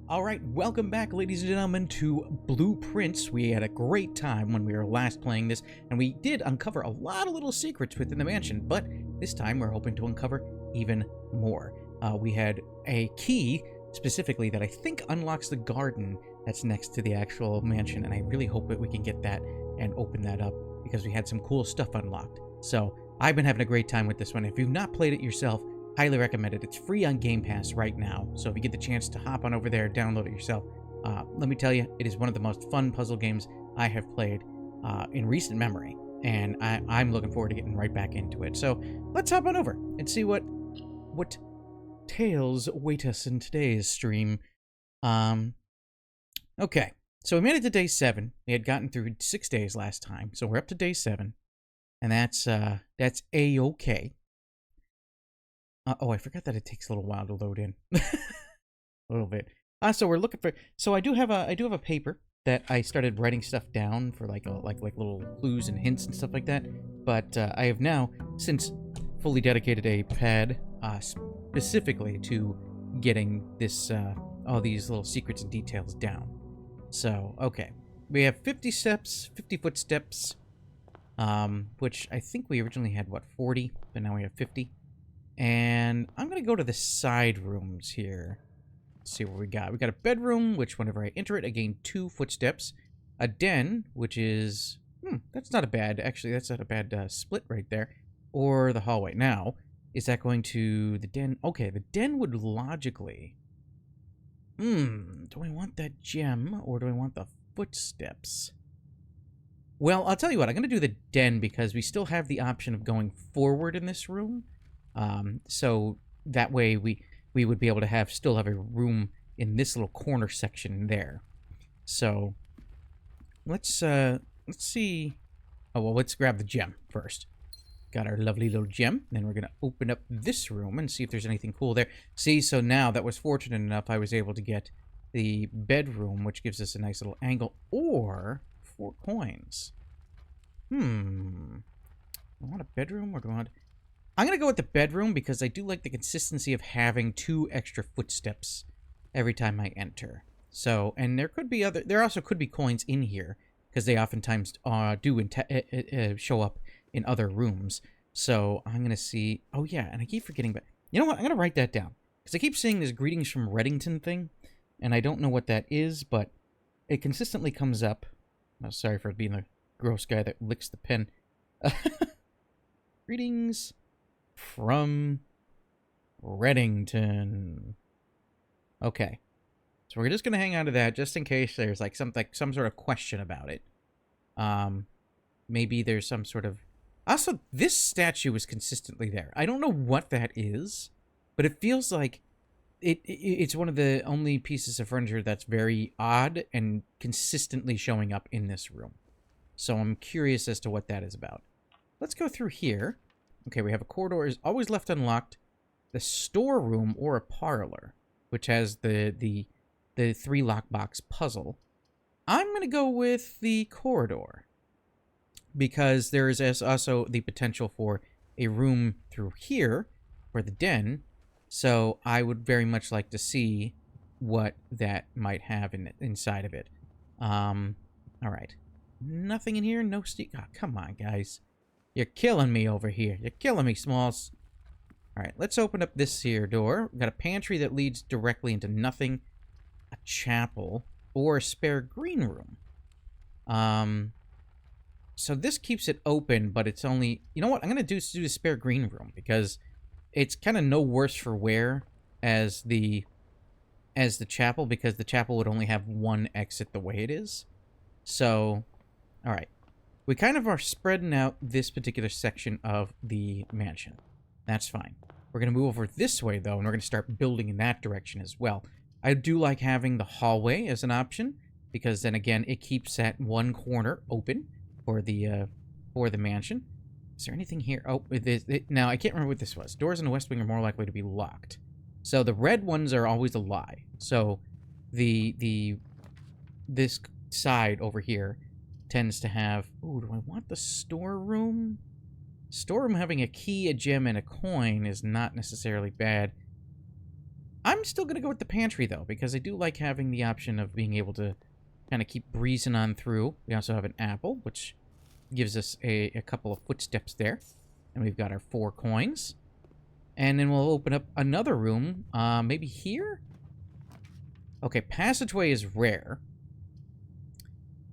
Alright, welcome back, ladies and gentlemen, to Blueprints. We had a great time when we were last playing this, and we did uncover a lot of little secrets within the mansion, but this time we're hoping to uncover even more. We had a key, specifically, that I think unlocks the garden that's next to the actual mansion, and I really hope that we can get that and open that up, because we had some cool stuff unlocked. So, I've been having a great time with this one. If you've not played it yourself, highly recommend it. It's free on Game Pass right now, so if you get the chance to hop on over there, download it yourself. Let me tell you, it is one of the most fun puzzle games I have played in recent memory, and I'm looking forward to getting right back into it. So let's hop on over and see what tales await us in today's stream. Okay, so we made it to day 7. We had gotten through 6 days last time, so we're up to day 7, and that's A-okay. Oh, I forgot that it takes a little while to load in. A little bit. So we're looking for. So I do have a paper that I started writing stuff down for like little clues and hints and stuff like that. But I have now since fully dedicated a pad specifically to getting this all these little secrets and details down. So okay, we have 50 steps, 50 footsteps, which I think we originally had 40, but now we have 50. And I'm going to go to the side rooms here. Let's see what we got. We got a bedroom, which whenever I enter it, I gain 2 footsteps. A den, which is... that's not a bad... Actually, that's not a bad split right there. Or the hallway. Now, is that going to the den? Okay, the den would logically... do I want that gem, or do I want the footsteps? Well, I'll tell you what. I'm going to do the den, because we still have the option of going forward in this room. So that way we would be able to still have a room in this little corner section there. So let's see. Oh, well, let's grab the gem first. Got our lovely little gem. Then we're going to open up this room and see if there's anything cool there. See, so now that was fortunate enough, I was able to get the bedroom, which gives us a nice little angle, or 4 coins. I want a bedroom, or do I want... I'm going to go with the bedroom because I do like the consistency of having 2 extra footsteps every time I enter. So, and there also could be coins in here because they oftentimes do show up in other rooms. So I'm going to see, oh yeah, and I keep forgetting, but you know what? I'm going to write that down because I keep seeing this greetings from Reddington thing, and I don't know what that is, but it consistently comes up. Oh, sorry for being the gross guy that licks the pen. Greetings from Reddington. Okay. So we're just going to hang on to that just in case there's like some sort of question about it. Maybe there's some sort of... Also, this statue is consistently there. I don't know what that is, but it feels like it's one of the only pieces of furniture that's very odd and consistently showing up in this room. So I'm curious as to what that is about. Let's go through here. Okay, we have a corridor is always left unlocked. The storeroom or a parlor, which has the 3 lockbox puzzle. I'm going to go with the corridor because there is also the potential for a room through here for the den. So I would very much like to see what that might have inside of it. All right. Nothing in here. No oh, come on, guys. You're killing me over here. You're killing me, Smalls. Alright, let's open up this here door. We've got a pantry that leads directly into nothing. A chapel. Or a spare green room. So this keeps it open, but it's only... You know what? I'm going to do the spare green room, because it's kind of no worse for wear as the chapel, because the chapel would only have 1 exit the way it is. So, alright. We kind of are spreading out this particular section of the mansion. That's fine. We're going to move over this way, though, and we're going to start building in that direction as well. I do like having the hallway as an option, because then, again, it keeps that 1 corner open for the mansion. Is there anything here? Oh, now, I can't remember what this was. Doors in the west wing are more likely to be locked. So the red ones are always a lie. So this side over here tends to have... Ooh, do I want the storeroom? Storeroom having a key, a gem, and a coin is not necessarily bad. I'm still going to go with the pantry, though, because I do like having the option of being able to kind of keep breezing on through. We also have an apple, which gives us a couple of footsteps there. And we've got our 4 coins. And then we'll open up another room, maybe here? Okay, passageway is rare.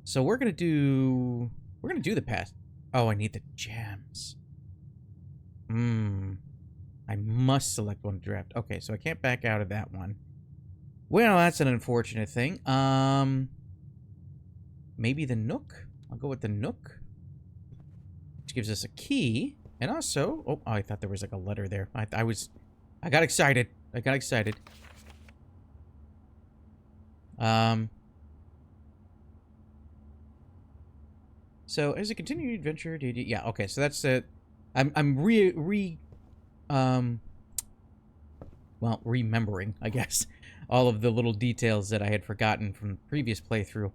So we're going to do... We're going to do the pass... Oh, I need the gems. I must select one to draft. Okay, so I can't back out of that one. Well, that's an unfortunate thing. Maybe the Nook? I'll go with the Nook. Which gives us a key. And also... Oh, I thought there was like a letter there. I got excited. I got excited. So, as a continued adventure... Yeah, okay, so that's it. I'm remembering, I guess, all of the little details that I had forgotten from the previous playthrough.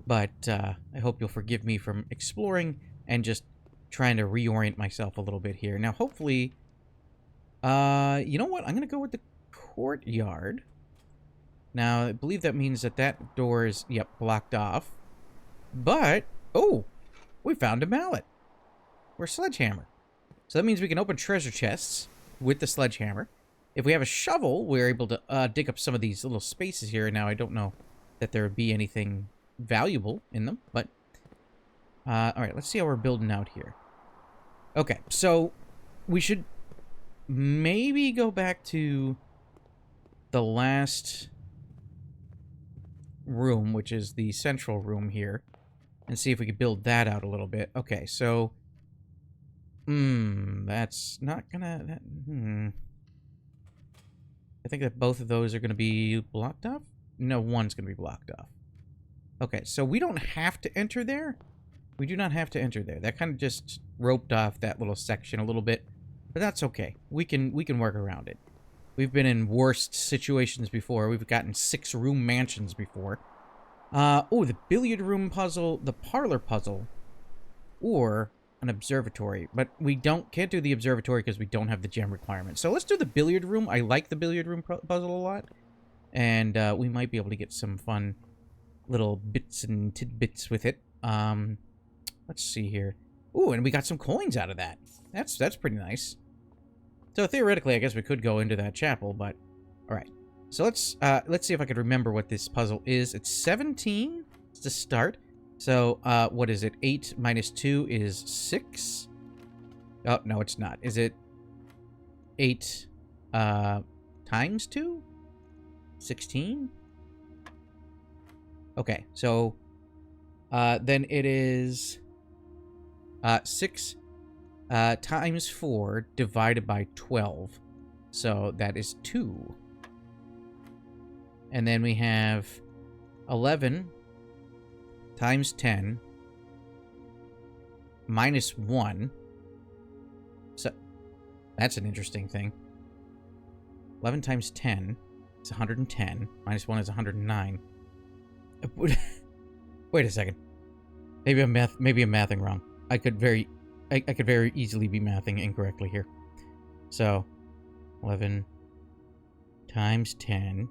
But I hope you'll forgive me from exploring and just trying to reorient myself a little bit here. Now, hopefully, you know what? I'm going to go with the courtyard. Now, I believe that means that that door is, yep, blocked off. But, oh, we found a mallet. Or a sledgehammer. So that means we can open treasure chests with the sledgehammer. If we have a shovel, we're able to dig up some of these little spaces here. Now, I don't know that there would be anything valuable in them, but... Alright, let's see how we're building out here. Okay, so we should maybe go back to the last room, which is the central room here, and see if we could build that out a little bit. Okay, so... that's not gonna... I think that both of those are gonna be blocked off? No, one's gonna be blocked off. Okay, so we don't have to enter there. We do not have to enter there. That kind of just roped off that little section a little bit, but that's okay. We can work around it. We've been in worst situations before. We've gotten 6-room mansions before. Oh, the billiard room puzzle, the parlor puzzle, or an observatory. But we can't do the observatory because we don't have the gem requirement. So let's do the billiard room. I like the billiard room puzzle a lot, and we might be able to get some fun little bits and tidbits with it. Let's see here. Ooh, and we got some coins out of that. That's pretty nice. So theoretically, I guess we could go into that chapel, but all right. So let's see if I can remember what this puzzle is. It's 17 to start. So what is it? 8 minus 2 is 6. Oh no, it's not. Is it 8 times 2? 16. Okay, so then it is 6 times 4 divided by 12. So that is 2. And then we have 11 times 10 minus 1. So that's an interesting thing. 11 times 10 is 110. Minus 1 is 109. Wait a second. Maybe I'm mathing wrong. I could very easily be mathing incorrectly here. So 11 times 10,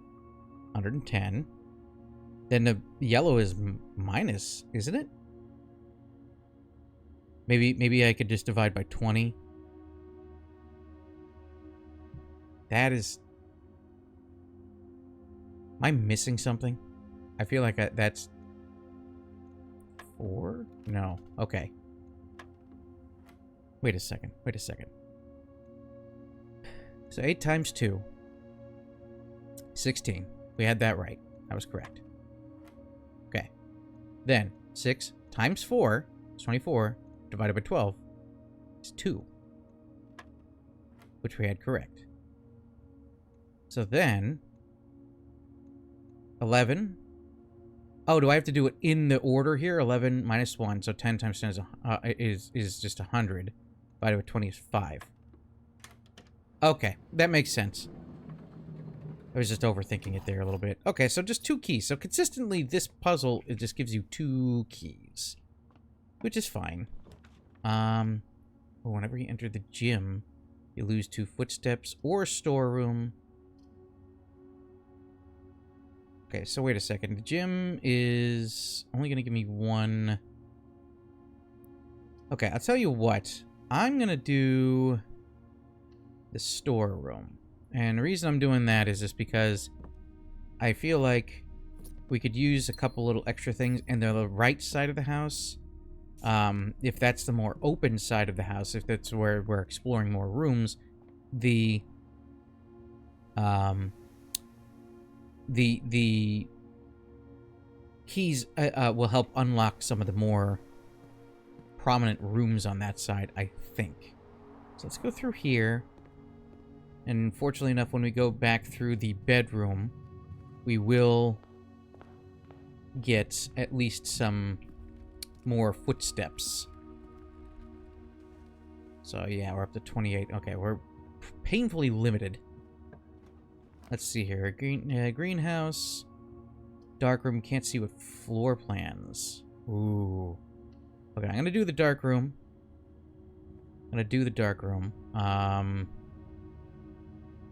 110. Then the yellow is minus, isn't it? Maybe I could just divide by 20. That is... Am I missing something? I feel like that's... 4? No. Okay. Wait a second. So 8 times 2. 16. We had that right. That was correct. Okay. Then 6 times 4 is 24. Divided by 12 is 2. Which we had correct. So then 11. Oh, do I have to do it in the order here? 11 minus 1. So 10 times 10 is just 100. Divided by 20 is 5. Okay, that makes sense. I was just overthinking it there a little bit. Okay, so just 2 keys. So consistently, this puzzle, it just gives you 2 keys. Which is fine. Whenever you enter the gym, you lose 2 footsteps or storeroom. Okay, so wait a second. The gym is only going to give me one. Okay, I'll tell you what. I'm going to do the storeroom. And the reason I'm doing that is just because I feel like we could use a couple little extra things, and they're the right side of the house. If that's the more open side of the house, if that's where we're exploring more rooms, the keys will help unlock some of the more prominent rooms on that side, I think. So let's go through here. And fortunately enough, when we go back through the bedroom, we will get at least some more footsteps. So yeah, we're up to 28. Okay, we're painfully limited. Let's see here. Greenhouse. Dark room. Can't see with floor plans. Ooh. Okay, I'm going to do the dark room.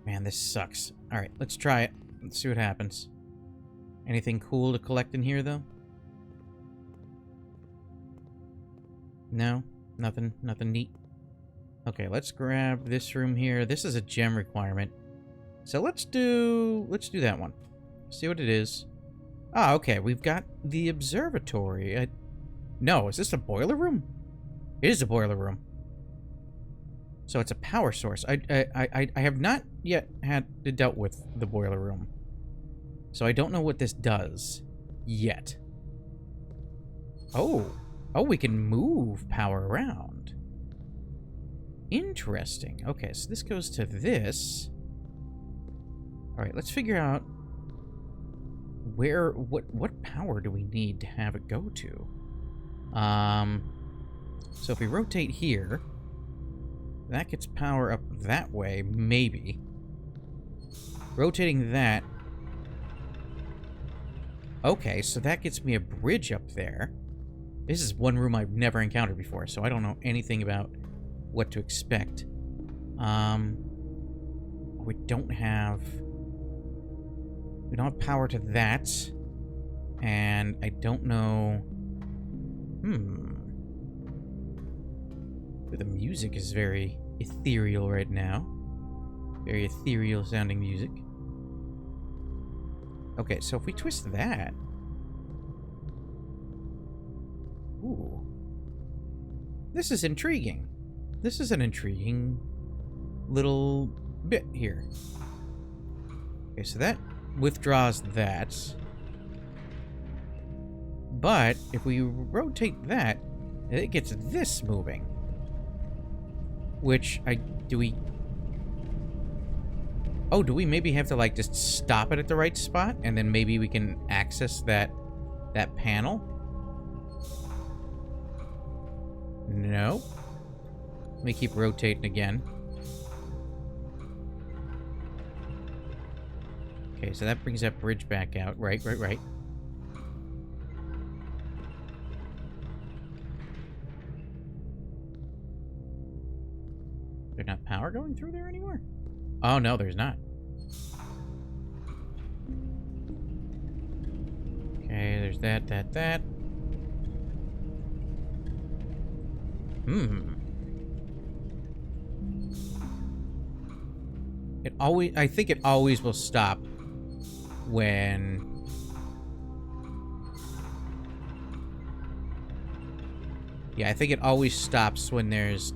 Man, this sucks. Alright, let's try it. Let's see what happens. Anything cool to collect in here, though? No? Nothing neat? Okay, let's grab this room here. This is a gem requirement. So let's do that one. See what it is. Ah, okay, we've got the observatory. No, is this a boiler room? It is a boiler room. So it's a power source. I have not yet dealt with the boiler room. So I don't know what this does yet. Oh, we can move power around. Interesting. Okay, so this goes to this. All right, let's figure out what power do we need to have it go to. So if we rotate here, that gets power up that way, maybe. Rotating that. Okay, so that gets me a bridge up there. This is one room I've never encountered before, so I don't know anything about what to expect. We don't have power to that. And I don't know. The music is very ethereal right now. Very ethereal sounding music. Okay, so if we twist that. Ooh. This is intriguing. This is an intriguing little bit here. Okay, so that withdraws that. But if we rotate that, it gets this moving. Which do we maybe have to like just stop it at the right spot and then maybe we can access that panel? No. Let me keep rotating again. Okay, so that brings that bridge back out. Right. There's not power going through there anymore? Oh, no, there's not. Okay, there's that. I think it always will stop when... Yeah, I think it always stops when there's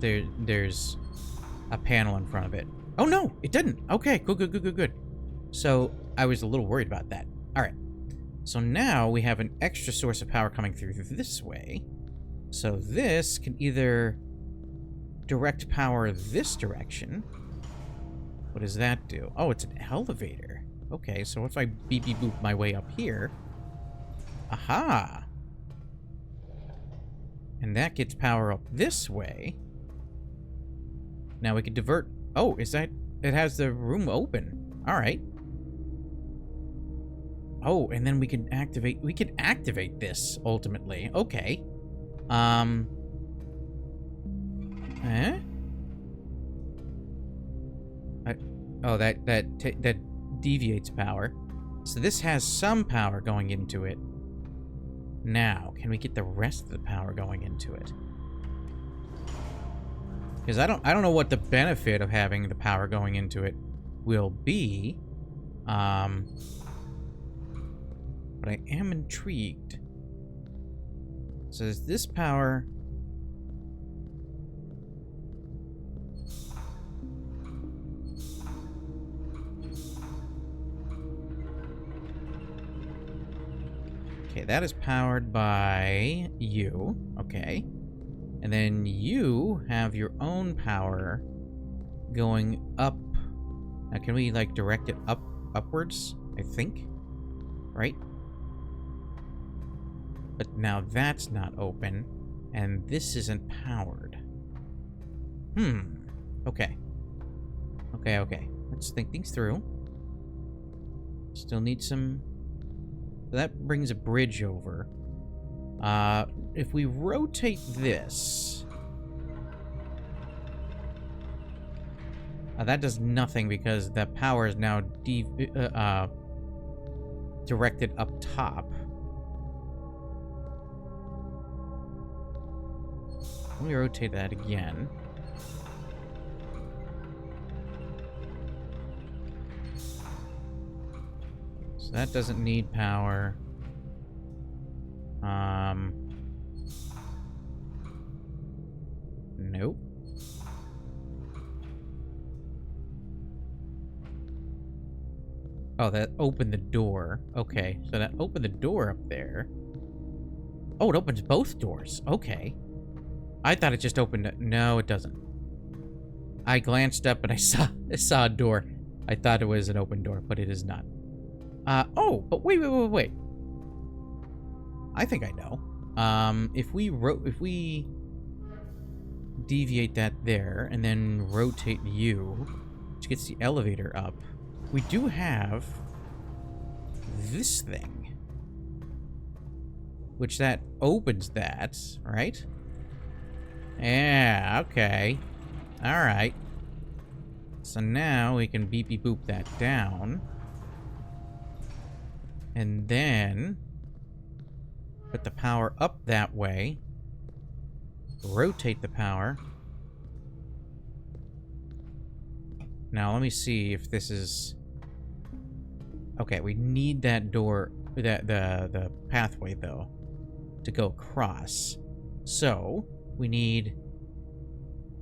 a panel in front of it. Oh, no, it didn't. Okay, good. So, I was a little worried about that. All right. So now we have an extra source of power coming through this way. So this can either direct power this direction. What does that do? Oh, it's an elevator. Okay, so if I beep-boop my way up here... Aha! And that gets power up this way. Now we can divert... Oh, is that... It has the room open. Alright. Oh, and then we can activate... We can activate this, ultimately. Okay. Oh, that deviates power. So this has some power going into it. Now, can we get the rest of the power going into it? Because I don't know what the benefit of having the power going into it will be. But I am intrigued. So is this power... Okay, that is powered by you. Okay. And then you have your own power going up. Now, can we, like, direct it upwards? I think. Right? But now that's not open. And this isn't powered. Okay. Okay. Let's think things through. Still need some... So that brings a bridge over. If we rotate this... that does nothing because the power is now directed up top. Let me rotate that again. So that doesn't need power. Nope. Oh, that opened the door. Okay, so that opened the door up there. Oh, it opens both doors. Okay. I thought it just opened it. No, it doesn't. I glanced up and I saw a door. I thought it was an open door, but it is not. Oh, but wait. I think I know. If we deviate that there and then rotate you, which gets the elevator up, we do have this thing, which that opens that, right? Yeah, okay. Alright. So now we can beepy boop that down. And then put the power up that way. Rotate the power. Now let me see if this is... Okay, we need that door, the pathway though, to go across. So we need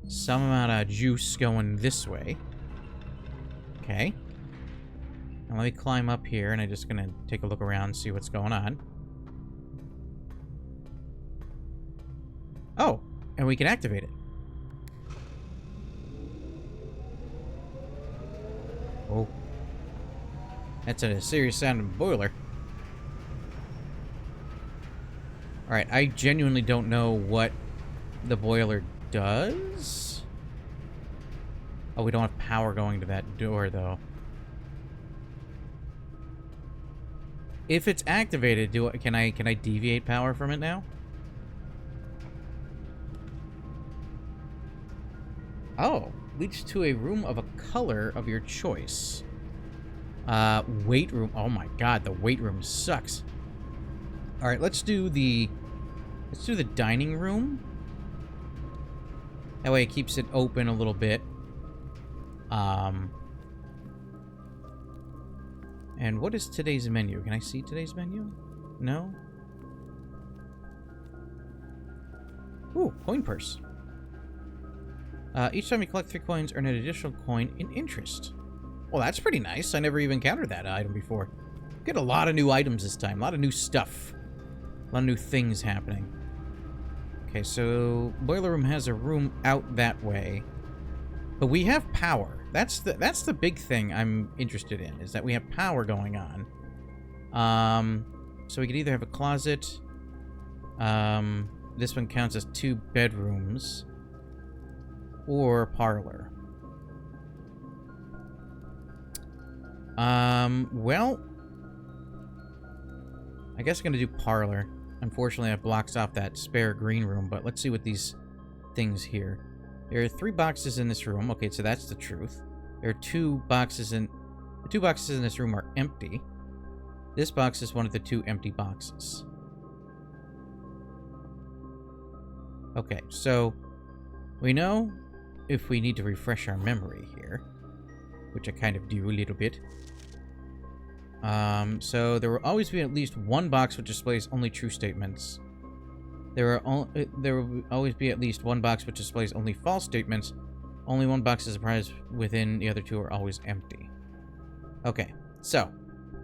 some amount of juice going this way. Okay. Now let me climb up here, and I'm just gonna take a look around and see what's going on. Oh, and we can activate it. Oh. That's a serious sounding boiler. Alright, I genuinely don't know what the boiler does. Oh, we don't have power going to that door, though. If it's activated, can I deviate power from it now? Oh, leads to a room of a color of your choice. Weight room. Oh my god, the weight room sucks. All right, let's do the dining room. That way it keeps it open a little bit. And what is today's menu? Can I see today's menu? No? Ooh, coin purse. Each time you collect 3 coins, earn an additional coin in interest. Well, that's pretty nice. I never even encountered that item before. Get a lot of new items this time. A lot of new stuff. A lot of new things happening. Okay, so boiler room has a room out that way. But we have power. That's the big thing I'm interested in, is that we have power going on. So we could either have a closet. This one counts as 2 bedrooms. Or a parlor. Well, I guess I'm gonna do parlor. Unfortunately, that blocks off that spare green room, but let's see what these things here. There are 3 boxes in this room. Okay, so that's the truth. There are 2 boxes in... The 2 boxes in this room are empty. This box is one of the 2 empty boxes. Okay, so we know if we need to refresh our memory here, which I kind of do a little bit. So there will always be at least one box which displays only true statements. There will always be at least one box which displays only false statements. Only one box is surprised within, the other 2 are always empty. Okay, so,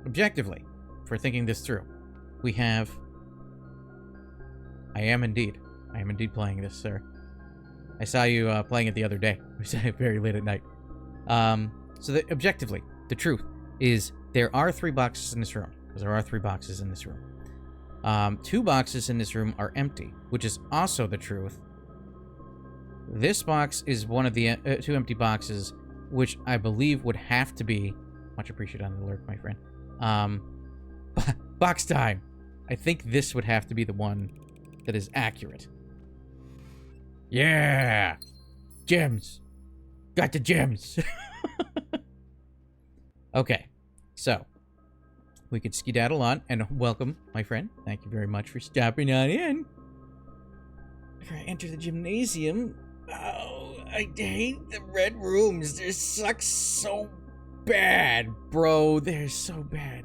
objectively, for thinking this through, we have... I am indeed playing this, sir. I saw you playing it the other day. We said it very late at night. So objectively, the truth is there are 3 boxes in this room. There are 3 boxes in this room. 2 boxes in this room are empty, which is also the truth. This box is one of the 2 empty boxes, which I believe would have to be... Much appreciated on the alert, my friend. Box time! I think this would have to be the one that is accurate. Yeah! Gems! Got the gems! Okay, so... We could skedaddle on, and welcome, my friend. Thank you very much for stopping on in. If I enter the gymnasium... Oh, I hate the red rooms. They suck so bad, bro. They're so bad.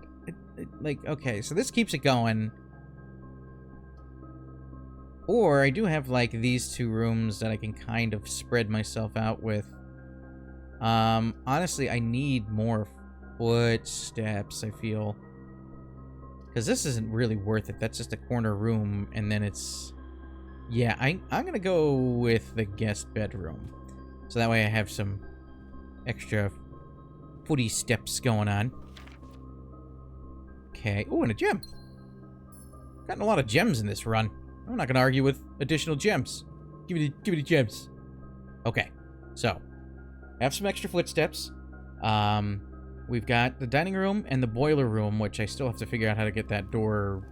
Like, okay, so this keeps it going. Or I do have, like, these 2 rooms that I can kind of spread myself out with. Honestly, I need more footsteps, I feel. Because this isn't really worth it. That's just a corner room, and then it's... Yeah, I'm gonna go with the guest bedroom. So that way I have some extra footy steps going on. Okay. Oh, and a gem. Gotten a lot of gems in this run. I'm not gonna argue with additional gems. Give me the gems. Okay. So, I have some extra footsteps. We've got the dining room and the boiler room, which I still have to figure out how to get that door,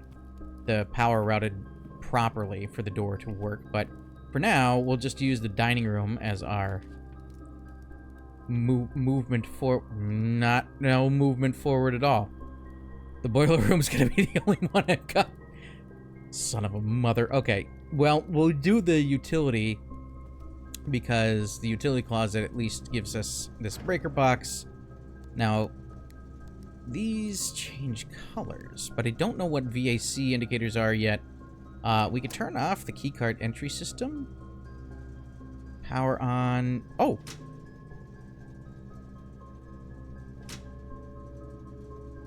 the power routed properly for the door to work. But for now, we'll just use the dining room as our movement for... No movement forward at all. The boiler room's gonna be the only one I've got. Son of a mother. Okay, well, we'll do the utility because the utility closet at least gives us this breaker box. Now, these change colors, but I don't know what VAC indicators are yet. We could turn off the keycard entry system. Power on... Oh!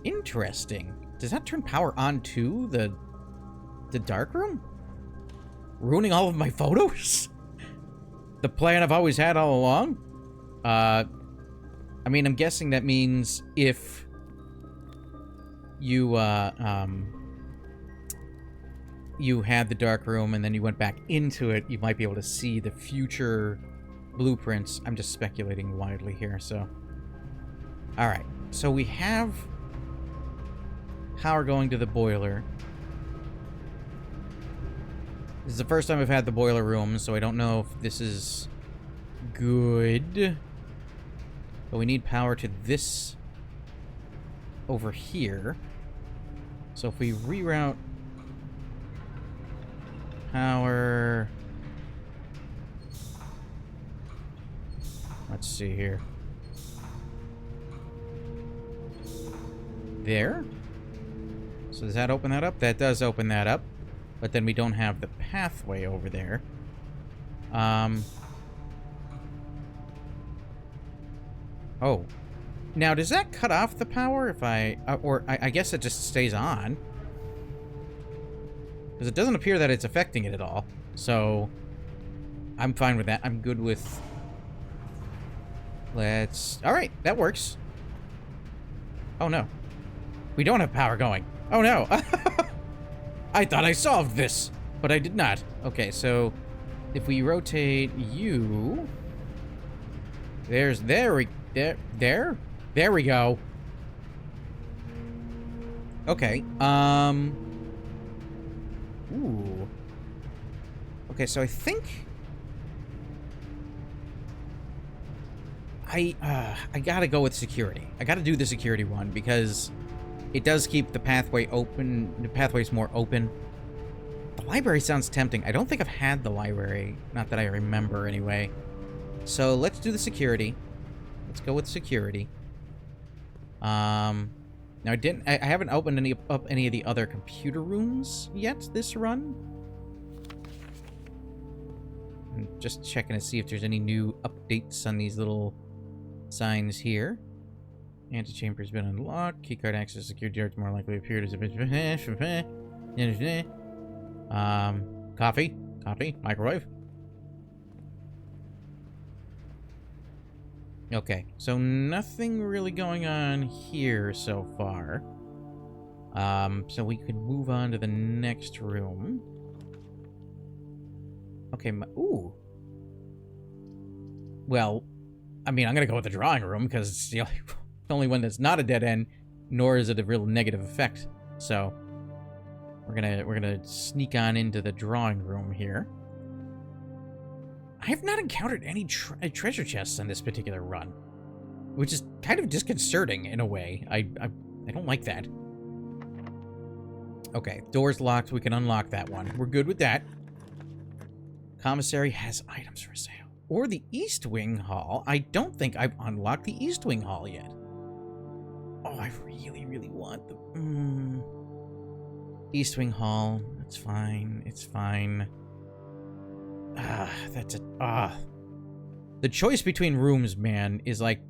Interesting. Does that turn power on to the dark room? Ruining all of my photos? The plan I've always had all along? I mean, I'm guessing that means if you, you had the dark room and then you went back into it, you might be able to see the future blueprints. I'm just speculating wildly here, so... Alright, so we have power going to the boiler. This is the first time I've had the boiler room, so I don't know if this is good. But we need power to this over here. So if we reroute power... Let's see here. There. So does that open that up? That does open that up. But then we don't have the pathway over there. Oh. Now, does that cut off the power if I... or I guess it just stays on. Because it doesn't appear that it's affecting it at all. So, I'm fine with that. I'm good with... Let's... Alright, that works. Oh, no. We don't have power going. Oh, no. I thought I solved this, but I did not. Okay, so if we rotate you... There we go. Okay, ooh. Okay, so I think... I gotta go with security. I gotta do the security one, because it does keep the pathway open. The pathway's more open. The library sounds tempting. I don't think I've had the library. Not that I remember, anyway. So let's do the security. Let's go with security. Now I haven't opened up any of the other computer rooms yet this run. I'm just checking to see if there's any new updates on these little signs here. Antechamber's been unlocked. Keycard access secured yards more likely appeared as a bit. Coffee. Microwave. Okay, so nothing really going on here so far. So we could move on to the next room. Okay, ooh. Well, I mean, I'm gonna go with the drawing room because it's the only one that's not a dead end, nor is it a real negative effect. So we're gonna sneak on into the drawing room here. I have not encountered any treasure chests on this particular run, which is kind of disconcerting in a way. I don't like that. Okay, door's locked. We can unlock that one. We're good with that. Commissary has items for sale. Or the East Wing Hall. I don't think I've unlocked the East Wing Hall yet. Oh, I really, really want the... East Wing Hall. It's fine. It's fine. The choice between rooms, man, is like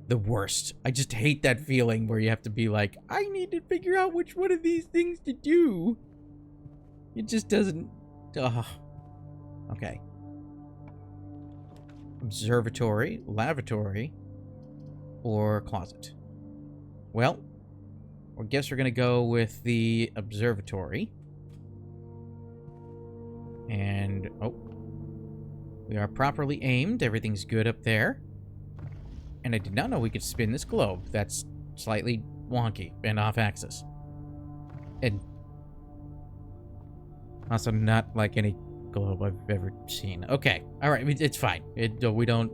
the worst. I just hate that feeling where you have to be like, I need to figure out which one of these things to do. It just doesn't... Okay. Observatory, lavatory, or closet. Well, I guess we're gonna go with the observatory. And, we are properly aimed. Everything's good up there. And I did not know we could spin this globe. That's slightly wonky and off axis. And also not like any globe I've ever seen. Okay. All right. It's fine. We don't...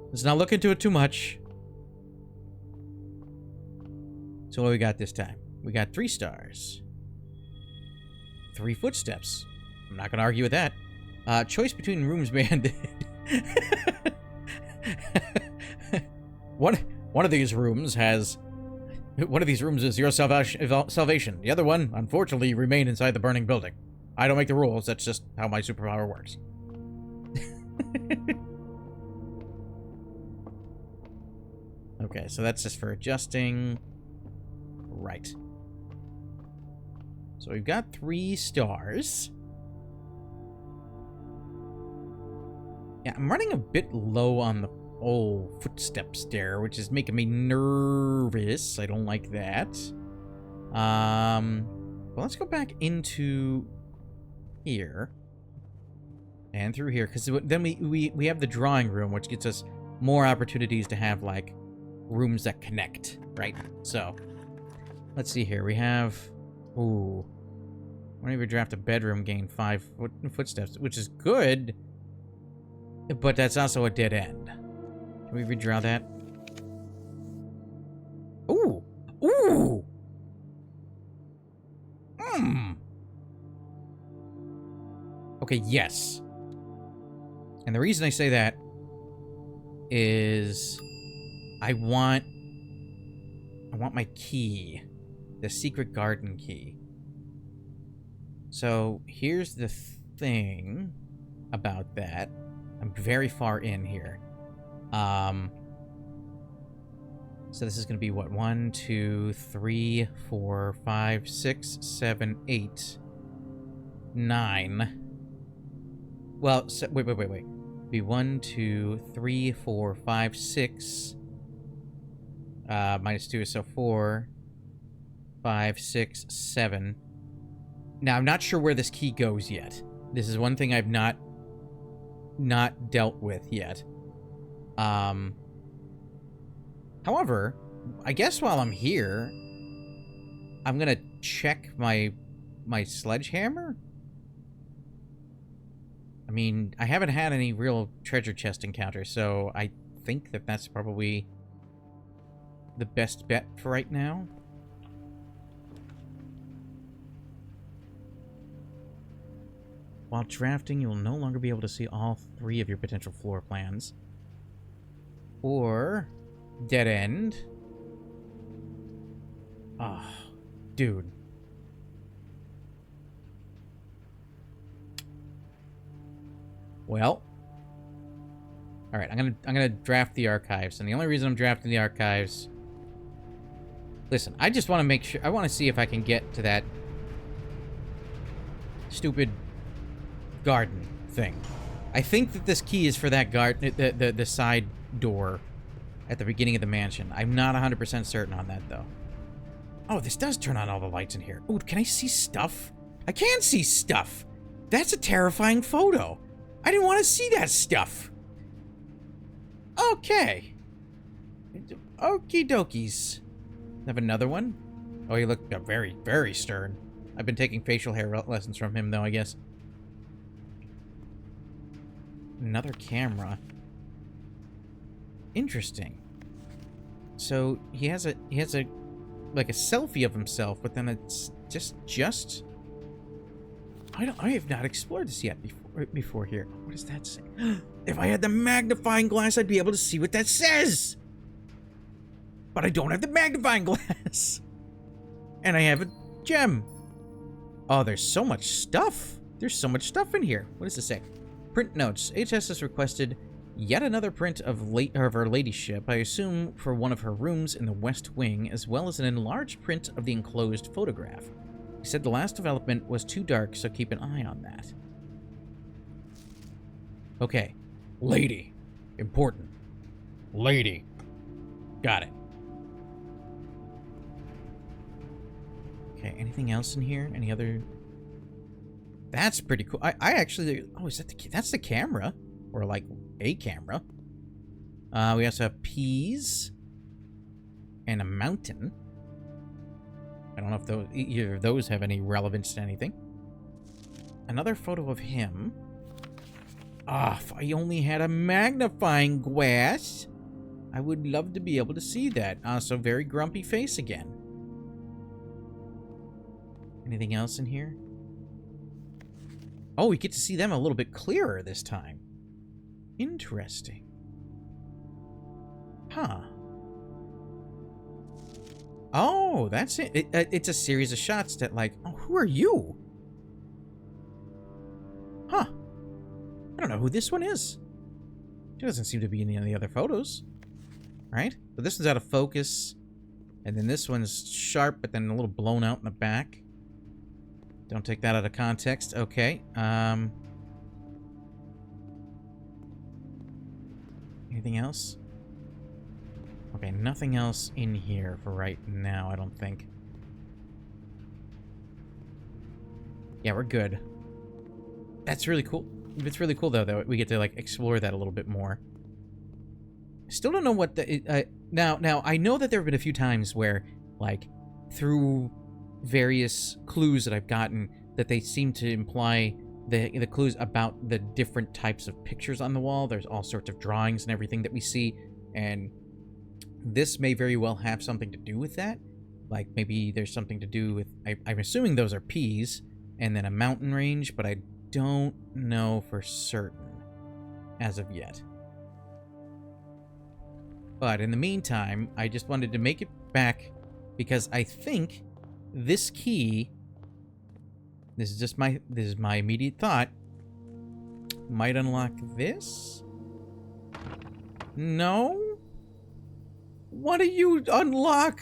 Let's not look into it too much. So what do we got this time? We got 3 stars. 3 footsteps. I'm not going to argue with that. Choice between rooms, man. One of these rooms has... One of these rooms is your salvation. The other one, unfortunately, remain inside the burning building. I don't make the rules. That's just how my superpower works. Okay, so that's just for adjusting. Right. So we've got 3 stars. Yeah, I'm running a bit low on the old footsteps there, which is making me nervous. I don't like that. Well, let's go back into here and through here, because then we have the drawing room, which gets us more opportunities to have like rooms that connect, right? So let's see here. We have whenever you draft a bedroom, gain 5 footsteps, which is good, but that's also a dead end. Can we redraw that? Ooh! Okay, yes. And the reason I say that is I want my key. The secret garden key. So here's the thing about that. I'm very far in here. So this is going to be what? 1, 2, 3, 4, 5, 6, 7, 8, 9. Well, so, wait. Be 1, 2, 3, 4, 5, 6. Minus 2 is so 4, 5, 6, 7. Now, I'm not sure where this key goes yet. This is one thing I've not dealt with yet. However, I guess while I'm here, I'm gonna check my sledgehammer. I mean, I haven't had any real treasure chest encounters, so I think that that's probably the best bet for right now. While drafting, you will no longer be able to see all 3 of your potential floor plans. Or dead end. Oh, dude. Well, all right. I'm gonna draft the archives, and the only reason I'm drafting the archives. Listen, I just want to make sure. I want to see if I can get to that stupid garden thing. I think that this key is for that the side door at the beginning of the mansion. I'm not 100% certain on that though. Oh, this does turn on all the lights in here. Oh, can I see stuff? I can see stuff. That's a terrifying photo. I didn't want to see that stuff. Okay. Okie dokies. Have another one? Oh, you look very, very stern. I've been taking facial hair lessons from him, though, I guess. Another camera. Interesting. So he has a like a selfie of himself, but then it's just. I have not explored this yet before here. What does that say? If I had the magnifying glass, I'd be able to see what that says. But I don't have the magnifying glass. And I have a gem. Oh, there's so much stuff. There's so much stuff in here. What does this say? Print notes. HS has requested yet another print of her ladyship, I assume for one of her rooms in the West Wing, as well as an enlarged print of the enclosed photograph. He said the last development was too dark, so keep an eye on that. Okay. Lady. Important. Lady. Got it. Okay, anything else in here? Any other... That's pretty cool. I actually... Oh, is that that's the camera? Or, like, a camera. We also have peas. And a mountain. I don't know if either of those have any relevance to anything. Another photo of him. Ah, if I only had a magnifying glass, I would love to be able to see that. Also, very grumpy face again. Anything else in here? Oh, we get to see them a little bit clearer this time. Interesting. Huh. Oh, that's it. It's a series of shots that, like, oh, who are you? Huh. I don't know who this one is. She doesn't seem to be in any of the other photos. Right? So this one's out of focus. And then this one's sharp, but then a little blown out in the back. Don't take that out of context. Okay. Anything else? Okay, nothing else in here for right now, I don't think. Yeah, we're good. That's really cool. It's really cool, though, that we get to, like, explore that a little bit more. Still don't know what the... Now, I know that there have been a few times where, like, through various clues that I've gotten, that they seem to imply the clues about the different types of pictures on the wall. There's all sorts of drawings and everything that we see, and this may very well have something to do with that. Like, maybe there's something to do with... I'm assuming those are peas, and then a mountain range, but I don't know for certain as of yet. But in the meantime, I just wanted to make it back because I think this key, this is my immediate thought, might unlock this? No? What do you unlock?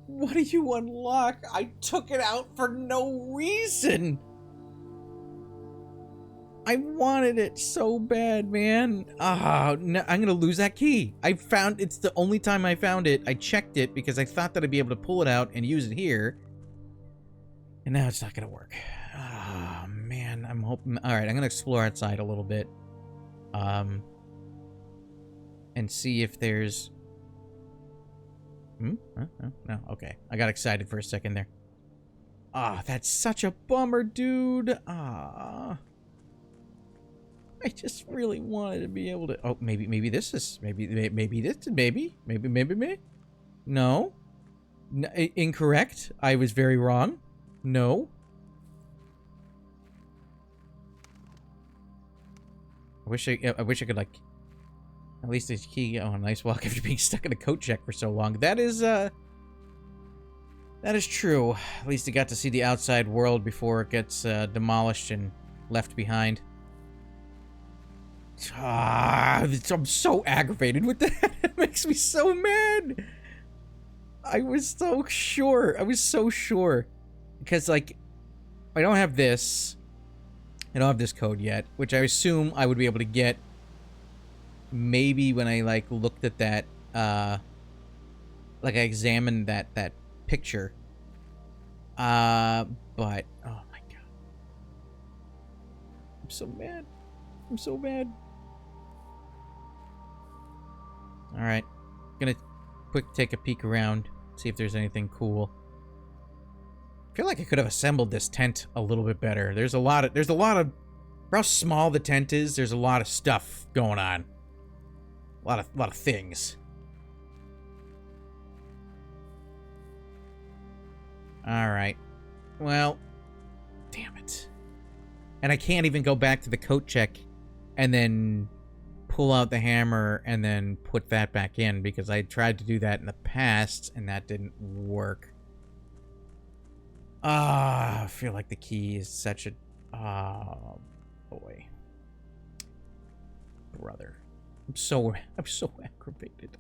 What do you unlock? I took it out for no reason. I wanted it so bad, man. Ah, no, I'm gonna lose that key. It's the only time I found it. I checked it because I thought that I'd be able to pull it out and use it here. And now it's not gonna work. Ah, man, I'm hoping... Alright, I'm gonna explore outside a little bit. And see if there's... No, okay. I got excited for a second there. Ah, that's such a bummer, dude. Ah. I just really wanted to be able to... Oh, maybe this is... Maybe this is... Maybe. No. Incorrect. I was very wrong. No. I wish I could, like, at least this key on a nice walk after being stuck in a coat check for so long. That is true. At least I got to see the outside world before it gets demolished and left behind. I'm so aggravated with that. It makes me so mad. I was so sure. Because, like, I don't have this. I don't have this code yet, which I assume I would be able to get maybe when I, like, looked at that, like, I examined that picture. But, oh my god. I'm so mad. Alright. Gonna take a peek around, see if there's anything cool. I feel like I could have assembled this tent a little bit better. There's a lot of for how small the tent is, there's a lot of stuff going on. A lot of things. Alright. Well, damn it. And I can't even go back to the coat check and then pull out the hammer and then put that back in, because I tried to do that in the past and that didn't work. I feel like the key is such a... boy. Brother. I'm so aggravated.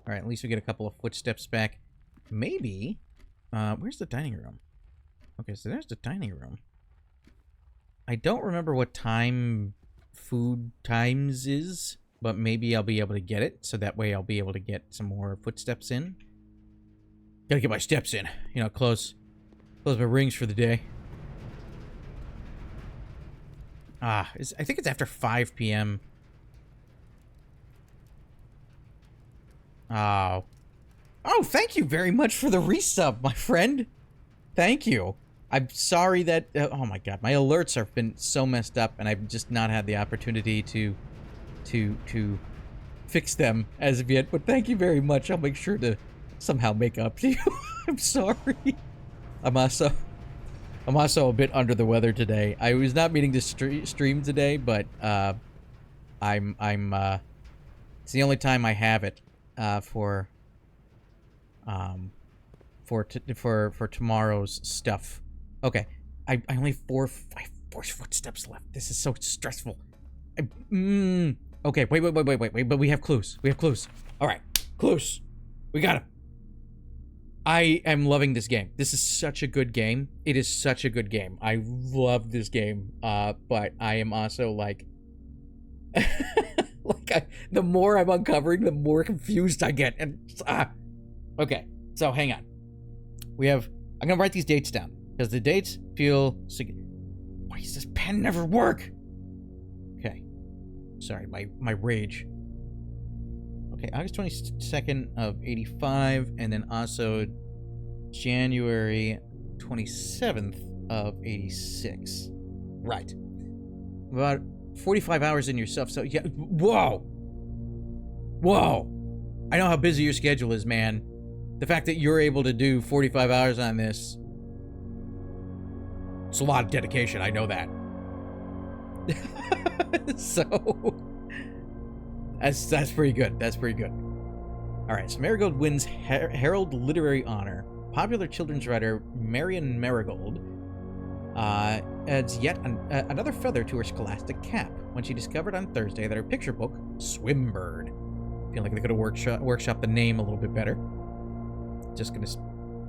Alright, at least we get a couple of footsteps back. Maybe... where's the dining room? Okay, so there's the dining room. I don't remember what time food times is, but maybe I'll be able to get it, so that way I'll be able to get some more footsteps in. Gotta get my steps in. You know, close my rings for the day. I think it's after 5 p.m. Oh, thank you very much for the resub, my friend. Thank you. I'm sorry that... oh my god, my alerts have been so messed up, and I've just not had the opportunity to fix them as of yet. But thank you very much. I'll make sure to somehow make up to you. I'm sorry. I'm also a bit under the weather today. I was not meaning to stream today, but it's the only time I have it for tomorrow's stuff. Okay, I only have four footsteps left. This is so stressful. Okay, wait, but we have clues. All right, clues. We got them. I am loving this game. This is such a good game. It is such a good game. I love this game. But I am also like, the more I'm uncovering, the more confused I get. And okay, so hang on. I'm gonna write these dates down because the dates feel. Why does this pen never work? Okay, sorry, my rage. Okay, August 22nd of 85, and then also January 27th of 86. Right. About 45 hours in yourself, so yeah. Whoa! I know how busy your schedule is, man. The fact that you're able to do 45 hours on this, it's a lot of dedication, I know that. So... That's pretty good. All right, so Marigold wins Herald Literary Honor. Popular children's writer Marion Marigold adds yet another feather to her scholastic cap when she discovered on Thursday that her picture book, Swimbird, feel like they could have workshop the name a little bit better. Just gonna,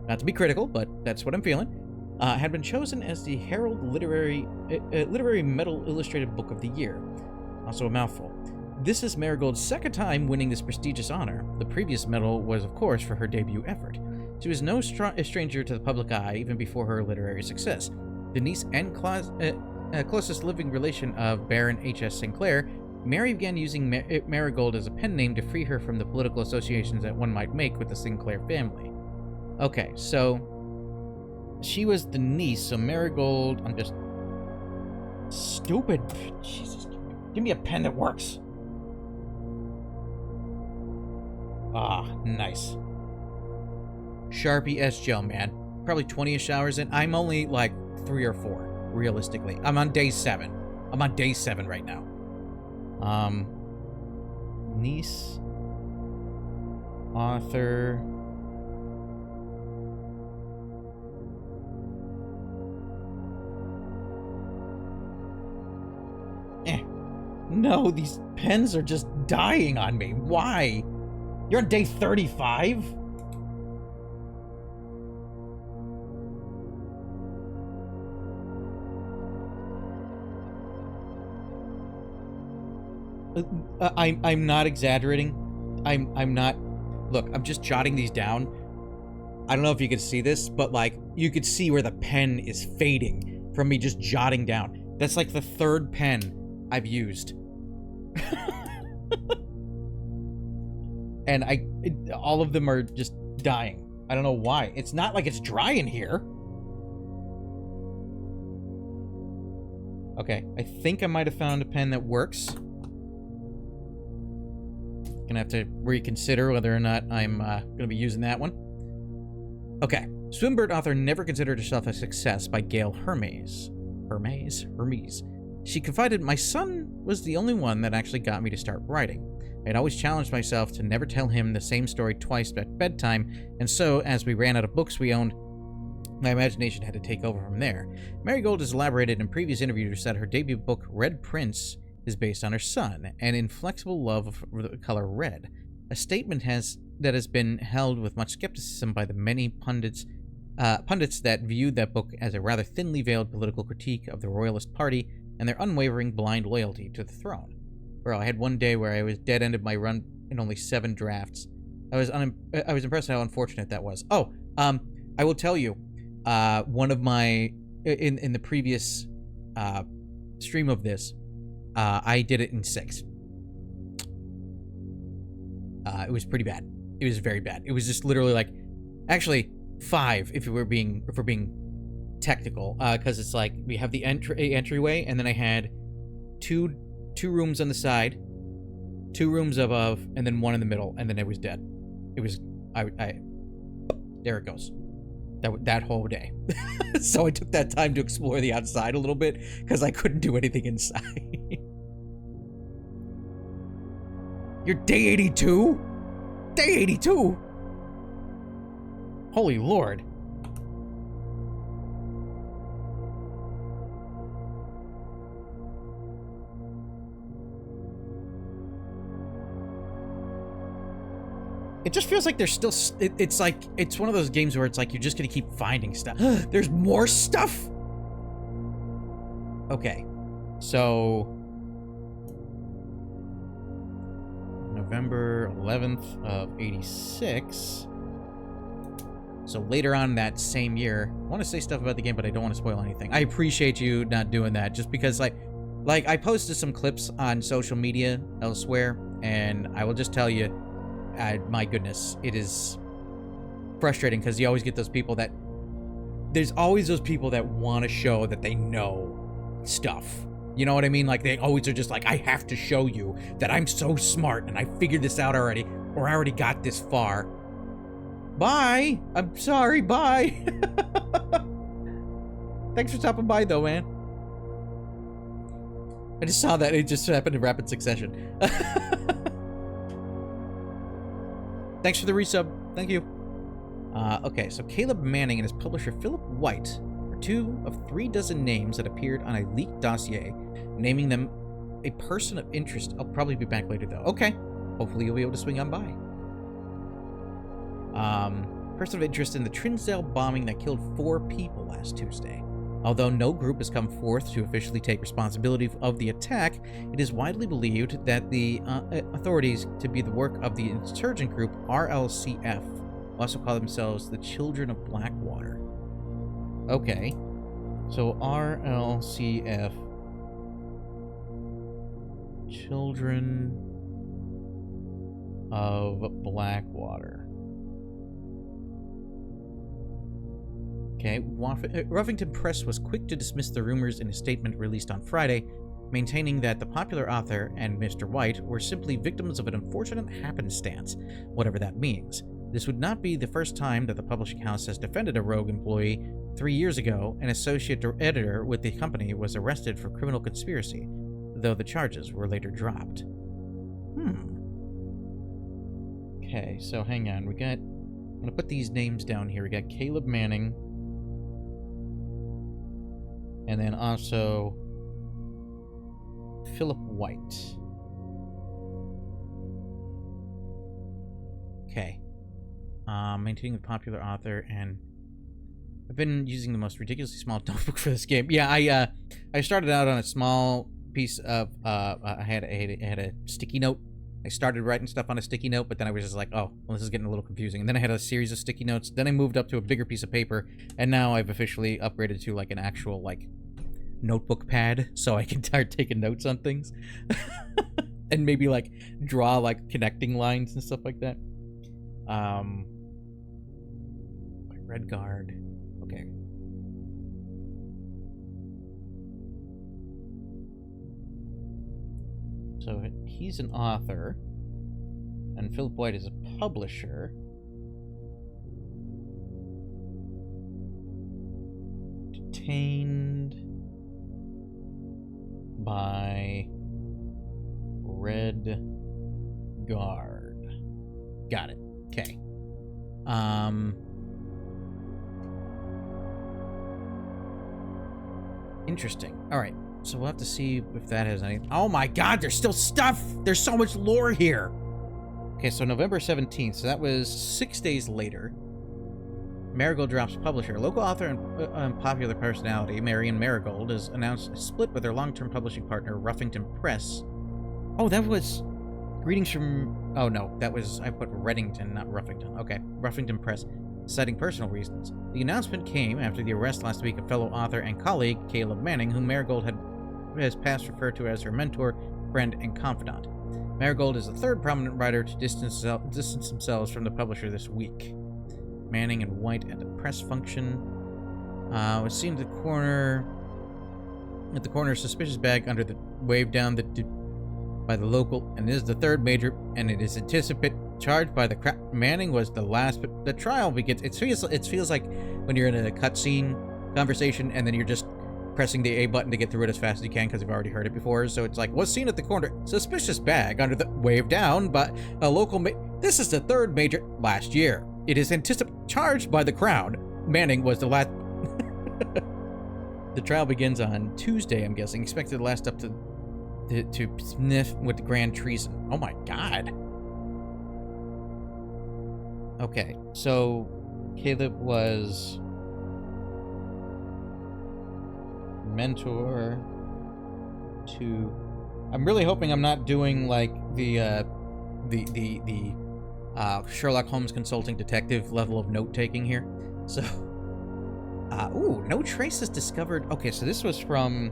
not to be critical, but that's what I'm feeling. Had been chosen as the Herald Literary Metal Illustrated Book of the Year. Also a mouthful. This is Marigold's second time winning this prestigious honor. The previous medal was, of course, for her debut effort. She was no stranger to the public eye even before her literary success. The niece and closest living relation of Baron H.S. Sinclair, Mary began using Marigold as a pen name to free her from the political associations that one might make with the Sinclair family. Okay, so she was the niece, so Marigold... I'm just... Stupid. Jesus. Give me a pen that works. Nice. Sharpie S-Gel, man. Probably 20-ish hours in. I'm only, like, 3 or 4, realistically. I'm on day 7. I'm on day 7 right now. Niece, author. No, these pens are just dying on me. Why? You're on day 35? I'm not exaggerating. I'm not. Look, I'm just jotting these down. I don't know if you can see this, but like you could see where the pen is fading from me just jotting down. That's like the 3rd pen I've used. And all of them are just dying. I don't know why. It's not like it's dry in here. Okay, I think I might have found a pen that works. Gonna have to reconsider whether or not I'm gonna be using that one. Okay, Swinburne author never considered herself a success by Gail Hermes. Hermes. She confided, my son was the only one that actually got me to start writing. I had always challenged myself to never tell him the same story twice at bedtime, and so, as we ran out of books we owned, my imagination had to take over from there. Marigold has elaborated in previous interviews that her debut book, Red Prince, is based on her son, an inflexible love of the color red. A statement that has been held with much skepticism by the many pundits that viewed that book as a rather thinly veiled political critique of the Royalist Party and their unwavering blind loyalty to the throne. Bro, I had one day where I was dead-ended my run in only 7 drafts. I was impressed how unfortunate that was. Oh, I will tell you, one of my in the previous stream of this, I did it in 6. It was pretty bad. It was very bad. It was just literally like, actually 5 if we're being technical, because it's like we have the entryway, and then I had two rooms on the side, 2 rooms above, and then 1 in the middle, and then it was dead. It was there it goes. That whole day. So I took that time to explore the outside a little bit because I couldn't do anything inside. You're day 82? Day 82? Holy Lord. It just feels like there's still... It's like... It's one of those games where it's like you're just gonna keep finding stuff. There's more stuff? Okay. So... November 11th of 86. So later on that same year... I want to say stuff about the game, but I don't want to spoil anything. I appreciate you not doing that, just because, like I posted some clips on social media elsewhere, and I will just tell you... my goodness, it is frustrating because you always get those people that... There's always those people that want to show that they know stuff. You know what I mean? Like, they always are just like, I have to show you that I'm so smart and I figured this out already, or I already got this far. Bye! I'm sorry, bye! Thanks for stopping by, though, man. I just saw that. It just happened in rapid succession. Thanks for the resub. Thank you. Okay, so Caleb Manning and his publisher Philip White are 2 of 3 dozen names that appeared on a leaked dossier, naming them a person of interest. I'll probably be back later, though. Okay. Hopefully you'll be able to swing on by. Person of interest in the Trinsdale bombing that killed 4 people last Tuesday. Although no group has come forth to officially take responsibility of the attack, it is widely believed that the authorities to be the work of the insurgent group RLCF, who also call themselves the Children of Blackwater. Okay, so RLCF, Children of Blackwater. Okay, Ruffington Press was quick to dismiss the rumors in a statement released on Friday, maintaining that the popular author and Mr. White were simply victims of an unfortunate happenstance, whatever that means. This would not be the first time that the publishing house has defended a rogue employee. 3 years ago, an associate editor with the company was arrested for criminal conspiracy, though the charges were later dropped. Okay, so hang on. I'm going to put these names down here. We got Caleb Manning. And then also Philip White. Okay. Maintaining the popular author, and I've been using the most ridiculously small notebook for this game. Yeah, I started out on a small piece of I had a sticky note. I started writing stuff on a sticky note, but then I was just like, oh, well, this is getting a little confusing. And then I had a series of sticky notes. Then I moved up to a bigger piece of paper, and now I've officially upgraded to like an actual like notebook pad, so I can start taking notes on things, and maybe like draw like connecting lines and stuff like that. Red Guard. Okay. So he's an author, and Philip White is a publisher. Detained by Red Guard. Got it. Okay. Interesting. All right. So we'll have to see if that has any... Oh my god, there's still stuff! There's so much lore here! Okay, so November 17th, so that was 6 days later. Marigold drops publisher. Local author and popular personality, Marion Marigold, has announced a split with her long-term publishing partner, Ruffington Press. Oh, that was... Greetings from... Oh, no, that was... I put Reddington, not Ruffington. Okay, Ruffington Press, citing personal reasons. The announcement came after the arrest last week of fellow author and colleague, Caleb Manning, whom Marigold has past referred to as her mentor, friend, and confidant. Marigold is the third prominent writer to distance themselves from the publisher this week. Manning and White at the press function. Was seen at the corner, suspicious bag under the wave down by the local, and is the third major, and it is anticipated charged by the crap. Manning was the last, but the trial begins. It feels like when you're in a cutscene conversation, and then you're just pressing the A button to get through it as fast as you can because you've already heard it before. So it's like, was seen at the corner, suspicious bag under the wave down by a local. This is the third major last year. It is anticipated charged by the Crown. Manning was the last. The trial begins on Tuesday, I'm guessing, expected to last up to sniff with grand treason. Oh my god. Okay, so Caleb was mentor to... I'm really hoping I'm not doing like the Sherlock Holmes consulting detective level of note-taking here. So, ooh, no traces discovered. Okay, so this was from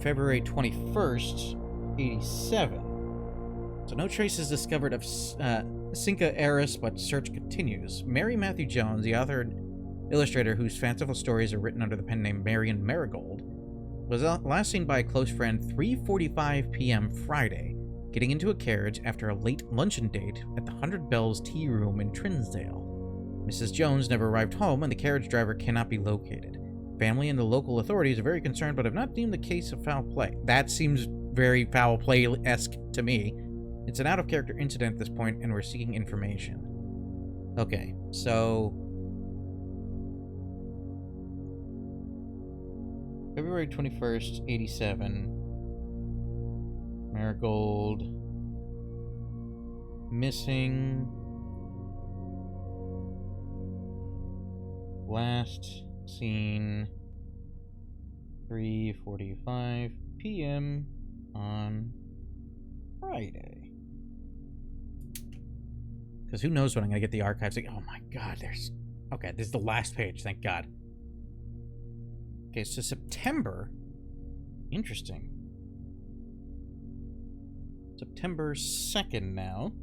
February 21st, 87. So no traces discovered of Cinca heiress, but search continues. Mary Matthew Jones, the author and illustrator whose fanciful stories are written under the pen name Marion Marigold, was last seen by a close friend 3:45 p.m. Friday, getting into a carriage after a late luncheon date at the 100 Bells Tea Room in Trinsdale. Mrs. Jones never arrived home, and the carriage driver cannot be located. Family and the local authorities are very concerned, but have not deemed the case of foul play. That seems very foul play-esque to me. It's an out-of-character incident at this point, and we're seeking information. Okay, so... February 21st, 87. Marigold. Missing. Last seen 3:45 p.m. on Friday. Because who knows when I'm going to get the archives. Like, oh my god, there's... Okay, this is the last page, thank god. Okay, so September. Interesting. September 2nd now.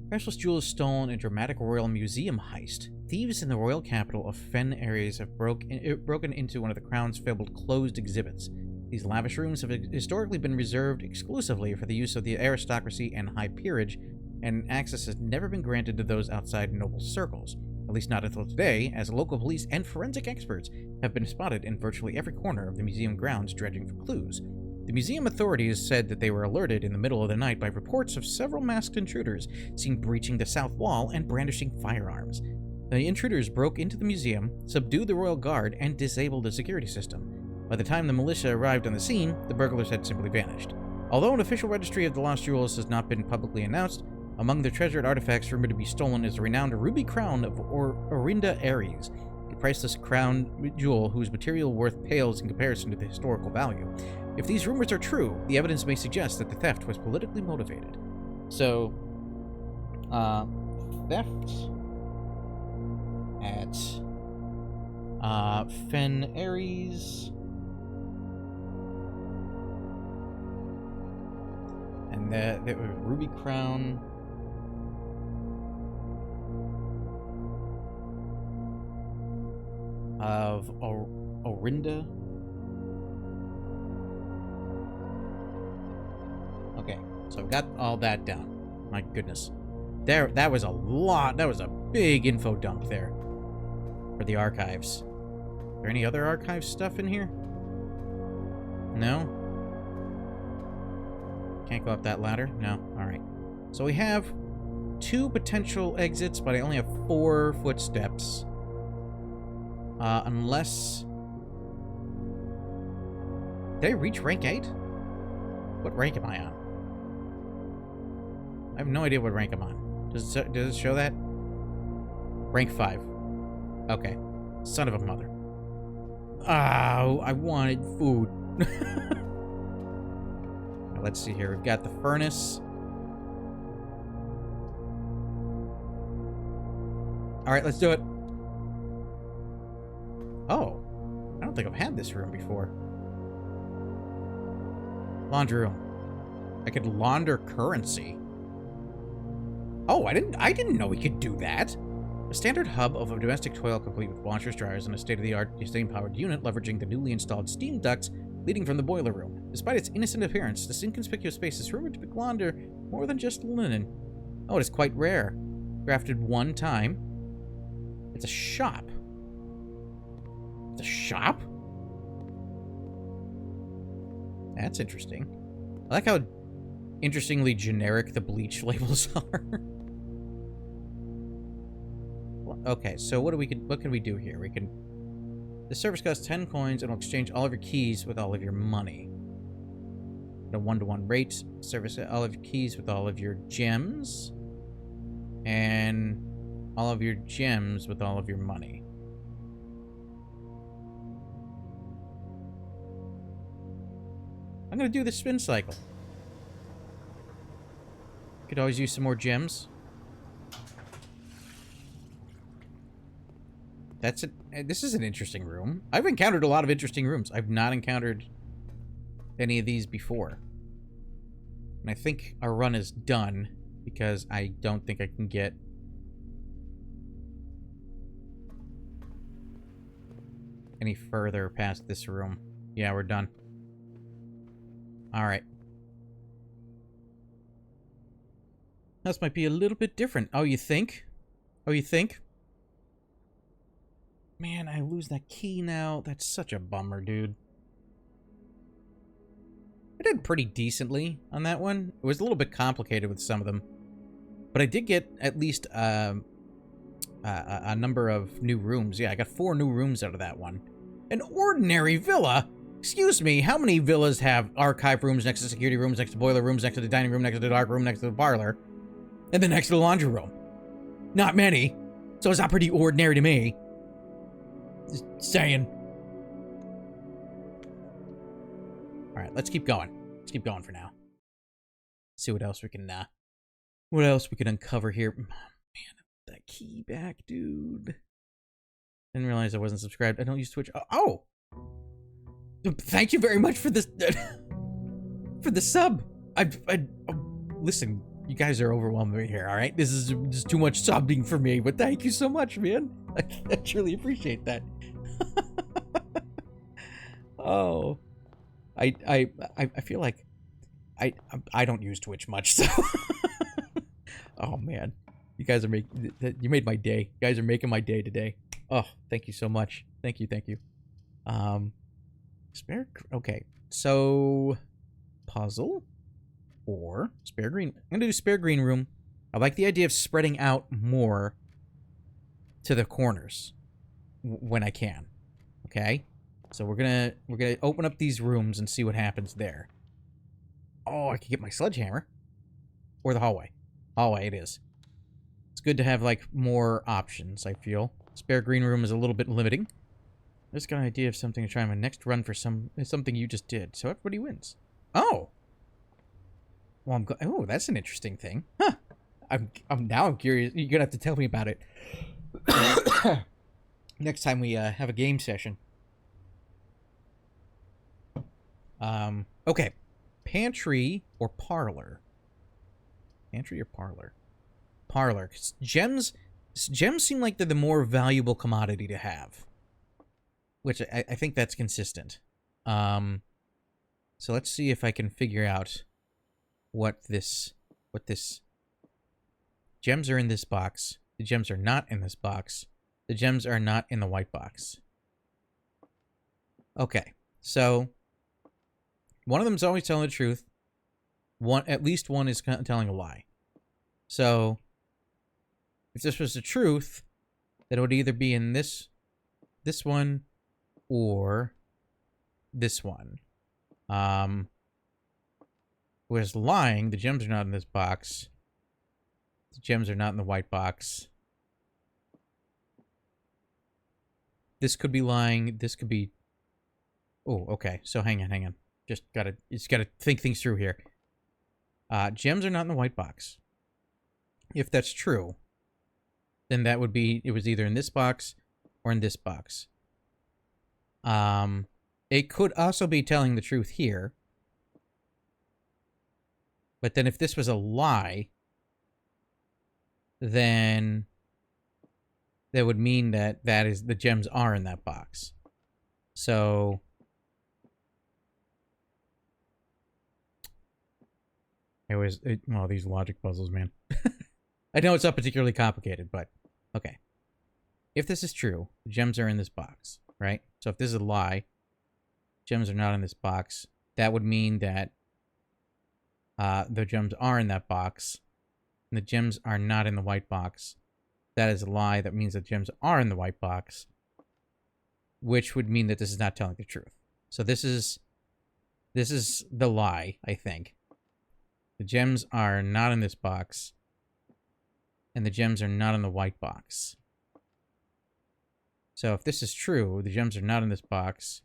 Priceless jewels stolen in dramatic royal museum heist. Thieves in the royal capital of Fen areas have broken into one of the Crown's fabled closed exhibits. These lavish rooms have historically been reserved exclusively for the use of the aristocracy and high peerage, and access has never been granted to those outside noble circles. At least not until today, as local police and forensic experts have been spotted in virtually every corner of the museum grounds dredging for clues. The museum authorities said that they were alerted in the middle of the night by reports of several masked intruders seen breaching the south wall and brandishing firearms. The intruders broke into the museum, subdued the royal guard, and disabled the security system. By the time the militia arrived on the scene, the burglars had simply vanished. Although an official registry of the lost jewels has not been publicly announced, among the treasured artifacts rumored to be stolen is the renowned ruby crown of Orinda Aries, a priceless crown jewel whose material worth pales in comparison to the historical value. If these rumors are true, the evidence may suggest that the theft was politically motivated. So, theft at Fen Aries. And the ruby crown. Of Orinda. Okay, so I've got all that down. My goodness. That was a lot. That was a big info dump there. For the archives. Is there any other archive stuff in here? No? Can't go up that ladder? No? Alright. So we have 2 potential exits, but I only have 4 footsteps. Unless... Did I reach rank 8? What rank am I on? I have no idea what rank I'm on. Does it show that? Rank 5. Okay. Son of a mother. Oh, I wanted food. Let's see here. We've got the furnace. Alright, let's do it. Oh. I don't think I've had this room before. Laundry room. I could launder currency. Oh, I didn't know we could do that. A standard hub of a domestic toilet complete with washers, dryers, and a state-of-the-art steam-powered unit leveraging the newly installed steam ducts leading from the boiler room. Despite its innocent appearance, this inconspicuous space is rumored to launder more than just linen. Oh, it is quite rare. Crafted 1 time. It's a shop. It's a shop? That's interesting. I like how interestingly generic the bleach labels are. Okay, so what can we do here? We can... The service costs 10 coins and will exchange all of your keys with all of your money. At a 1-to-1 rate, service all of your keys with all of your gems. And all of your gems with all of your money. I'm gonna do the spin cycle. Could always use some more gems. That's it. This is an interesting room. I've encountered a lot of interesting rooms. I've not encountered any of these before. And I think our run is done because I don't think I can get any further past this room. Yeah, we're done. Alright. This might be a little bit different. Oh, you think? Oh, you think? Man, I lose that key now. That's such a bummer, dude. I did pretty decently on that one. It was a little bit complicated with some of them. But I did get at least a number of new rooms. Yeah, I got 4 new rooms out of that one. An ordinary villa? Excuse me, how many villas have archive rooms next to security rooms, next to boiler rooms, next to the dining room, next to the dark room, next to the parlor, and then next to the laundry room? Not many. So it's not pretty ordinary to me. Just saying. Alright, let's keep going. Let's keep going for now. See what else we can, uncover here. Man, that key back, dude. Didn't realize I wasn't subscribed. I don't use Twitch. Oh! Thank you very much for this, for the sub. Listen, you guys are overwhelming me here, alright? This is just too much subbing for me, but thank you so much, man. I truly appreciate that. Oh. I feel like I don't use Twitch much, so Oh, man. You guys are making... You made my day. You guys are making my day today. Oh, thank you so much. Thank you, thank you. Spare... Okay. So... Puzzle? Or spare green... I'm gonna do spare green room. I like the idea of spreading out more to the corners when I can. Okay? So we're gonna open up these rooms and see what happens there. Oh, I could get my sledgehammer. Or the hallway. Hallway it is. It's good to have, like, more options, I feel. Spare green room is a little bit limiting. I just got an idea of something to try my next run for something you just did. So everybody wins. Oh! Well, oh, that's an interesting thing. Huh. I'm curious. You're gonna have to tell me about it. Next time we have a game session. Okay. Pantry or parlor? Pantry or parlor? Parlor. 'Cause gems seem like they're the more valuable commodity to have. Which I think that's consistent. So let's see if I can figure out what this... Gems are in this box. The gems are not in this box. The gems are not in the white box. Okay, so... One of them's always telling the truth. At least one is telling a lie. So... If this was the truth, then it would either be in this one, or this one. Whereas lying, the gems are not in this box. The gems are not in the white box. This could be lying. This could be... Oh, okay. So hang on. Just gotta think things through here. Gems are not in the white box. If that's true, then that would be... It was either in this box or in this box. It could also be telling the truth here. But then if this was a lie, then that would mean that the gems are in that box. So... Well, these logic puzzles, man. I know it's not particularly complicated, but... Okay. If this is true, the gems are in this box, right? So if this is a lie, gems are not in this box, that would mean that the gems are in that box, and the gems are not in the white box. That is a lie. That means the gems are in the white box, which would mean that this is not telling the truth. So this is the lie, I think. The gems are not in this box, and the gems are not in the white box. So if this is true, the gems are not in this box.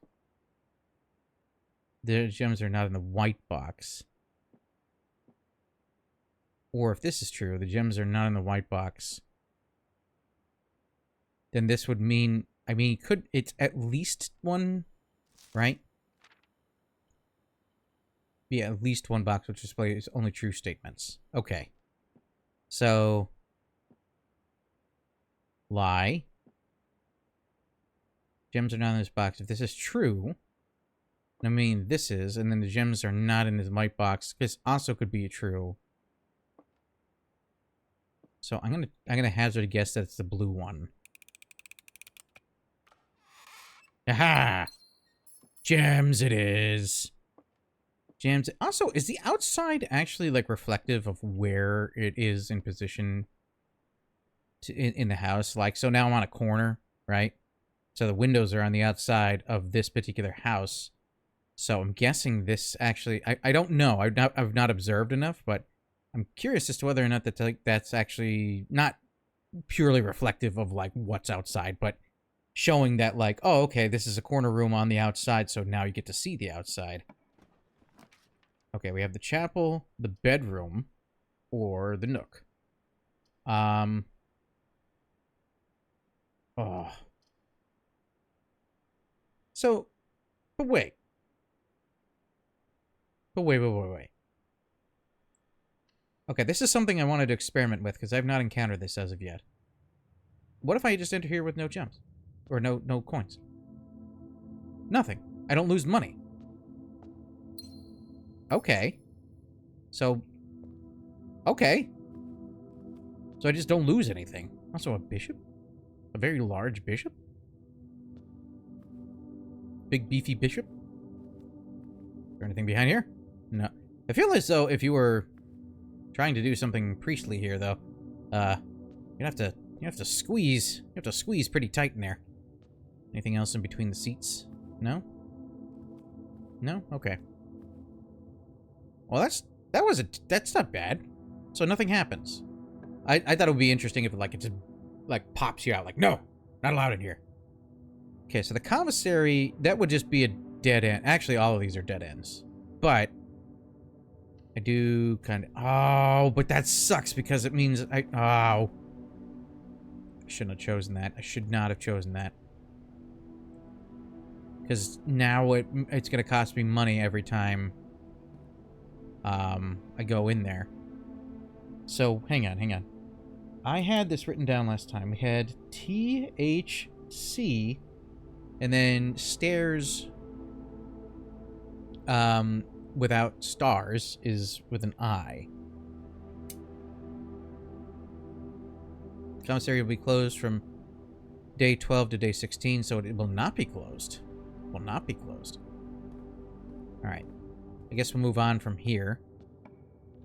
The gems are not in the white box. Or if this is true, the gems are not in the white box. Then this would mean... I mean, it's at least one, right? Yeah, at least one box which displays only true statements. Okay. So... Lie. Gems are not in this box. If this is true, I mean this is, and then the gems are not in this white box. This also could be true. So I'm gonna hazard a guess that it's the blue one. Aha! Gems it is. Gems. Also, is the outside actually like reflective of where it is in position in the house? Like, so now I'm on a corner, right? So the windows are on the outside of this particular house. So I'm guessing this actually... I don't know. I've not observed enough, but I'm curious as to whether or not that's actually not purely reflective of, like, what's outside, but showing that, like, oh, okay, this is a corner room on the outside, so now you get to see the outside. Okay, we have the chapel, the bedroom, or the nook. Oh. So, but wait. But wait. Okay, this is something I wanted to experiment with, because I've not encountered this as of yet. What if I just enter here with no gems? Or no coins? Nothing. I don't lose money. Okay. So... Okay. So I just don't lose anything. Also a bishop? A very large bishop? Big beefy bishop? Is there anything behind here? No. I feel as though if you were trying to do something priestly here, though, you have to squeeze pretty tight in there. Anything else in between the seats? No? No? Okay. Well, that's not bad. So nothing happens. I thought it would be interesting if it just pops you out like, no, not allowed in here. Okay, so the commissary, that would just be a dead end. Actually, all of these are dead ends. But I do kind of... Oh, but that sucks because it means I shouldn't have chosen that. I should not have chosen that. Because now it's going to cost me money every time I go in there. So, hang on. I had this written down last time. We had THC and then stairs without stars is with an I. Commissary will be closed from day 12 to day 16, so it will not be closed. Will not be closed. Alright. I guess we'll move on from here.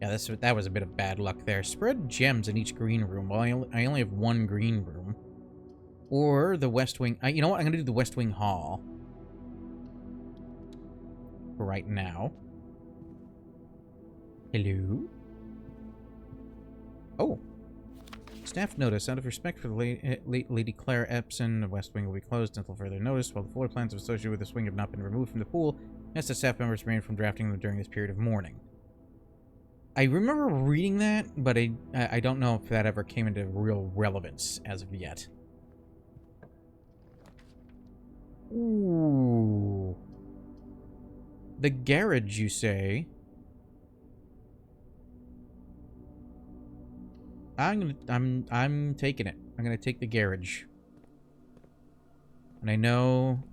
Yeah, that was a bit of bad luck there. Spread gems in each green room. Well, I only have one green room. Or the West Wing... you know what? I'm going to do the West Wing Hall. For right now. Hello? Oh. Staff notice. Out of respect for the late Lady Claire Epson, the West Wing will be closed until further notice. While the floor plans associated with this wing have not been removed from the pool, as the staff members remain from drafting them during this period of mourning. I remember reading that, but I don't know if that ever came into real relevance as of yet. Ooh. The garage, you say? I'm taking it. I'm gonna take the garage. And I know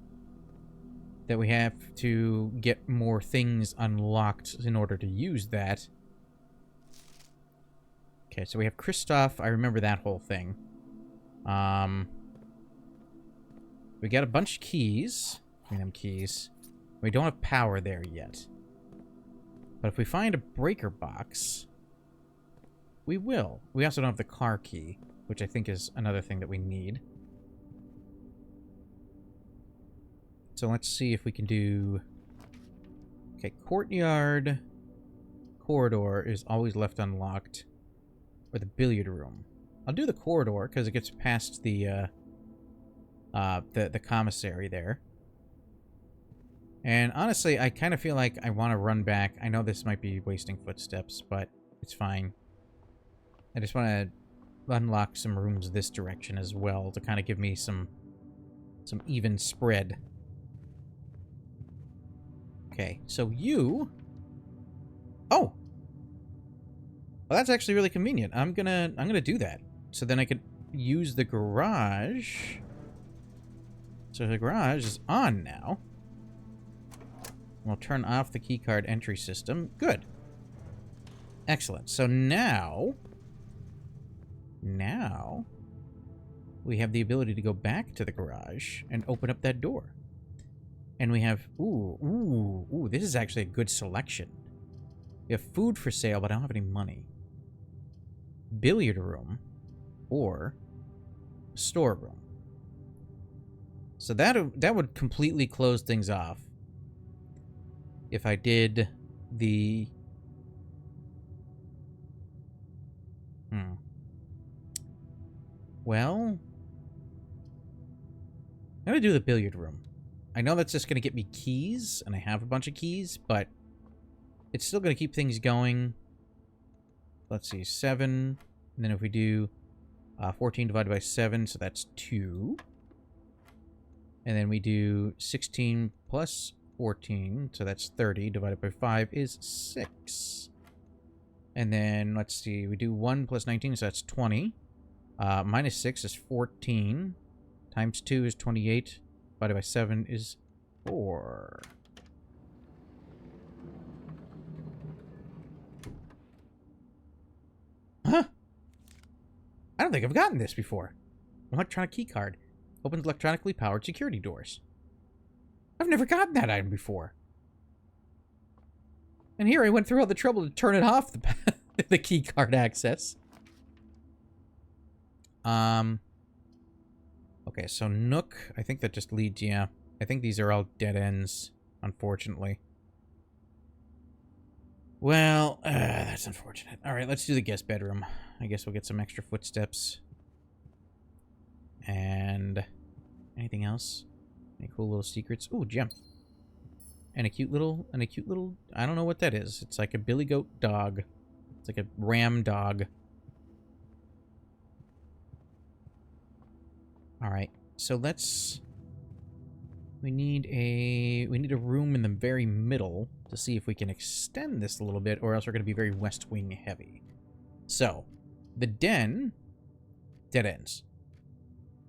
that we have to get more things unlocked in order to use that. Okay, so we have Kristoff. I remember that whole thing. We got a bunch of keys. I mean, them keys. We don't have power there yet. But if we find a breaker box, we will. We also don't have the car key, which I think is another thing that we need. So let's see if we can do... Okay, courtyard corridor is always left unlocked. Or the billiard room. I'll do the corridor because it gets past the commissary there. And honestly, I kind of feel like I want to run back. I know this might be wasting footsteps, but it's fine. I just want to unlock some rooms this direction as well to kind of give me some even spread. Okay, so you... Oh! Well, that's actually really convenient. I'm gonna do that. So then I could use the garage. So the garage is on now. We'll turn off the keycard entry system. Good. Excellent. So now we have the ability to go back to the garage and open up that door. And we have, ooh, this is actually a good selection. We have food for sale, but I don't have any money. Billiard room or storeroom. So that would completely close things off if I did the... Well, I'm going to do the billiard room. I know that's just going to get me keys, and I have a bunch of keys, but it's still going to keep things going. Let's see, 7. And then if we do 14 divided by 7, so that's 2. And then we do 16 plus 14, so that's 30, divided by 5 is 6. And then, let's see, we do 1 plus 19, so that's 20. Minus 6 is 14. Times 2 is 28. Divided by 7 is 4. Huh? don't think I've gotten this before. Electronic key card. Opens electronically powered security doors. I've never gotten that item before. And here I went through all the trouble to turn it off, the key card access. Okay, so Nook, I think that just leads, yeah. I think these are all dead ends, unfortunately. Well, that's unfortunate. Alright, let's do the guest bedroom. I guess we'll get some extra footsteps. And anything else? Any cool little secrets? Ooh, gem. And a cute little, I don't know what that is. It's like a billy goat dog. It's like a ram dog. Alright, so let's... We need a room in the very middle to see if we can extend this a little bit, or else we're going to be very West Wing heavy. So, the den, dead ends.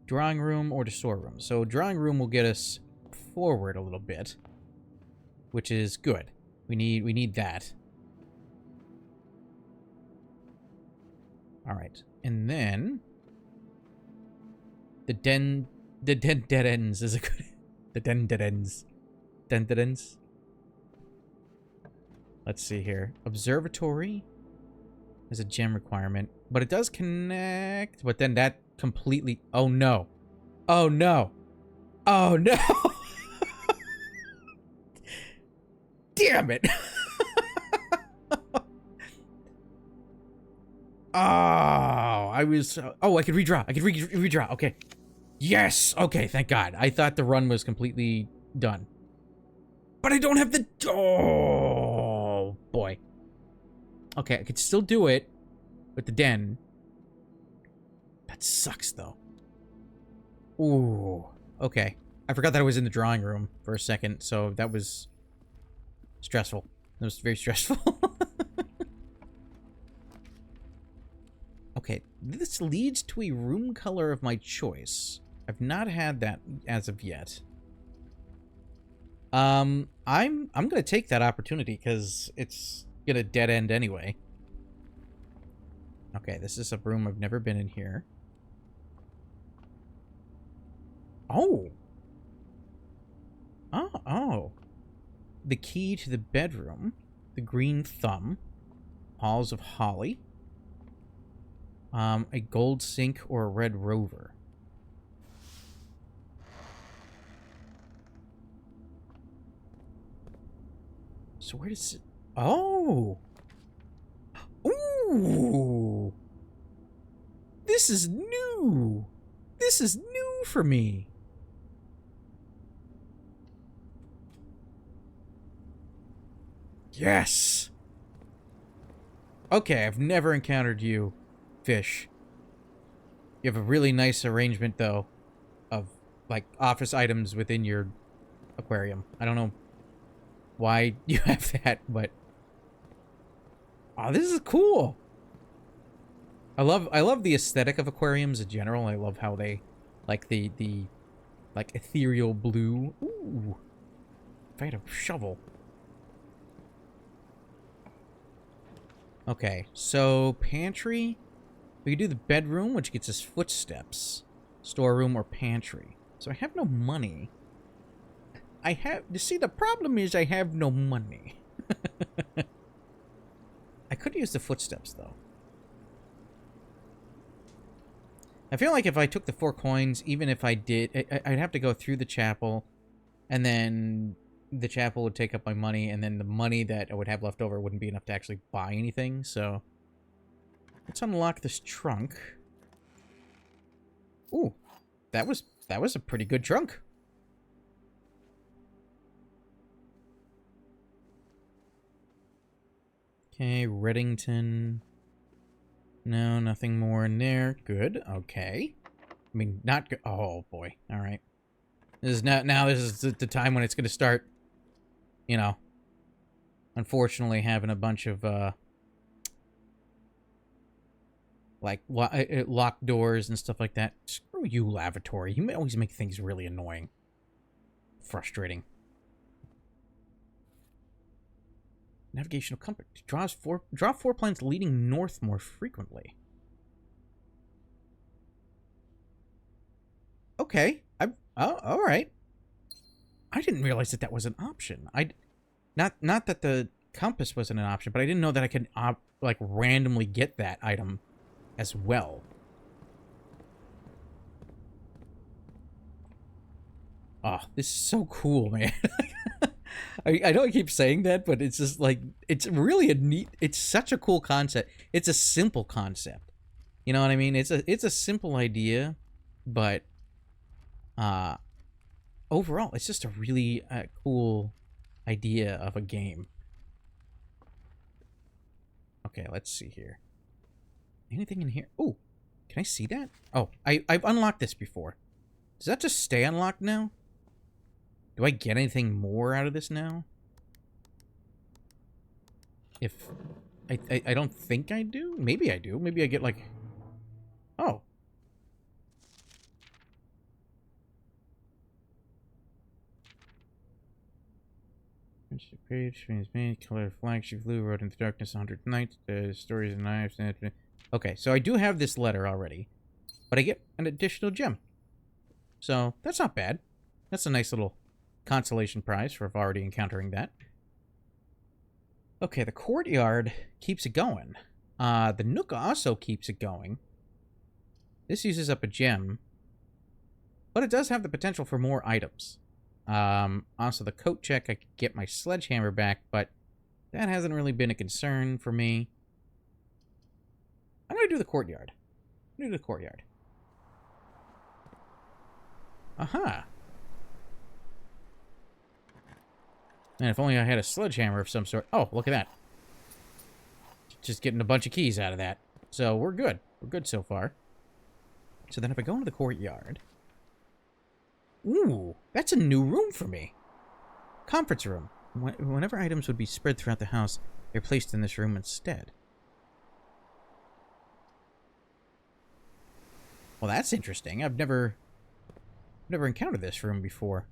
Drawing room or the storeroom. So, drawing room will get us forward a little bit, which is good. We need that. All right, and then the den dead ends is a good. The den dead ends. Den dead ends. Let's see here. Observatory is a gem requirement, but it does connect. But then that completely. Oh no! Oh no! Oh no! Damn it! Oh, I was... oh, I could redraw. I could redraw. Okay. Yes! Okay, thank God. I thought the run was completely done. But I don't have the... Oh, boy. Okay, I could still do it with the den. That sucks, though. Ooh. Okay. I forgot that I was in the drawing room for a second, so that was... stressful. That was very stressful. Okay, this leads to a room color of my choice. I've not had that as of yet. I'm gonna take that opportunity because it's gonna dead end anyway. Okay, this is a room I've never been in here. Oh. Oh. The key to the bedroom, the green thumb, halls of holly, a gold sink or a red rover. So where does it... Oh! Ooh! This is new! This is new for me! Yes! Okay, I've never encountered you, fish. You have a really nice arrangement, though, of, like, office items within your aquarium. I don't know why you have that, but... Oh, this is cool! I love the aesthetic of aquariums in general. I love how they, like, the like, ethereal blue. Ooh! If I had a shovel. Okay, so pantry. We could do the bedroom, which gets us footsteps. Storeroom or pantry. So I have no money. You see, the problem is I have no money. I could use the footsteps, though. I feel like if I took the 4 coins, even if I did, I'd have to go through the chapel, and then the chapel would take up my money, and then the money that I would have left over wouldn't be enough to actually buy anything, so... Let's unlock this trunk. Ooh, that was a pretty good trunk. Okay, Reddington. No, nothing more in there. Good. Okay. I mean, not good. Oh boy. All right. This is now. This is the time when it's going to start. You know. Unfortunately, having a bunch of like locked doors and stuff like that. Screw you, lavatory. You always make things really annoying. Frustrating. Navigational compass. Draw 4 planets leading north more frequently. Okay. Oh, all right. I didn't realize that that was an option. Not that the compass wasn't an option, but I didn't know that I could like randomly get that item as well. Oh, this is so cool, man. I know I keep saying that, but it's just like, it's really a neat, it's such a cool concept. It's a simple concept. You know what I mean? It's a simple idea, but overall, it's just a really cool idea of a game. Okay, let's see here. Anything in here? Oh, can I see that? Oh, I've unlocked this before. Does that just stay unlocked now? Do I get anything more out of this now? If... I don't think I do? Maybe I do. Maybe I get, like... Oh. Page, color flag, she flew, rode into darkness, 100 nights, stories and knives. Okay, so I do have this letter already, but I get an additional gem. So, that's not bad. That's a nice little consolation prize for already encountering that. Okay, the courtyard keeps it going. The nook also keeps it going. This uses up a gem, but it does have the potential for more items. Also, the coat check, I could get my sledgehammer back, but that hasn't really been a concern for me. I'm going to do the courtyard. I'm going to do the courtyard. Aha. Man, if only I had a sledgehammer of some sort. Oh, look at that. Just getting a bunch of keys out of that. So, we're good. We're good so far. So then if I go into the courtyard... Ooh, that's a new room for me. Conference room. Whenever items would be spread throughout the house, they're placed in this room instead. Well, that's interesting. I've never encountered this room before.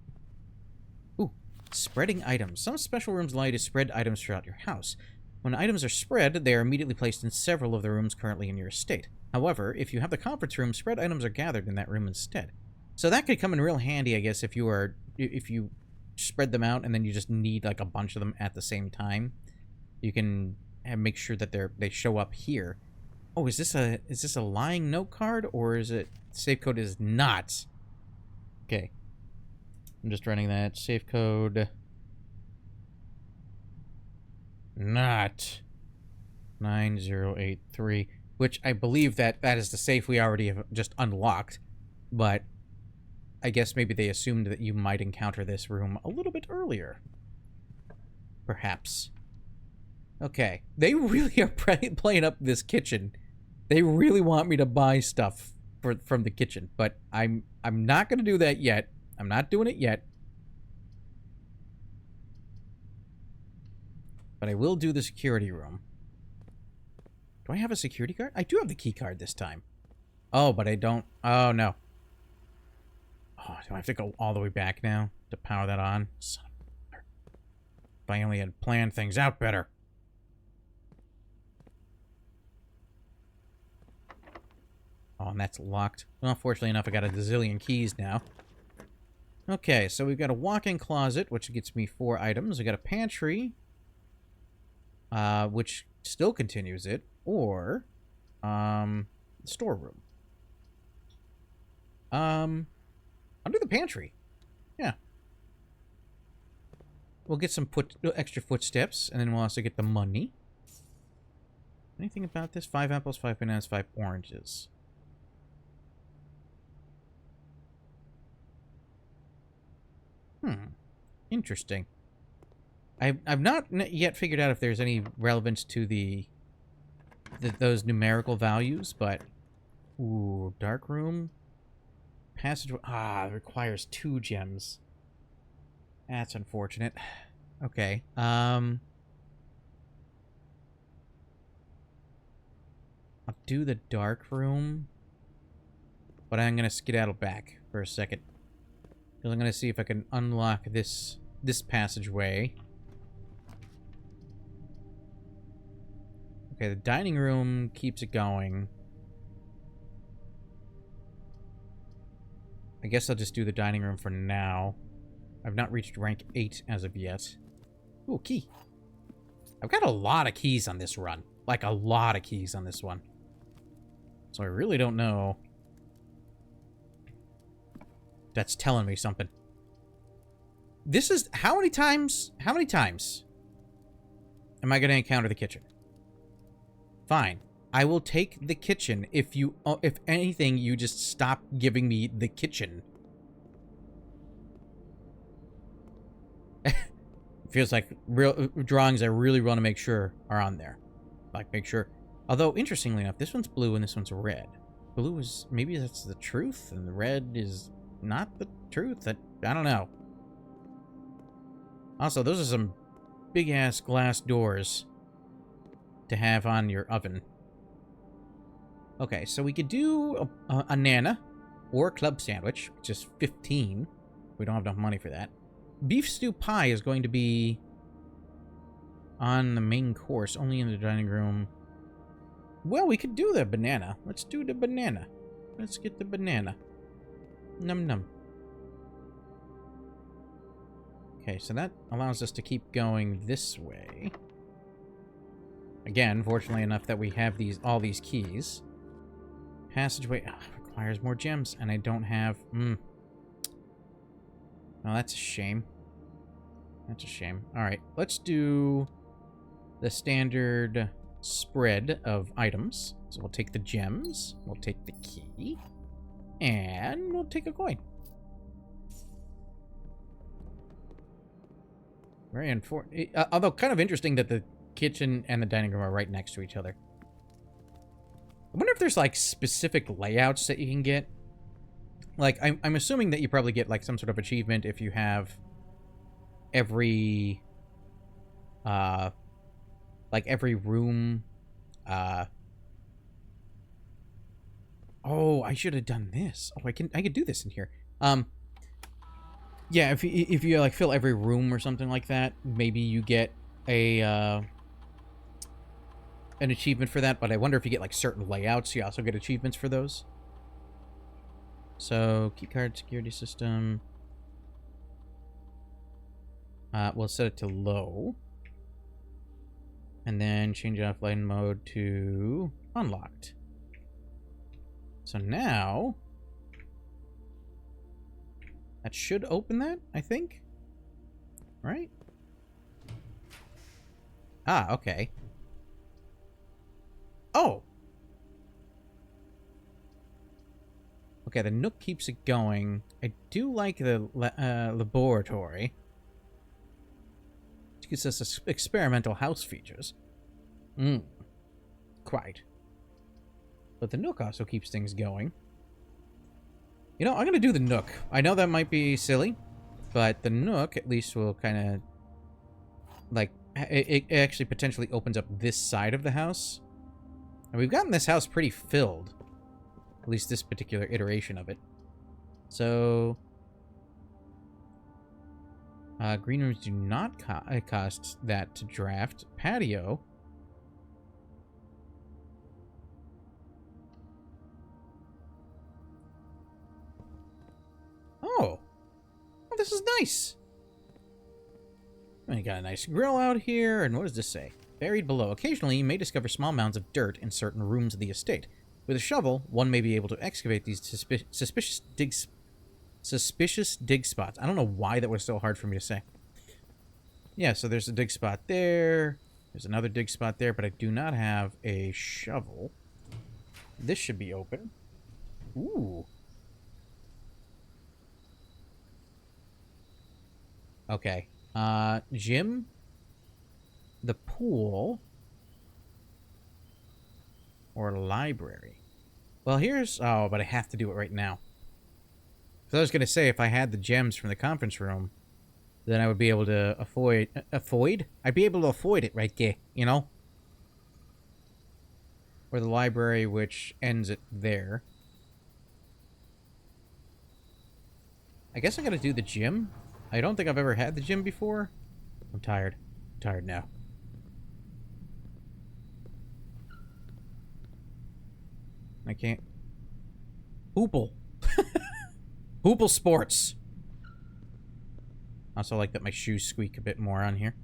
Ooh, spreading items. Some special rooms allow you to spread items throughout your house. When items are spread, they are immediately placed in several of the rooms currently in your estate. However, if you have the conference room, spread items are gathered in that room instead. So that could come in real handy, I guess, if you spread them out and then you just need like a bunch of them at the same time. You can make sure that they show up here. Oh, is this a lying note card, or is it safe code is not? Okay. I'm just running that safe code. Not 9083, which I believe that is the safe we already have just unlocked, but I guess maybe they assumed that you might encounter this room a little bit earlier. Perhaps. Okay. They really are playing up this kitchen. They really want me to buy stuff from the kitchen, but I'm not going to do that yet. I'm not doing it yet. But I will do the security room. Do I have a security card? I do have the key card this time. Oh, but I don't. Oh, no. Oh, do I have to go all the way back now to power that on? Son of a... If I only had planned things out better. Oh, and that's locked. Well, fortunately enough, I got a gazillion keys now. Okay, so we've got a walk-in closet, which gets me 4 items. We got a pantry, which still continues it, or storeroom. I'll do the pantry. Yeah. We'll get some extra footsteps, and then we'll also get the money. Anything about this? 5 apples, 5 bananas, 5 oranges. Interesting. I've not yet figured out if there's any relevance to those numerical values, but... Ooh, dark room. Passage... Ah, it requires 2 gems. That's unfortunate. Okay. I'll do the dark room, but I'm gonna skedaddle back for a second. Because I'm gonna see if I can unlock this passageway. Okay, the dining room keeps it going. I guess I'll just do the dining room for now. I've not reached rank 8 as of yet. Ooh, key. I've got a lot of keys on this run. Like, a lot of keys on this one. So I really don't know. That's telling me something. This is... How many times am I going to encounter the kitchen? Fine. I will take the kitchen if you... if anything, you just stop giving me the kitchen. Feels like real drawings I really want to make sure are on there. Like, make sure. Although, interestingly enough, this one's blue and this one's red. Blue is... Maybe that's the truth, and the red is not the truth. I don't know. Also, those are some big-ass glass doors to have on your oven. Okay, so we could do a nana or a club sandwich, which is 15. We don't have enough money for that. Beef stew pie is going to be on the main course, only in the dining room. Well, we could do the banana. Let's do the banana. Let's get the banana. Num num. Okay, so that allows us to keep going this way. Again, fortunately enough that we have all these keys. Passageway requires more gems, and I don't have... Well, that's a shame. That's a shame. Alright, let's do the standard spread of items. So we'll take the gems, we'll take the key, and we'll take a coin. Very unfortunate. Although kind of interesting that the kitchen and the dining room are right next to each other. I wonder if there's, like, specific layouts that you can get. Like, I'm assuming that you probably get, like, some sort of achievement if you have every, like, every room, oh, I should have done this. Oh, I could do this in here. Yeah, if you, like, fill every room or something like that, maybe you get a, an achievement for that, but I wonder if you get, like, certain layouts, you also get achievements for those. So, keycard security system. We'll set it to low. And then change offline mode to unlocked. So now... that should open that, I think? Right? Ah, okay. Oh! Okay, the Nook keeps it going. I do like the laboratory. It gives us experimental house features. Quite. But the Nook also keeps things going. You know, I'm gonna do the Nook. I know that might be silly, but the Nook at least will kind of... like, it actually potentially opens up this side of the house. And we've gotten this house pretty filled. At least this particular iteration of it. So... green rooms do not cost that to draft. Patio. Oh. Oh, this is nice. We got a nice grill out here, and what does this say? Buried below. Occasionally, you may discover small mounds of dirt in certain rooms of the estate. With a shovel, one may be able to excavate these suspicious dig spots. I don't know why that was so hard for me to say. Yeah, so there's a dig spot there. There's another dig spot there, but I do not have a shovel. This should be open. Ooh. Okay. Gym. The pool. Or library. Well, here's... oh, but I have to do it right now. So I was going to say, if I had the gems from the conference room, then I would be able to avoid? I'd be able to avoid it right there, you know? Or the library, which ends it there. I guess I gotta do the gym. I don't think I've ever had the gym before. I'm tired. I'm tired now. I can't... Hoople. Hoople Sports. Also like that my shoes squeak a bit more on here.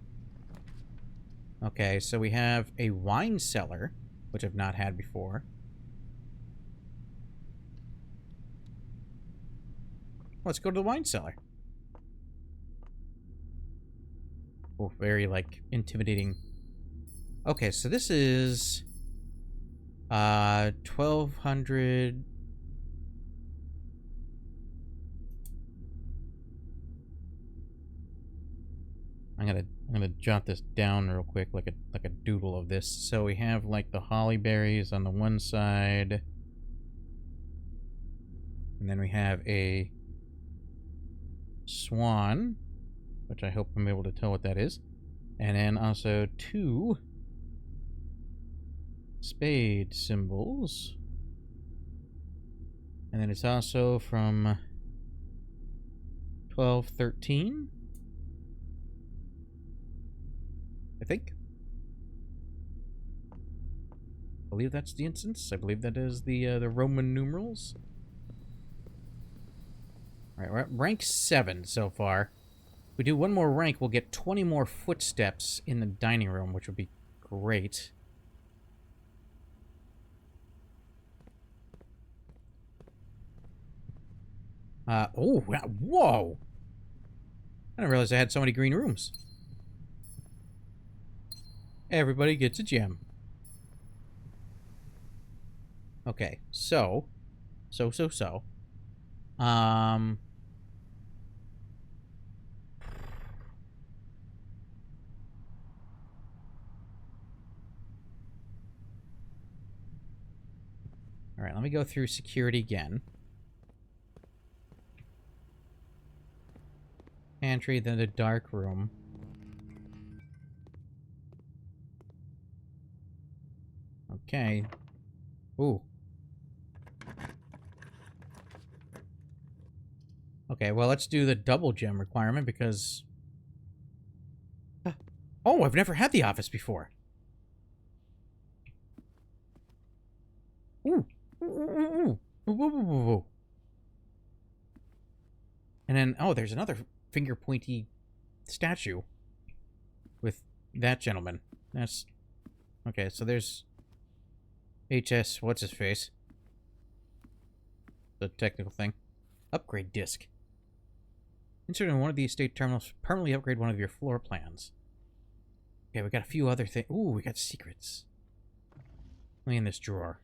Okay, so we have a wine cellar, which I've not had before. Let's go to the wine cellar. Oh, very, like, intimidating. Okay, so this is... 1,200... I'm gonna jot this down real quick, like a doodle of this. So we have like the holly berries on the one side, and then we have a swan, which I hope I'm able to tell what that is, and then also 2 spade symbols, and then it's also from 1213. I think. I believe that's the instance. I believe that is the Roman numerals. Alright, we're at rank 7 so far. If we do one more rank, we'll get 20 more footsteps in the dining room, which would be great. Oh, wow, whoa! I didn't realize I had so many green rooms. Everybody gets a gem. Okay, so. Alright, let me go through security again. Pantry, then the dark room. Okay. Ooh. Okay, well, let's do the double gem requirement because... Oh, I've never had the office before. Ooh. Ooh. Ooh. And then, oh, there's another finger-pointy statue with that gentleman. That's... Okay, so there's... HS, what's his face? The technical thing. Upgrade disc. Insert in one of the estate terminals, permanently upgrade one of your floor plans. Okay, we got a few other things. Ooh, we got secrets. Only in this drawer.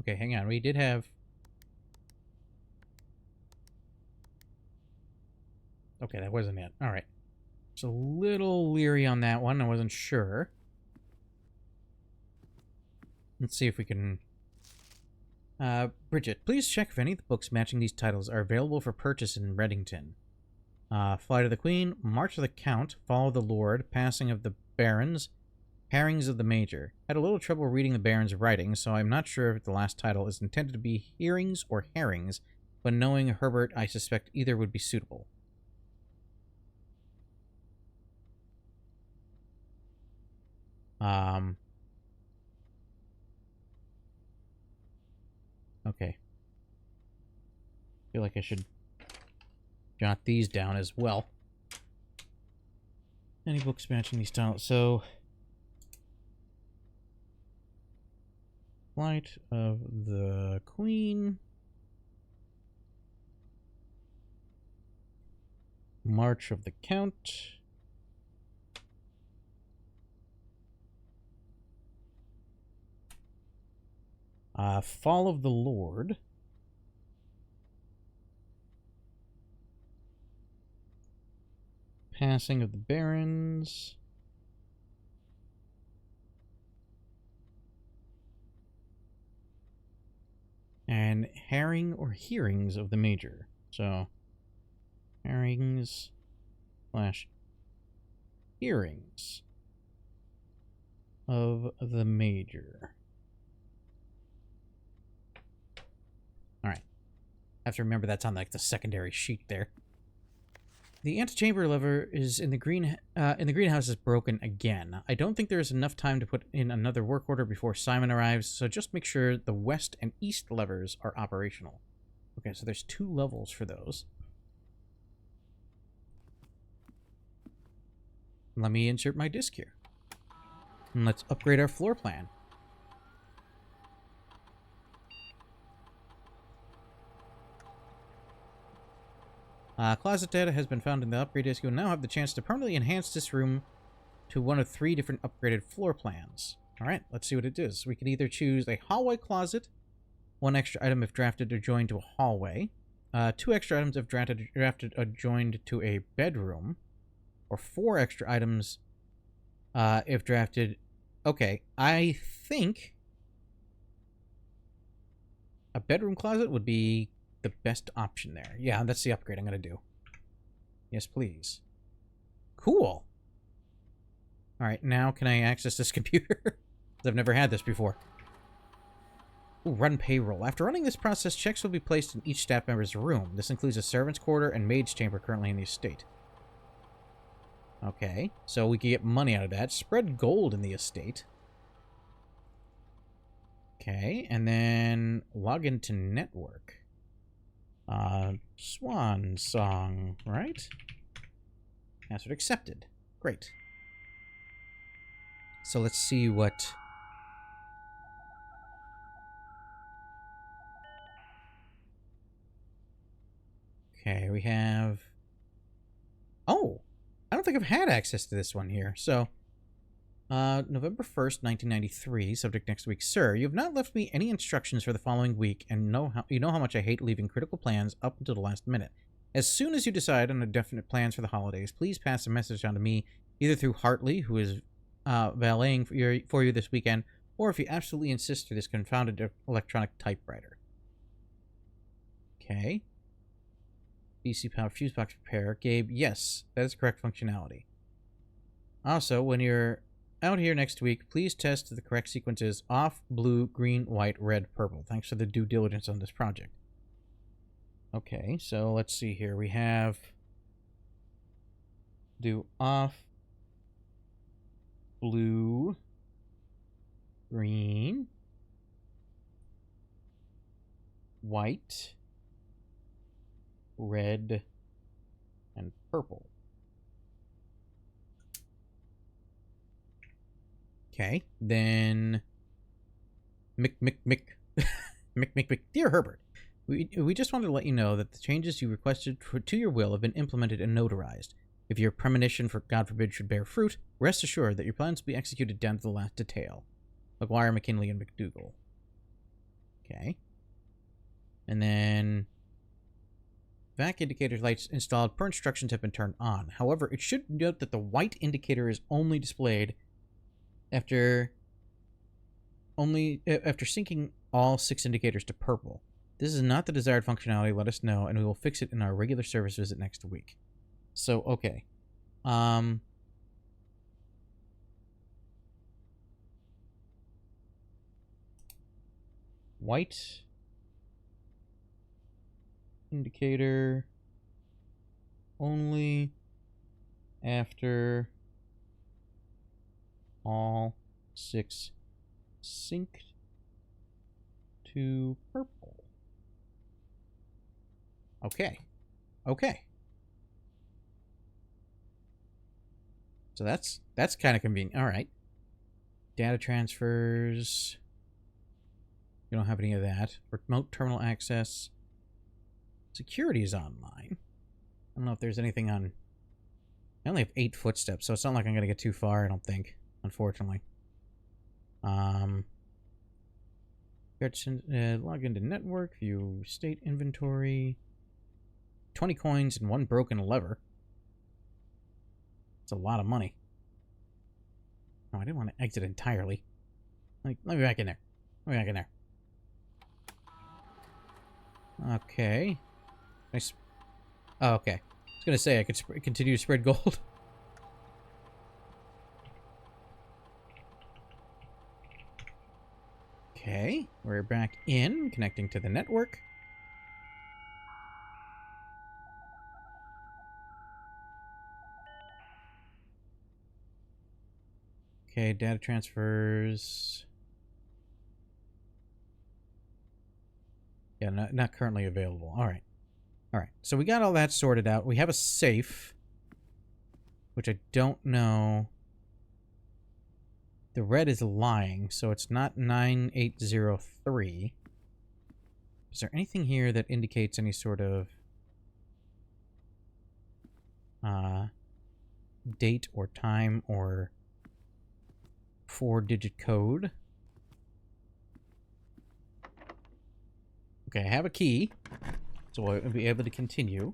Okay, hang on. We did have... Okay, that wasn't it. Alright. Just a little leery on that one. I wasn't sure. Let's see if we can... Bridget, please check if any of the books matching these titles are available for purchase in Reddington. Flight of the Queen, March of the Count, Fall of the Lord, Passing of the Barons, Herrings of the Major. Had a little trouble reading the Baron's writing, so I'm not sure if the last title is intended to be Hearings or Herrings, but knowing Herbert, I suspect either would be suitable. Okay. Feel like I should jot these down as well. Any books matching these titles? So, Flight of the Queen, March of the Count, Fall of the Lord, Passing of the Barons, and Herring or Hearings of the Major. So, Herrings slash Hearings of the Major. Alright. I have to remember that's on, like, the secondary sheet there. The antechamber lever is in the greenhouse is broken again. I don't think there is enough time to put in another work order before Simon arrives, so just make sure the west and east levers are operational. Okay, so there's 2 levels for those. Let me insert my disc here. And let's upgrade our floor plan. Closet data has been found in the upgrade disk. You will now have the chance to permanently enhance this room to one of 3 different upgraded floor plans. Alright, let's see what it does. We can either choose a hallway closet, 1 extra item if drafted or joined to a hallway, 2 extra items if drafted or joined to a bedroom, or 4 extra items if drafted. Okay, I think a bedroom closet would be the best option there. Yeah, that's the upgrade I'm going to do. Yes, please. Cool. All right, now can I access this computer? Because I've never had this before. Ooh, run payroll. After running this process, checks will be placed in each staff member's room. This includes a servant's quarter and maid's chamber currently in the estate. Okay, so we can get money out of that. Spread gold in the estate. Okay, and then log into network. Swan song, right? Password accepted. Great. So let's see what... Okay, we have... Oh! I don't think I've had access to this one here. So, November 1st, 1993, subject next week. Sir, you have not left me any instructions for the following week, and you know how much I hate leaving critical plans up until the last minute. As soon as you decide on a definite plans for the holidays, please pass a message on to me, either through Hartley, who is valeting for you this weekend, or if you absolutely insist, through this confounded electronic typewriter. Okay. PC power fuse box repair. Gabe, yes, that is correct functionality. Also, when you're out here next week, please test the correct sequences: off, blue, green, white, red, purple. Thanks for the due diligence on this project. Okay, so let's see here. We have do off, blue, green, white, red, and purple. Okay, then Mick. Dear Herbert, we just wanted to let you know that the changes you requested to your will have been implemented and notarized. If your premonition, for God forbid, should bear fruit, rest assured that your plans will be executed down to the last detail. McGuire, McKinley, and McDougal. Okay. And then vac indicator lights installed per instructions have been turned on. However, it should note that the white indicator is only displayed after syncing all 6 indicators to purple. This is not the desired functionality. Let us know, and we will fix it in our regular service visit next week. So, okay. White indicator only after all 6 synced to purple. Okay. Okay. So that's kind of convenient. All right. Data transfers. You don't have any of that. Remote terminal access. Security is online. I don't know if there's anything on... I only have 8 footsteps, so it's not like I'm going to get too far, I don't think. Unfortunately. Log into network. View state inventory. 20 coins and 1 broken lever. It's a lot of money. Oh, I didn't want to exit entirely. Let me back in there. Let me back in there. Okay. Nice. Oh, okay. I was gonna say I could continue to spread gold. Okay, we're back in, connecting to the network. Okay, data transfers. Yeah, not currently available. All right. All right. So we got all that sorted out. We have a safe, which I don't know. The red is lying, so it's not 9803. Is there anything here that indicates any sort of date or time or 4-digit code? Okay, I have a key, so I'll be able to continue.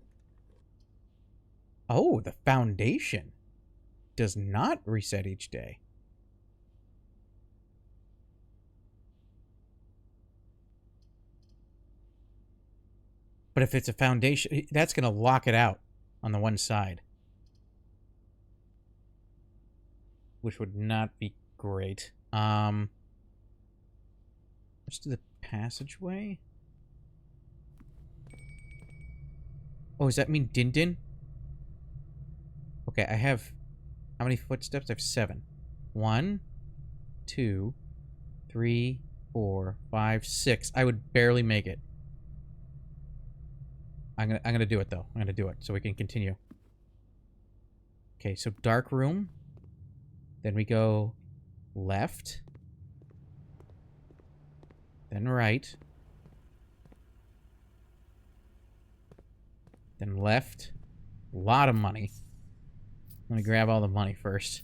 Oh, the foundation does not reset each day. But if it's a foundation, that's going to lock it out on the one side, which would not be great. Let's do the passageway. Oh, does that mean Din? Okay, I have... How many footsteps? I have 7. 1, 2, 3, 4, 5, 6. I would barely make it. I'm gonna do it, though. I'm gonna do it, so we can continue. Okay, so dark room. Then we go left. Then right. Then left. A lot of money. I'm gonna grab all the money first.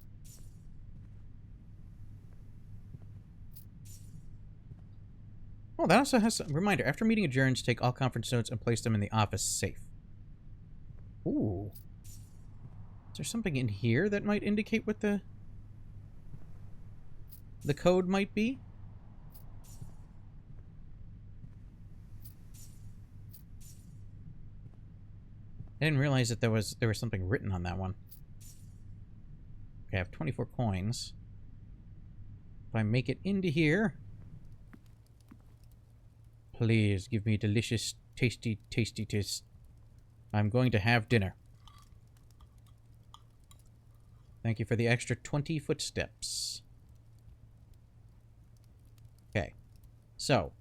Oh, that also has a reminder. After meeting adjourns, take all conference notes and place them in the office safe. Ooh. Is there something in here that might indicate what the code might be? I didn't realize that there was something written on that one. Okay, I have 24 coins. If I make it into here... Please give me delicious, tasty, tasty taste. I'm going to have dinner. Thank you for the extra 20 footsteps. Okay. So.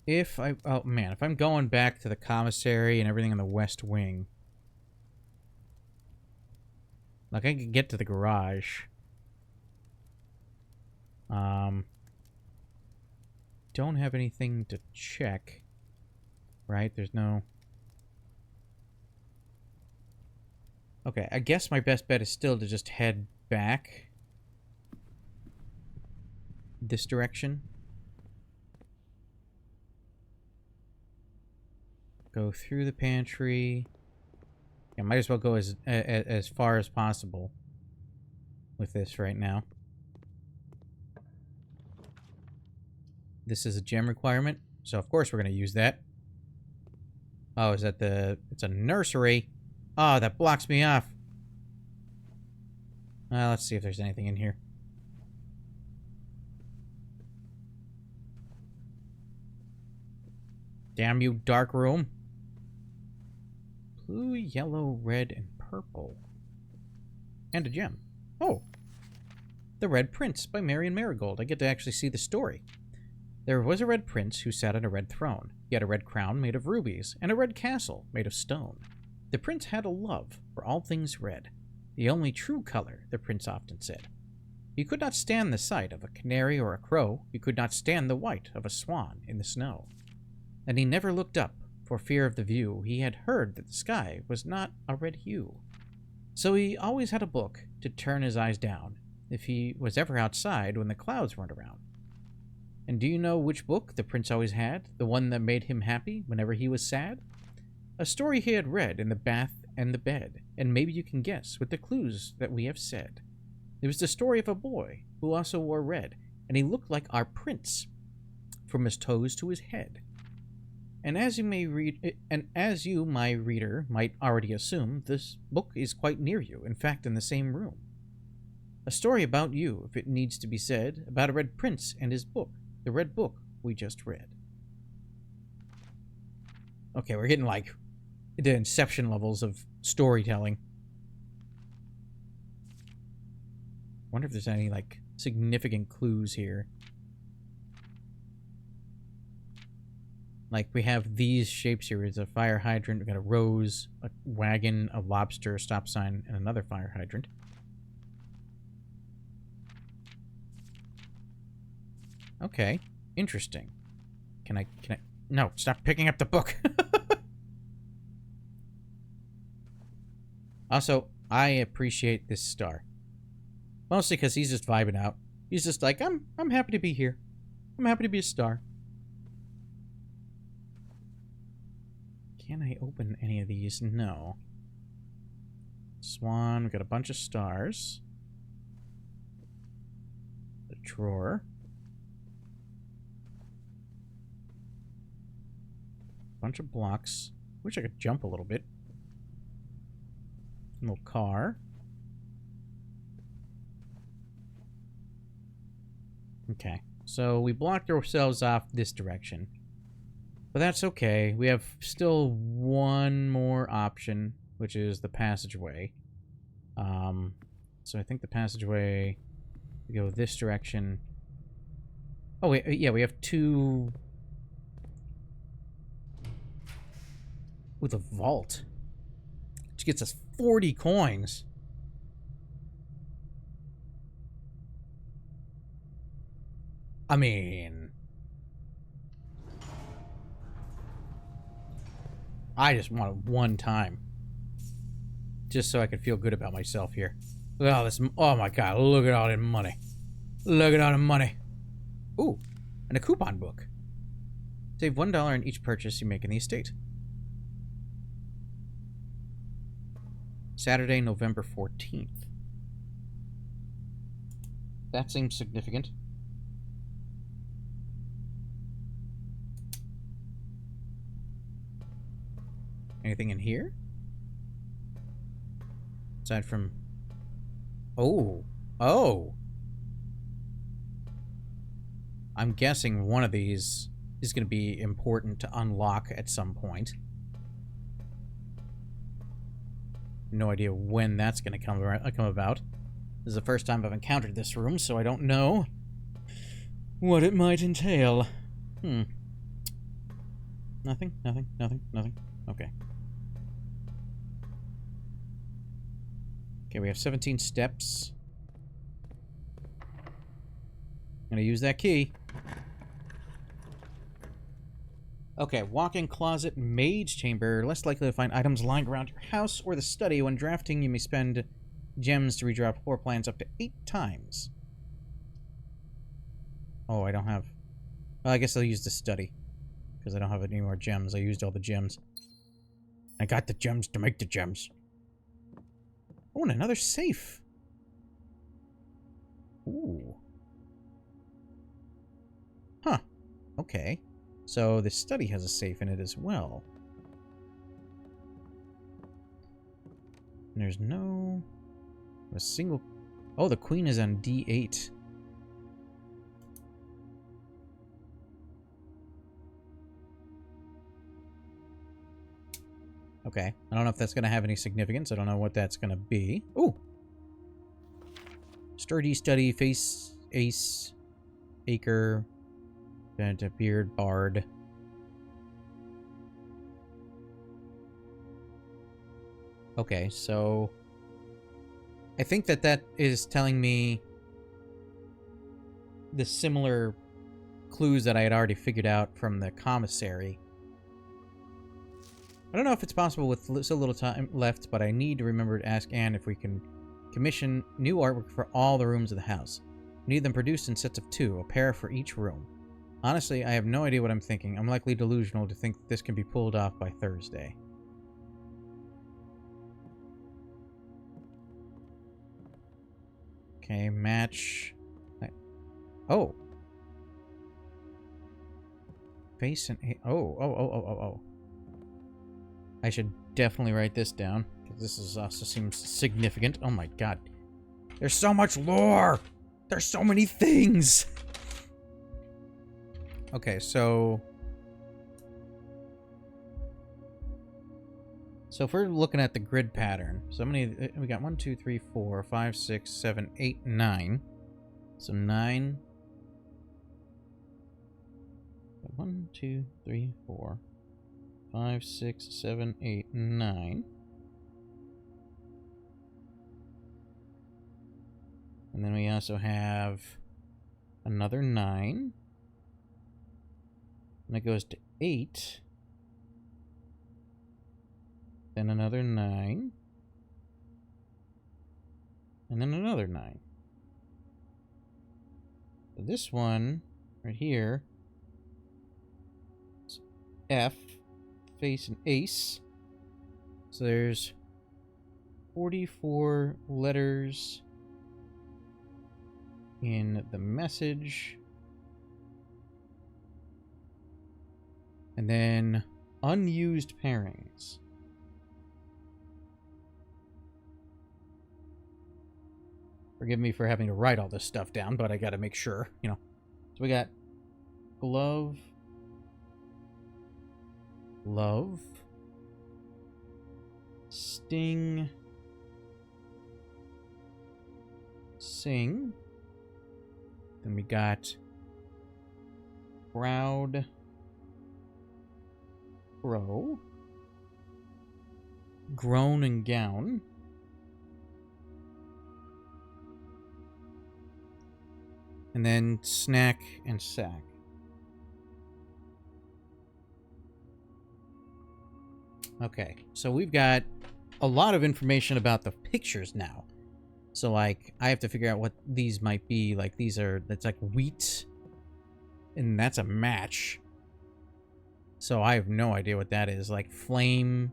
If I... Oh, man. If I'm going back to the commissary and everything in the West Wing... Like, I can get to the garage. Don't have anything to check. Right? There's no... Okay, I guess my best bet is still to just head back this direction. Go through the pantry. Yeah, might as well go as far as possible with this right now. This is a gem requirement, so of course we're going to use that. Oh, is that the... It's a nursery. Oh, that blocks me off. Let's see if there's anything in here. Damn you, dark room. Blue, yellow, red, and purple. And a gem. Oh. The Red Prince by Marion Marigold. I get to actually see the story. There was a red prince who sat on a red throne. He had a red crown made of rubies, and a red castle made of stone. The prince had a love for all things red, the only true color, the prince often said. He could not stand the sight of a canary or a crow. He could not stand the white of a swan in the snow. And he never looked up, for fear of the view. He had heard that the sky was not a red hue. So he always had a book to turn his eyes down, if he was ever outside when the clouds weren't around. And do you know which book the prince always had? The one that made him happy whenever he was sad? A story he had read in the bath and the bed, and maybe you can guess with the clues that we have said. It was the story of a boy who also wore red, and he looked like our prince, from his toes to his head. And as you my reader, might already assume, this book is quite near you, in fact in the same room. A story about you, if it needs to be said, about a red prince and his book, the red book we just read. Okay, we're getting like the Inception levels of storytelling. Wonder if there's any, like, significant clues here. Like, we have these shapes here. There's a fire hydrant, we got a rose, a wagon, a lobster, a stop sign, and another fire hydrant. Okay, interesting. Can I... No, stop picking up the book! Also, I appreciate this star. Mostly because he's just vibing out. He's just like, I'm happy to be here. I'm happy to be a star. Can I open any of these? No. Swan, we got a bunch of stars. A drawer. Bunch of blocks. Wish I could jump a little bit. A little car. Okay. So we blocked ourselves off this direction. But that's okay. We have still one more option, which is the passageway. So I think the passageway, we go this direction. Oh, wait, yeah, we have two... With a vault. Which gets us 40 coins. I mean... I just want it one time. Just so I could feel good about myself here. Look at all this... Oh my god, look at all that money. Look at all the money. Ooh, and a coupon book. Save $1 on each purchase you make in the estate. Saturday, November 14th. That seems significant. Anything in here? Aside from... Oh! Oh! I'm guessing one of these is going to be important to unlock at some point. No idea when that's going to come about. This is the first time I've encountered this room, so I don't know what it might entail. Nothing, nothing, nothing, nothing. Okay. Okay, we have 17 steps. I'm gonna use that key. Okay, walk-in closet, maid's chamber. Less likely to find items lying around your house or the study. When drafting, you may spend gems to redraw floor plans up to 8 times. Oh, I don't have... Well, I guess I'll use the study. Because I don't have any more gems. I used all the gems. I got the gems to make the gems. Oh, and another safe. Ooh. Huh. Okay. So the study has a safe in it as well. And there's no... a single... Oh, the queen is on D8. Okay. I don't know if that's going to have any significance. I don't know what that's going to be. Ooh! Sturdy, study, face, ace, acre, beard, bard. Okay, so... I think that is telling me the similar clues that I had already figured out from the commissary. I don't know if it's possible with so little time left, but I need to remember to ask Anne if we can commission new artwork for all the rooms of the house. We need them produced in sets of 2, a pair for each room. Honestly, I have no idea what I'm thinking. I'm likely delusional to think this can be pulled off by Thursday. Okay, match... Oh! Face and... Oh. I should definitely write this down, because this is also seems significant. Oh my god. There's so much lore! There's so many things! Okay, so So if we're looking at the grid pattern, so how many, we got 1, 2, 3, 4, 5, 6, 7, 8, 9. So 9. 1, 2, 3, 4, 5, 6, 7, 8, 9. And then we also have another 9. And it goes to 8. Then another 9. And then another 9. So this one, right here, is F, face, and ace. So there's 44 letters in the message. And then unused pairings. Forgive me for having to write all this stuff down, but I gotta make sure, you know. So we got glove, love, sting, sing. Then we got crowd, crow, groan and gown, and then snack and sack. Okay, so we've got a lot of information about the pictures now. So, like, I have to figure out what these might be. Like, these are, that's like wheat, and that's a match. So I have no idea what that is. Like, flame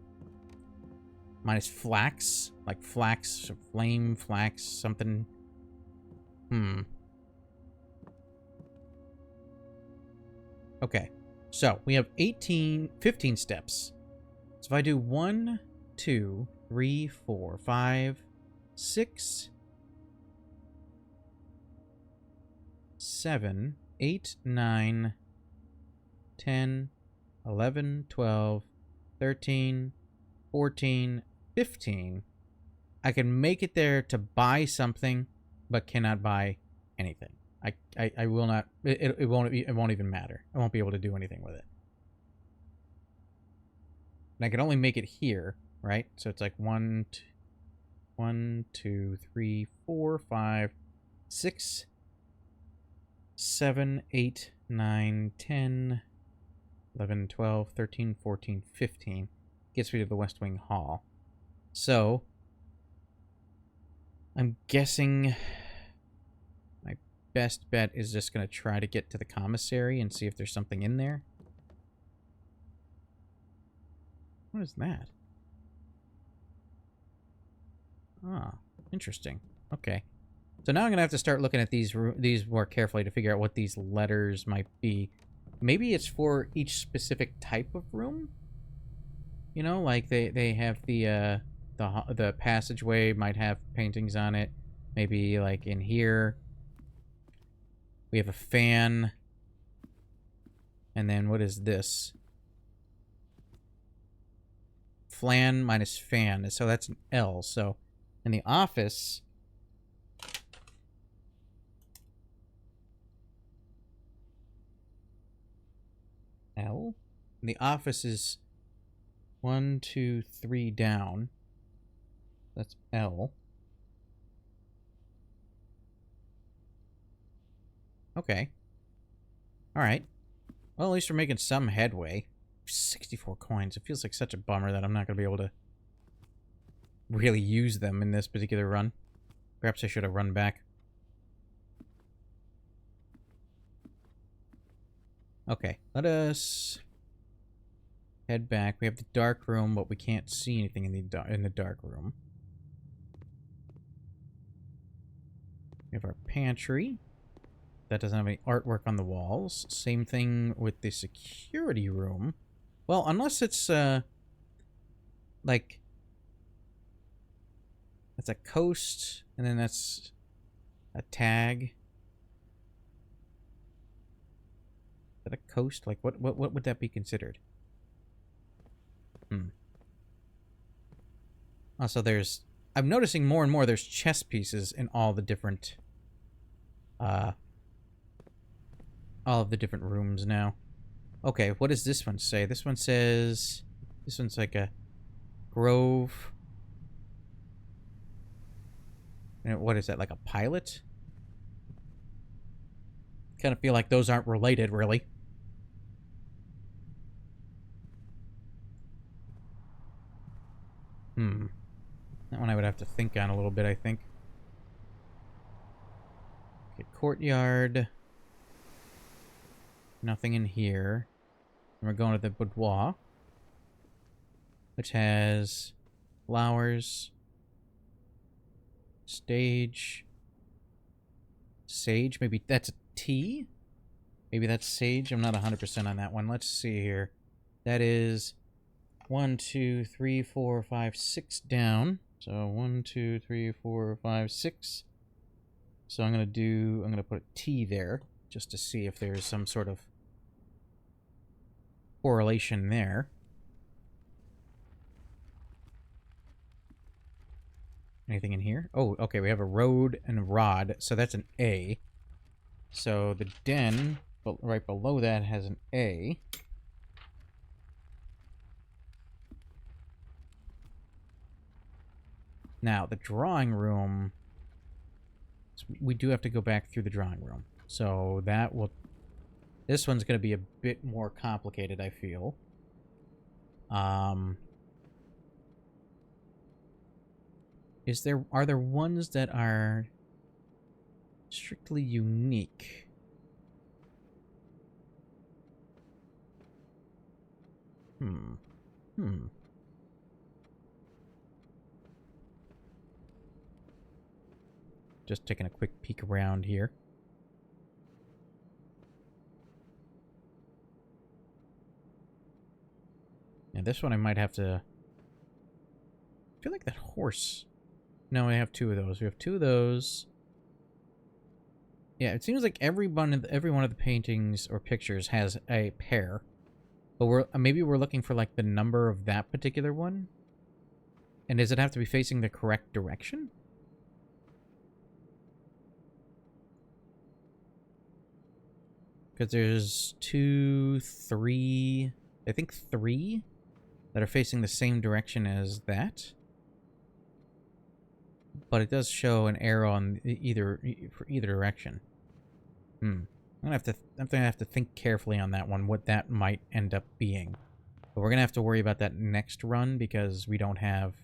minus flax. Like, flax, flame, flax, something. Okay, so we have 15 steps. So if I do 1, 2, 3, 4, 5, 6, 7, 8, 9, 10, 11, 12, 13, 14, 15. I can make it there to buy something, but cannot buy anything. I will not. It won't even matter. I won't be able to do anything with it. And I can only make it here, right? So it's like 1, 2, 3, 4, 5, 6, 7, 8, 9, 10, 11, 12, 13, 14, 15. Gets me to the West Wing Hall. So I'm guessing my best bet is just going to try to get to the commissary and see if there's something in there. What is that? Ah, interesting. Okay. So now I'm going to have to start looking at these more carefully to figure out what these letters might be. Maybe it's for each specific type of room? You know, like they have the passageway might have paintings on it. Maybe like in here we have a fan. And then what is this? Flan minus fan. So that's an L. So in the office, L. And the office is 1, 2, 3 down. That's L. Okay. Alright. Well, at least we're making some headway. 64 coins. It feels like such a bummer that I'm not going to be able to really use them in this particular run. Perhaps I should have run back. Okay, let us head back. We have the dark room, but we can't see anything in the dark room. We have our pantry. That doesn't have any artwork on the walls. Same thing with the security room. Well, unless it's, like, that's a coast, and then that's a tag. Is that a coast? Like, what would that be considered? Also, I'm noticing more and more there's chess pieces in all the different, all of the different rooms now. Okay, what does this one say? This one says, this one's like a grove. And what is that, like a pilot? Kind of feel like those aren't related, really. That one I would have to think on a little bit, I think. Okay, courtyard. Nothing in here. And we're going to the boudoir, which has flowers, stage, sage. Maybe that's a tea? Maybe that's sage. I'm not 100% on that one. Let's see here. That is 1, 2, 3, 4, 5, 6 down. So 1, 2, 3, 4, 5, 6. So I'm gonna put a T there just to see if there's some sort of correlation there. Anything in here? Oh, okay, we have a road and a rod, so that's an A. So the den, right below that, has an A. Now, the drawing room, we do have to go back through the drawing room. So that will... This one's going to be a bit more complicated, I feel. Are there ones that are strictly unique? Just taking a quick peek around here. Now this one I might have to... I feel like that horse... No, I have 2 of those. We have 2 of those. Yeah, it seems like every one of the paintings or pictures has a pair. But maybe we're looking for like the number of that particular one? And does it have to be facing the correct direction? Because there's 2, 3... I think 3 that are facing the same direction as that. But it does show an arrow on for either direction. I'm gonna have to think carefully on that one, what that might end up being. But we're gonna have to worry about that next run because we don't have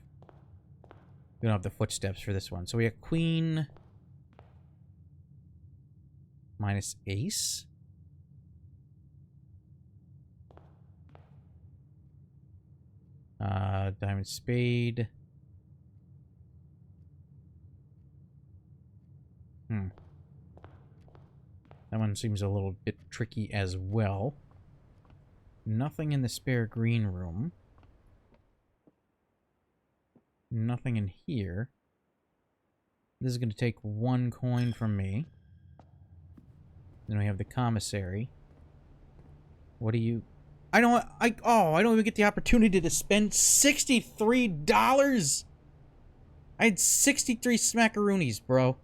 the footsteps for this one. So we have queen minus ace. Diamond spade. That one seems a little bit tricky as well. Nothing in the spare green room. Nothing in here. This is going to take 1 coin from me. Then we have the commissary. What do you... I don't even get the opportunity to spend $63! I had 63 smackaroonies, bro.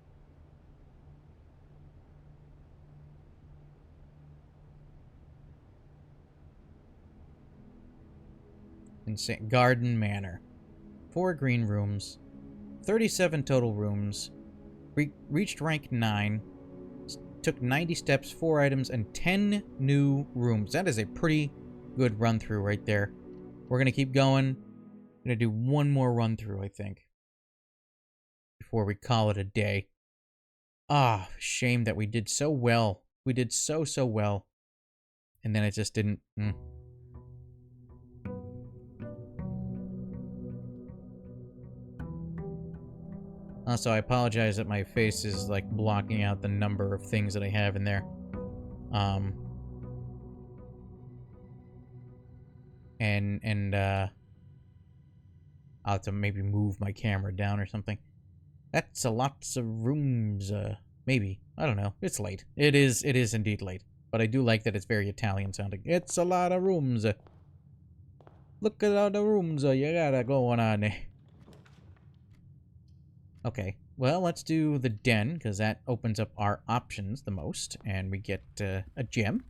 Insane. Garden Manor. 4 green rooms. 37 total rooms. Reached rank 9. Took 90 steps, 4 items, and 10 new rooms. That is a pretty good run-through right there. We're going to keep going. I'm going to do 1 more run-through, I think, before we call it a day. Ah, shame that we did so well. We did so well. And then it just didn't... Also, I apologize that my face is, like, blocking out the number of things that I have in there. I'll have to maybe move my camera down or something. That's a lots of rooms, maybe. I don't know. It's late. It is indeed late. But I do like that it's very Italian sounding. It's a lot of rooms. Look at all the rooms you gotta go on there. Okay, well, let's do the den, because that opens up our options the most, and we get a gem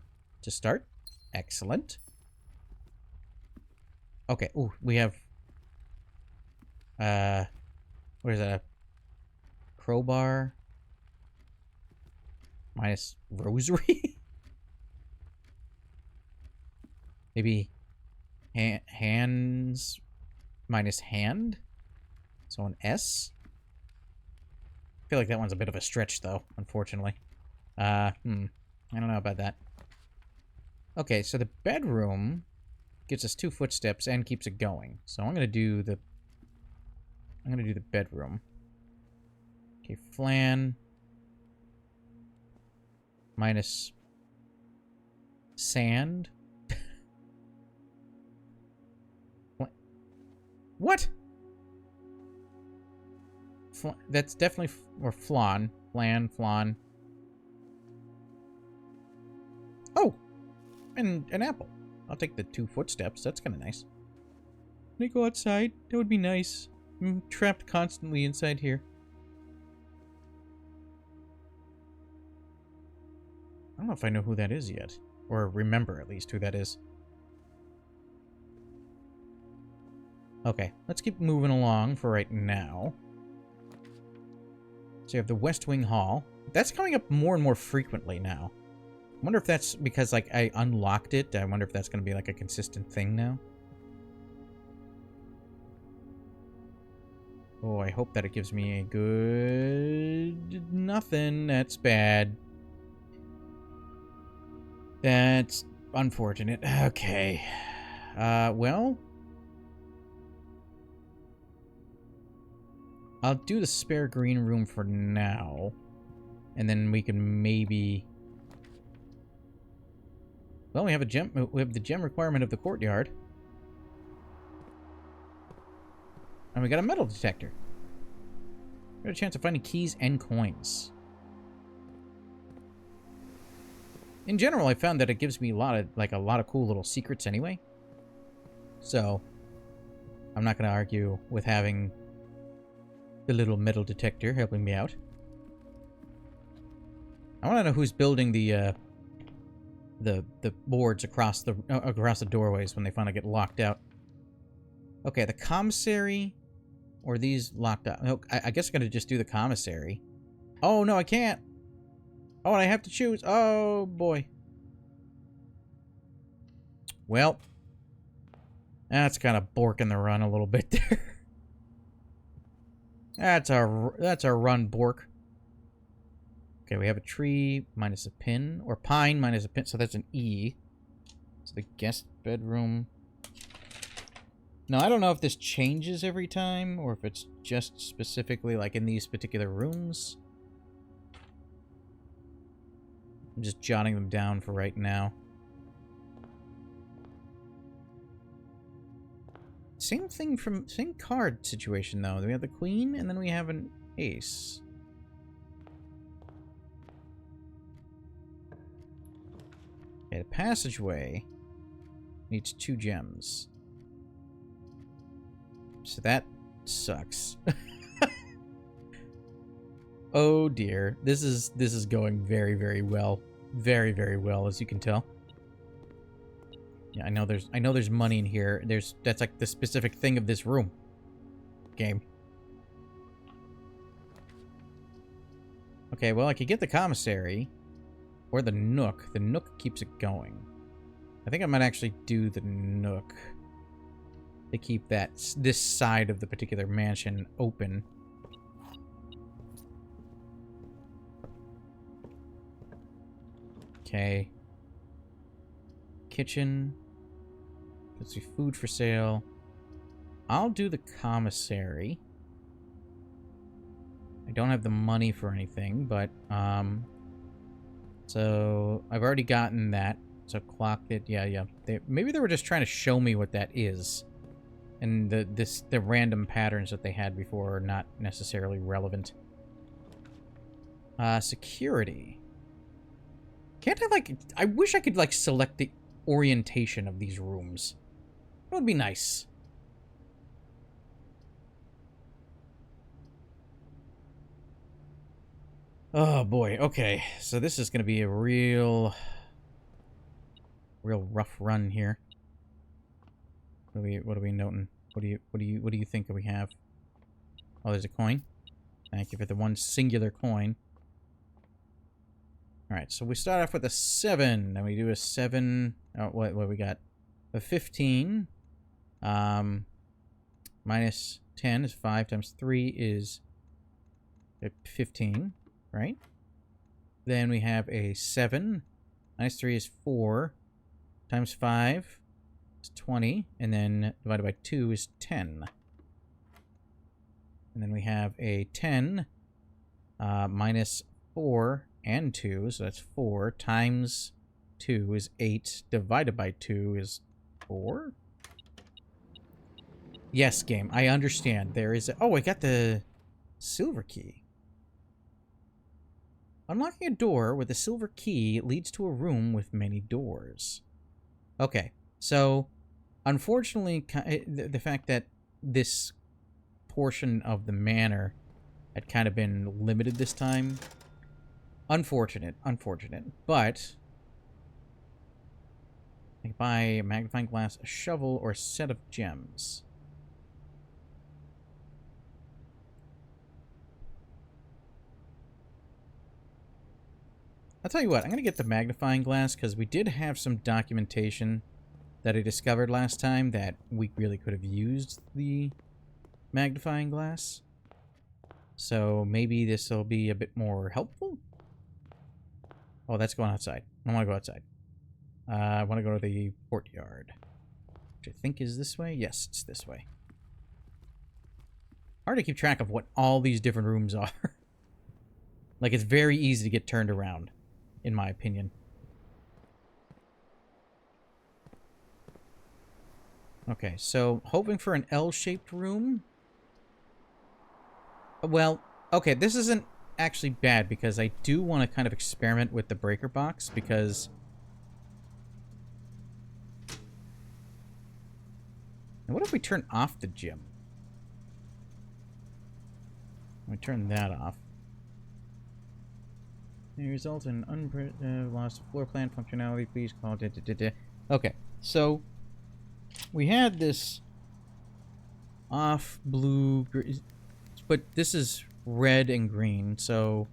to start. Excellent. Okay, ooh, we have, what is that, a crowbar minus rosary? Maybe hands minus hand? So an S? I feel like that one's a bit of a stretch, though, unfortunately. I don't know about that. Okay, so the bedroom gives us 2 footsteps and keeps it going. So I'm gonna do the bedroom. Okay, flan minus sand. What? That's definitely or flan. Flan. Oh, and an apple. I'll take the 2 footsteps. That's kind of nice. Can I go outside? That would be nice. I'm trapped constantly inside here. I don't know if I know who that is yet. Or remember, at least, who that is. Okay, let's keep moving along for right now. So you have the West Wing Hall. That's coming up more and more frequently now. I wonder if that's because, like, I unlocked it. I wonder if that's going to be, like, a consistent thing now. Oh, I hope that it gives me a good... Nothing. That's bad. That's unfortunate. Okay. Well... I'll do the spare green room for now. And then we can maybe... Well, we have a gem. We have the gem requirement of the courtyard. And we got a metal detector. We got a chance of finding keys and coins. In general, I found that it gives me a lot of cool little secrets anyway. So, I'm not going to argue with having the little metal detector helping me out. I want to know who's building the boards across the doorways when they finally get locked out. Okay, the commissary, or these locked out. No, I guess I'm gonna just do the commissary. Oh no, I can't. Oh, and I have to choose. Oh boy. Well, that's kind of borking the run a little bit there. That's our run, Bork. Okay, we have a tree minus a pin, or pine minus a pin, so that's an E. So the guest bedroom. Now, I don't know if this changes every time, or if it's just specifically, like, in these particular rooms. I'm just jotting them down for right now. Same card situation, though. We have the queen, and then we have an ace. Okay, the passageway needs 2 gems. So that sucks. Oh dear. This is going very, very well. Very, very well, as you can tell. Yeah, I know there's money in here. That's like the specific thing of this room. Game. Okay, well, I could get the commissary. Or the Nook. The Nook keeps it going. I think I might actually do the Nook. To keep this side of the particular mansion open. Okay. Kitchen. Let's see, food for sale. I'll do the commissary. I don't have the money for anything, but, so, I've already gotten that. So, clock it. Yeah. Maybe they were just trying to show me what that is. And the random patterns that they had before are not necessarily relevant. Security. Can't I, like... I wish I could, like, select the orientation of these rooms. That would be nice. Oh boy. Okay. So this is going to be a real rough run here. What are we noting? What do you think we have? Oh, there's a coin. Thank you for the one singular coin. Alright, so we start off with a 7, and we do a 7... Oh, what we got? A 15. Minus 10 is 5 times 3 is 15, right? Then we have a 7. Minus 3 is 4. Times 5 is 20. And then divided by 2 is 10. And then we have a 10. Minus 4 and 2. So that's 4. Times 2 is 8. Divided by 2 is 4. Yes, game. I understand. There is a... Oh, I got the silver key. Unlocking a door with a silver key leads to a room with many doors. Okay, so unfortunately, the fact that this portion of the manor had kind of been limited this time, unfortunate. But I can buy a magnifying glass, a shovel, or a set of gems. I'll tell you what, I'm going to get the magnifying glass because we did have some documentation that I discovered last time that we really could have used the magnifying glass. So maybe this will be a bit more helpful. Oh, that's going outside. I don't want to go outside. I want to go to the courtyard, which I think is this way. Yes, it's this way. Hard to keep track of what all these different rooms are. Like, it's very easy to get turned around, in my opinion. Okay, so hoping for an L-shaped room. Well, okay, this isn't actually bad because I do want to kind of experiment with the breaker box because... Now, what if we turn off the gym? We turn that off. May result in loss of floor plan functionality. Please call it. Okay, so we had this off blue, but this is red and green. So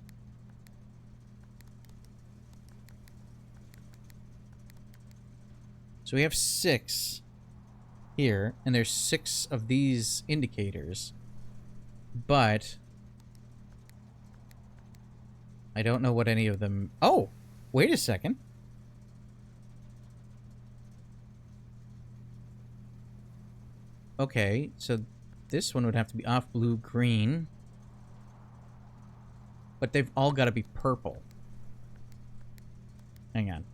we have 6 here, and there's 6 of these indicators, but I don't know what any of them... Oh! Wait a second. Okay, so this one would have to be off blue-green. But they've all got to be purple. Hang on.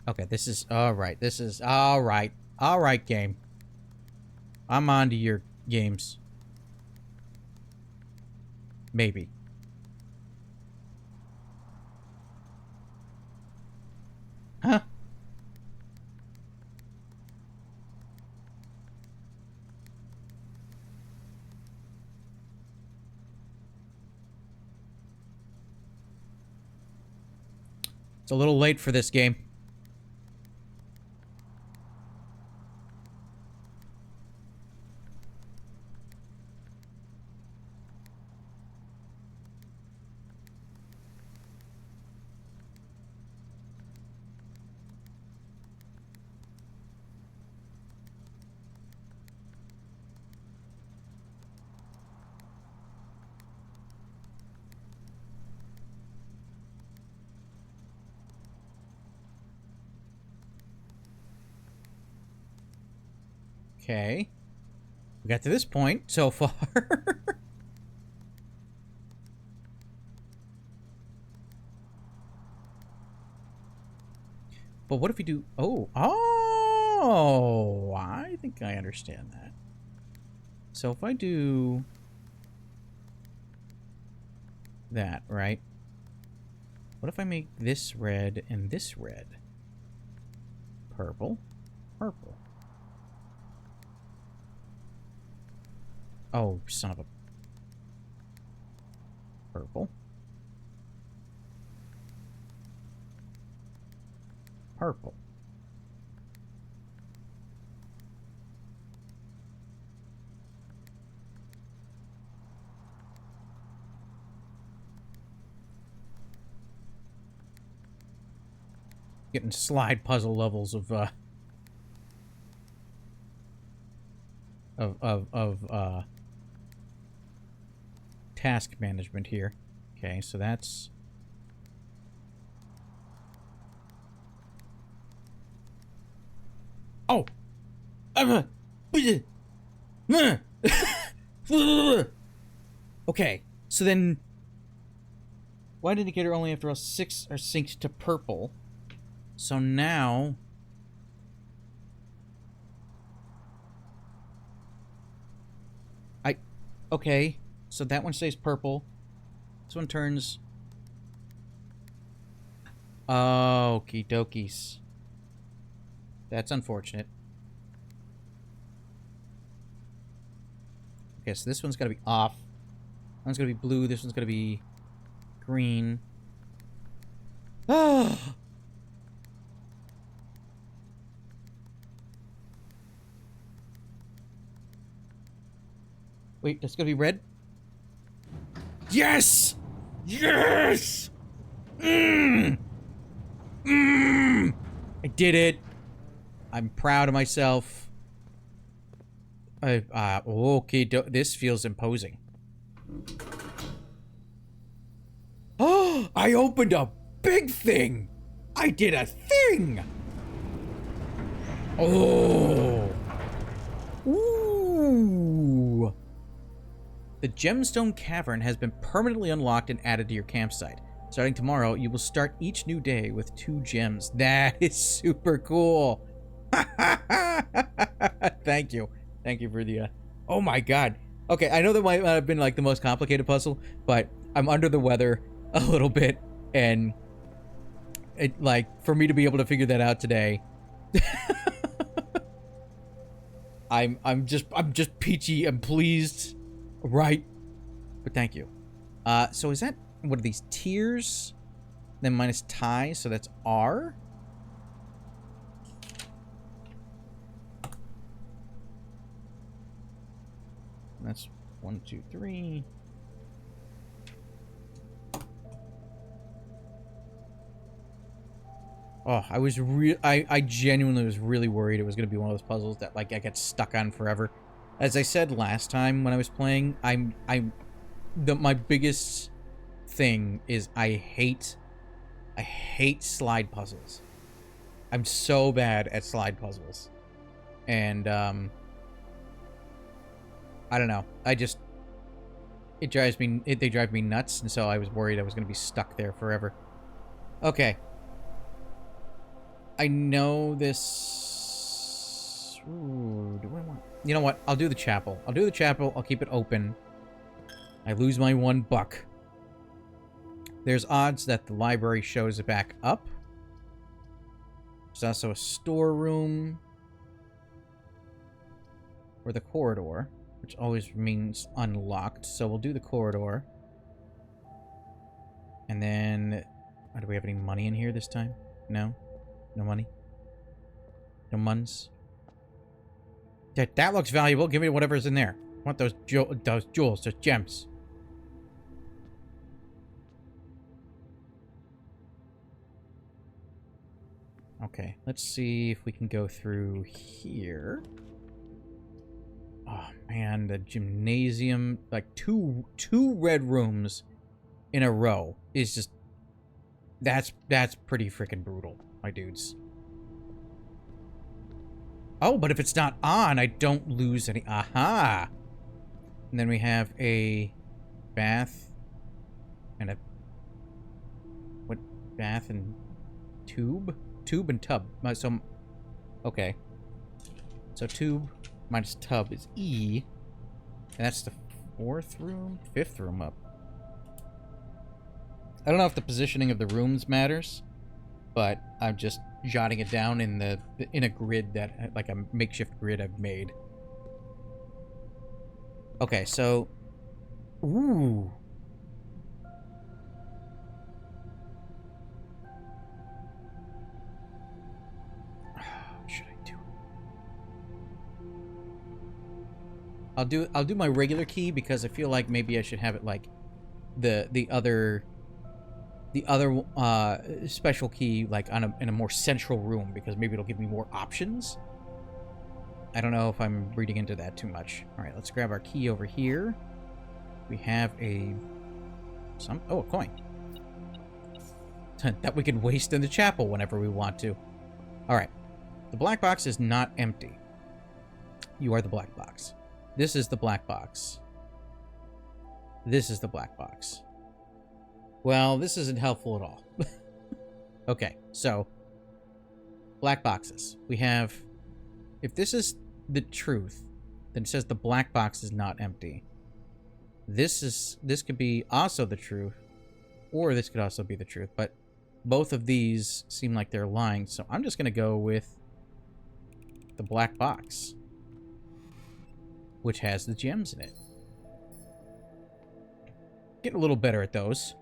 Okay, this is... Alright, this is... Alright. Alright, game. I'm on to your games. Maybe. Huh? It's a little late for this game. Okay. We got to this point so far. But what if we do... Oh. Oh! I think I understand that. So if I do... that, right? What if I make this red and this red? Purple. Purple. Oh, son of a... Purple. Purple. Getting slide puzzle levels of task management here. Okay, so that's... Oh! Okay, so then... Why did it get her only after all 6 are synced to purple? So now... Okay, so that one stays purple. This one turns... Okie dokies. That's unfortunate. Okay, so this one's gotta be off. That one's gonna be blue, this one's gonna be green. Ah! Wait, that's gonna be red? Yes! Yes! I did it! I'm proud of myself. Okay, this feels imposing. Oh, I opened a big thing! I did a thing! Oh! Ooh! The Gemstone Cavern has been permanently unlocked and added to your campsite. Starting tomorrow, you will start each new day with 2 gems. That is super cool! Thank you. Thank you for the, Oh my god. Okay, I know that might have been, like, the most complicated puzzle, but I'm under the weather a little bit, and... it, like, for me to be able to figure that out today... I'm just peachy and pleased, right? But thank you. So is that... What are these? Tiers? Then minus ties, so that's R? That's 1, 2, 3. Oh, I genuinely was really worried it was going to be one of those puzzles that, like, I get stuck on forever. As I said last time when I was playing, my biggest thing is I hate slide puzzles. I'm so bad at slide puzzles. And, I don't know. They drive me nuts, and so I was worried I was going to be stuck there forever. Okay. I know this... Ooh, do I want... You know what? I'll do the chapel. I'll do the chapel. I'll keep it open. I lose my $1. There's odds that the library shows it back up. There's also a storeroom. Or the corridor, which always means unlocked. So we'll do the corridor. And then... Oh, do we have any money in here this time? No? No money? No muns? That looks valuable. Give me whatever's in there. I want those jewels, those gems. Okay, let's see if we can go through here. Oh man, the gymnasium, like two red rooms in a row is just that's pretty freaking brutal, my dudes. Oh, but if it's not on, I don't lose any. Aha! And then we have a bath and a what? Bath and tube? Tube and tub. So, okay. So tube minus tub is E. And that's the 4th room? 5th room up. I don't know if the positioning of the rooms matters, but I'm just jotting it down in a grid that, like a makeshift grid I've made. Okay, so... Ooh. I'll do my regular key because I feel like maybe I should have it like the other special key like in a more central room because maybe it'll give me more options. I don't know if I'm reading into that too much. All right, let's grab our key over here. We have a coin that we can waste in the chapel whenever we want to. All right, the black box is not empty. You are the black box. This is the black box. This is the black box. Well, this isn't helpful at all. Okay, so black boxes. We have, if this is the truth, then it says the black box is not empty. This could be also the truth, or this could also be the truth, but both of these seem like they're lying, so I'm just going to go with the black box, which has the gems in it. Getting a little better at those.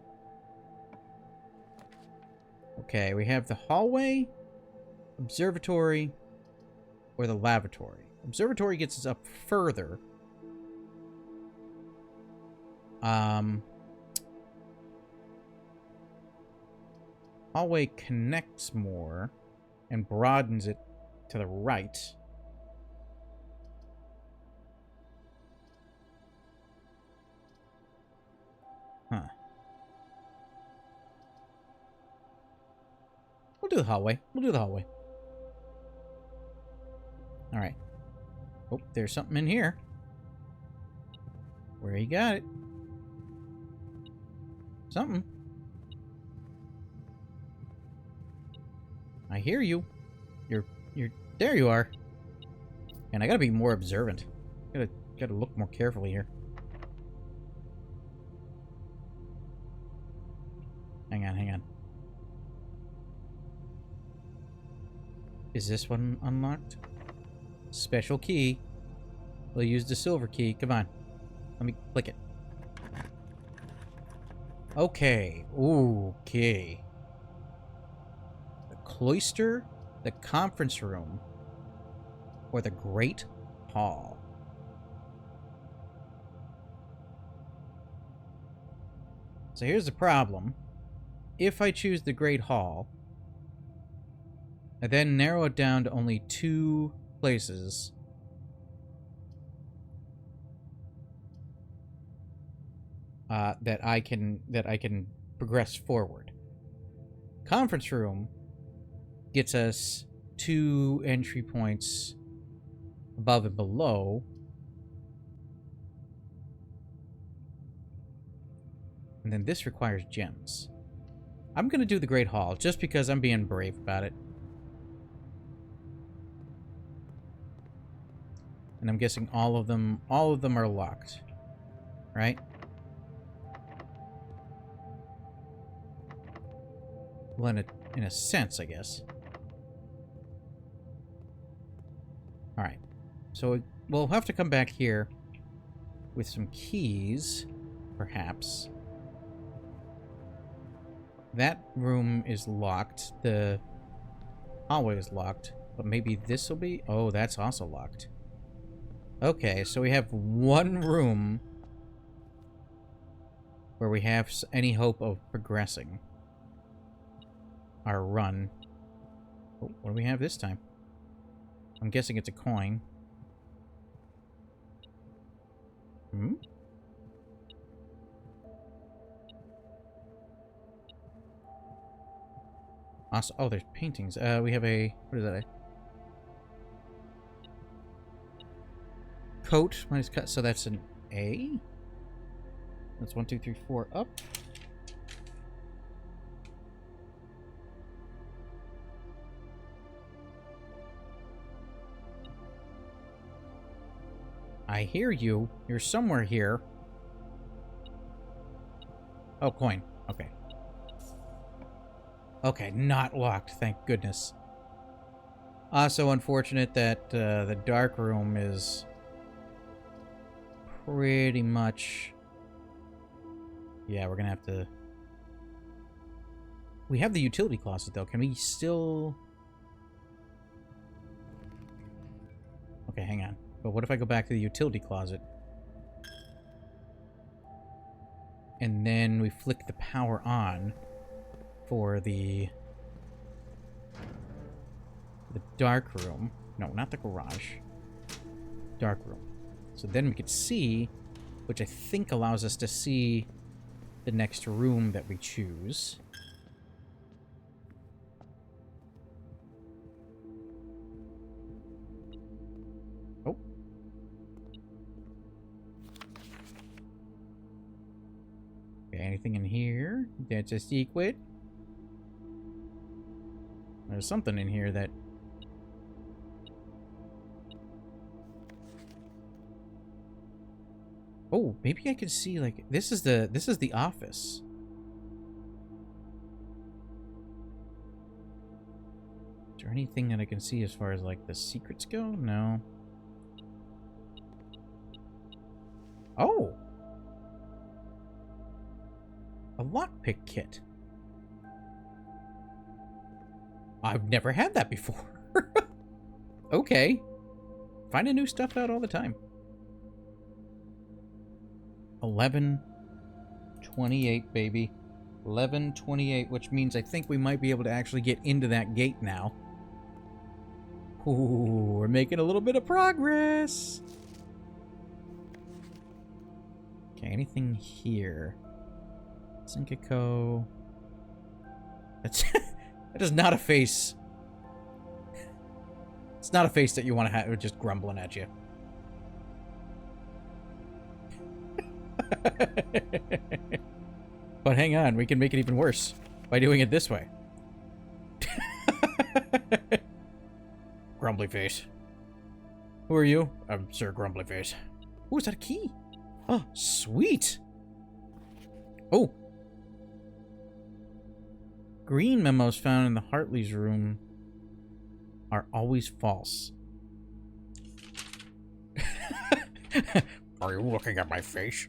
Okay, we have the hallway, observatory, or the lavatory. Observatory gets us up further. Hallway connects more and broadens it to the right. Huh. We'll do the hallway. We'll do the hallway. All right. Oh, there's something in here. Where you got it? Something. I hear you. You're there you are. And I gotta be more observant. Gotta look more carefully here. Hang on. Is this one unlocked? Special key. We'll use the silver key. Come on. Let me click it. Okay. Okay. The cloister, the conference room, or the Great Hall. So here's the problem. If I choose the Great Hall, I then narrow it down to only 2 places. That I can progress forward. Conference room gets us 2 entry points above and below. And then this requires gems. I'm gonna do the Great Hall just because I'm being brave about it. And I'm guessing all of them are locked. Right? Well, in a sense, I guess. Alright. So we'll have to come back here with some keys, perhaps. That room is locked. The hallway is locked. But maybe this will be... Oh, that's also locked. Okay, so we have one room where we have any hope of progressing our run. Oh, what do we have this time? I'm guessing it's a coin. Hmm? Awesome. Oh, there's paintings. We have a... What is that? Coat minus cut. So that's an A? That's 1, 2, 3, 4 up. I hear you. You're somewhere here. Oh, coin. Okay. Okay, not locked, thank goodness. Also unfortunate that the dark room is pretty much... Yeah, we're gonna have to... We have the utility closet, though. Can we still... Okay, hang on. But what if I go back to the utility closet? And then we flick the power on for the dark room. No, not the garage. Dark room. So then we could see, which I think allows us to see the next room that we choose. Oh. Okay, anything in here? That's a secret. There's something in here that... Oh, maybe I could see, like, this is the office. Is there anything that I can see as far as, like, the secrets go? No. Oh! A lockpick kit. I've never had that before. Okay. Finding new stuff out all the time. 11:28, baby. 11:28, which means I think we might be able to actually get into that gate now. Ooh, we're making a little bit of progress. Okay, anything here? Syncaco. That's that is not a face. It's not a face that you want to have just grumbling at you. But hang on, we can make it even worse by doing it this way. Grumbly face. Who are you? I'm Sir Grumbly Face. Oh, is that a key? Oh, sweet. Oh. Green memos found in the Hartley's room are always false. Are you looking at my face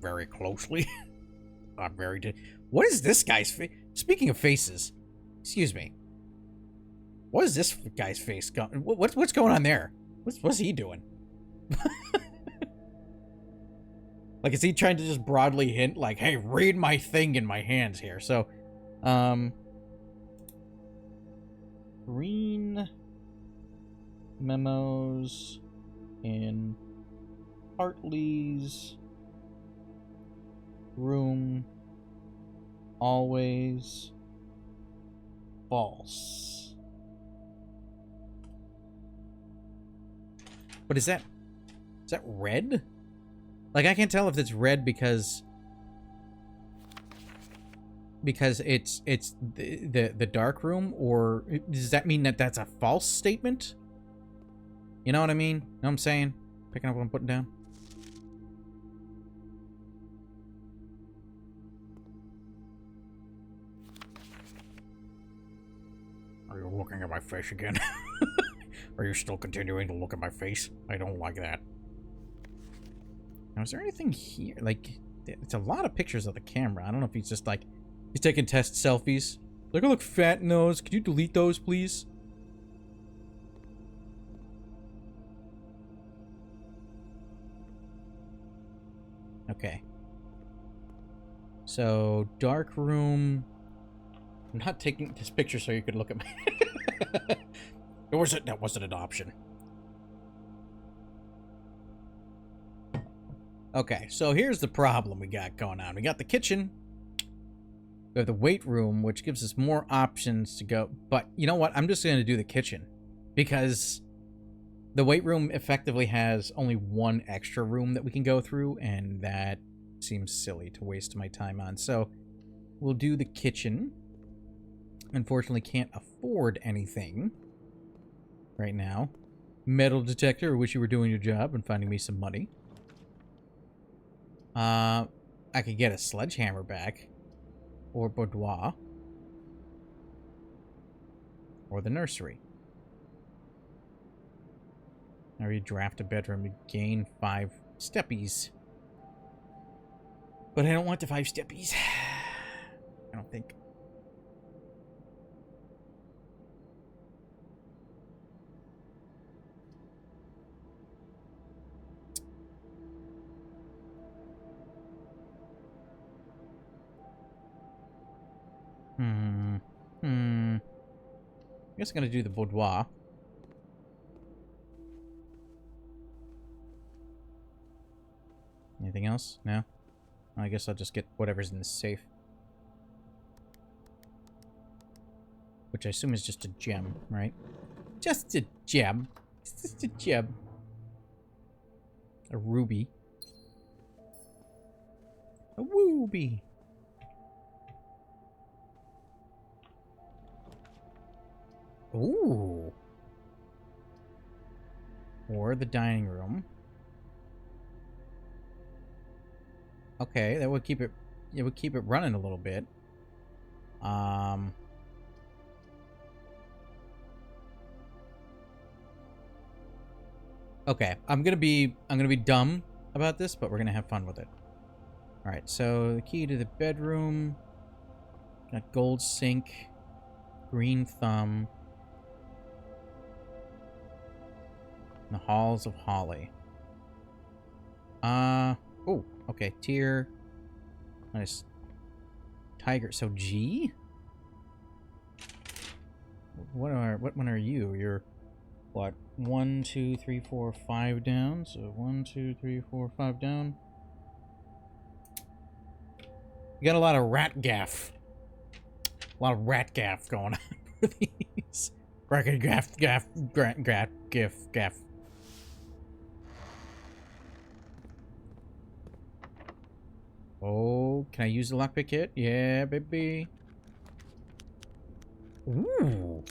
very closely? I'm very... What is this guy's face? Speaking of faces, excuse me. What is this guy's face going? What's going on there? What's he doing? Like, is he trying to just broadly hint, like, hey, read my thing in my hands here? So, green memos in Hartley's room always false. But is that red? Like, I can't tell if it's red because it's the dark room, or does that mean that that's a false statement? You know what I mean? Know what I'm saying? Picking up what I'm putting down. Are you looking at my face again? Are you still continuing to look at my face? I don't like that. Now, is there anything here? Like, it's a lot of pictures of the camera. I don't know if he's just like, he's taking test selfies. Like, I look fat in those. Could you delete those, please? Okay. So, dark room. I'm not taking this picture so you could look at my... That wasn't an option. Okay, so here's the problem we got going on. We got the kitchen. We have the weight room, which gives us more options to go. But you know what? I'm just going to do the kitchen. Because the weight room effectively has only one extra room that we can go through. And that seems silly to waste my time on. So we'll do the kitchen. Unfortunately, can't afford anything right now. Metal detector. I wish you were doing your job and finding me some money. I could get a sledgehammer back. Or boudoir. Or the nursery. Now redraft a bedroom to gain 5 steppies. But I don't want the 5 steppies. I don't think. Hmm. Hmm. I guess I'm gonna do the boudoir. Anything else? No? I guess I'll just get whatever's in the safe. Which I assume is just a gem, right? Just a gem. It's just a gem. A ruby. A ruby. Ooh. Or the dining room. Okay, that would keep it. It would keep it running a little bit. Okay, I'm gonna be dumb about this, but we're gonna have fun with it. All right, so the key to the bedroom. Got gold sink, green thumb, and the halls of holly. Oh, okay, tier. Nice. Tiger. So G. What one are you? You're what? 1, 2, 3, 4, 5 down. So 1, 2, 3, 4, 5 down. You got a lot of rat gaff. A lot of rat gaff going on for these. Racket gaff, gaff, gaff, gaff. Oh, can I use the lockpick kit? Yeah, baby. Ooh.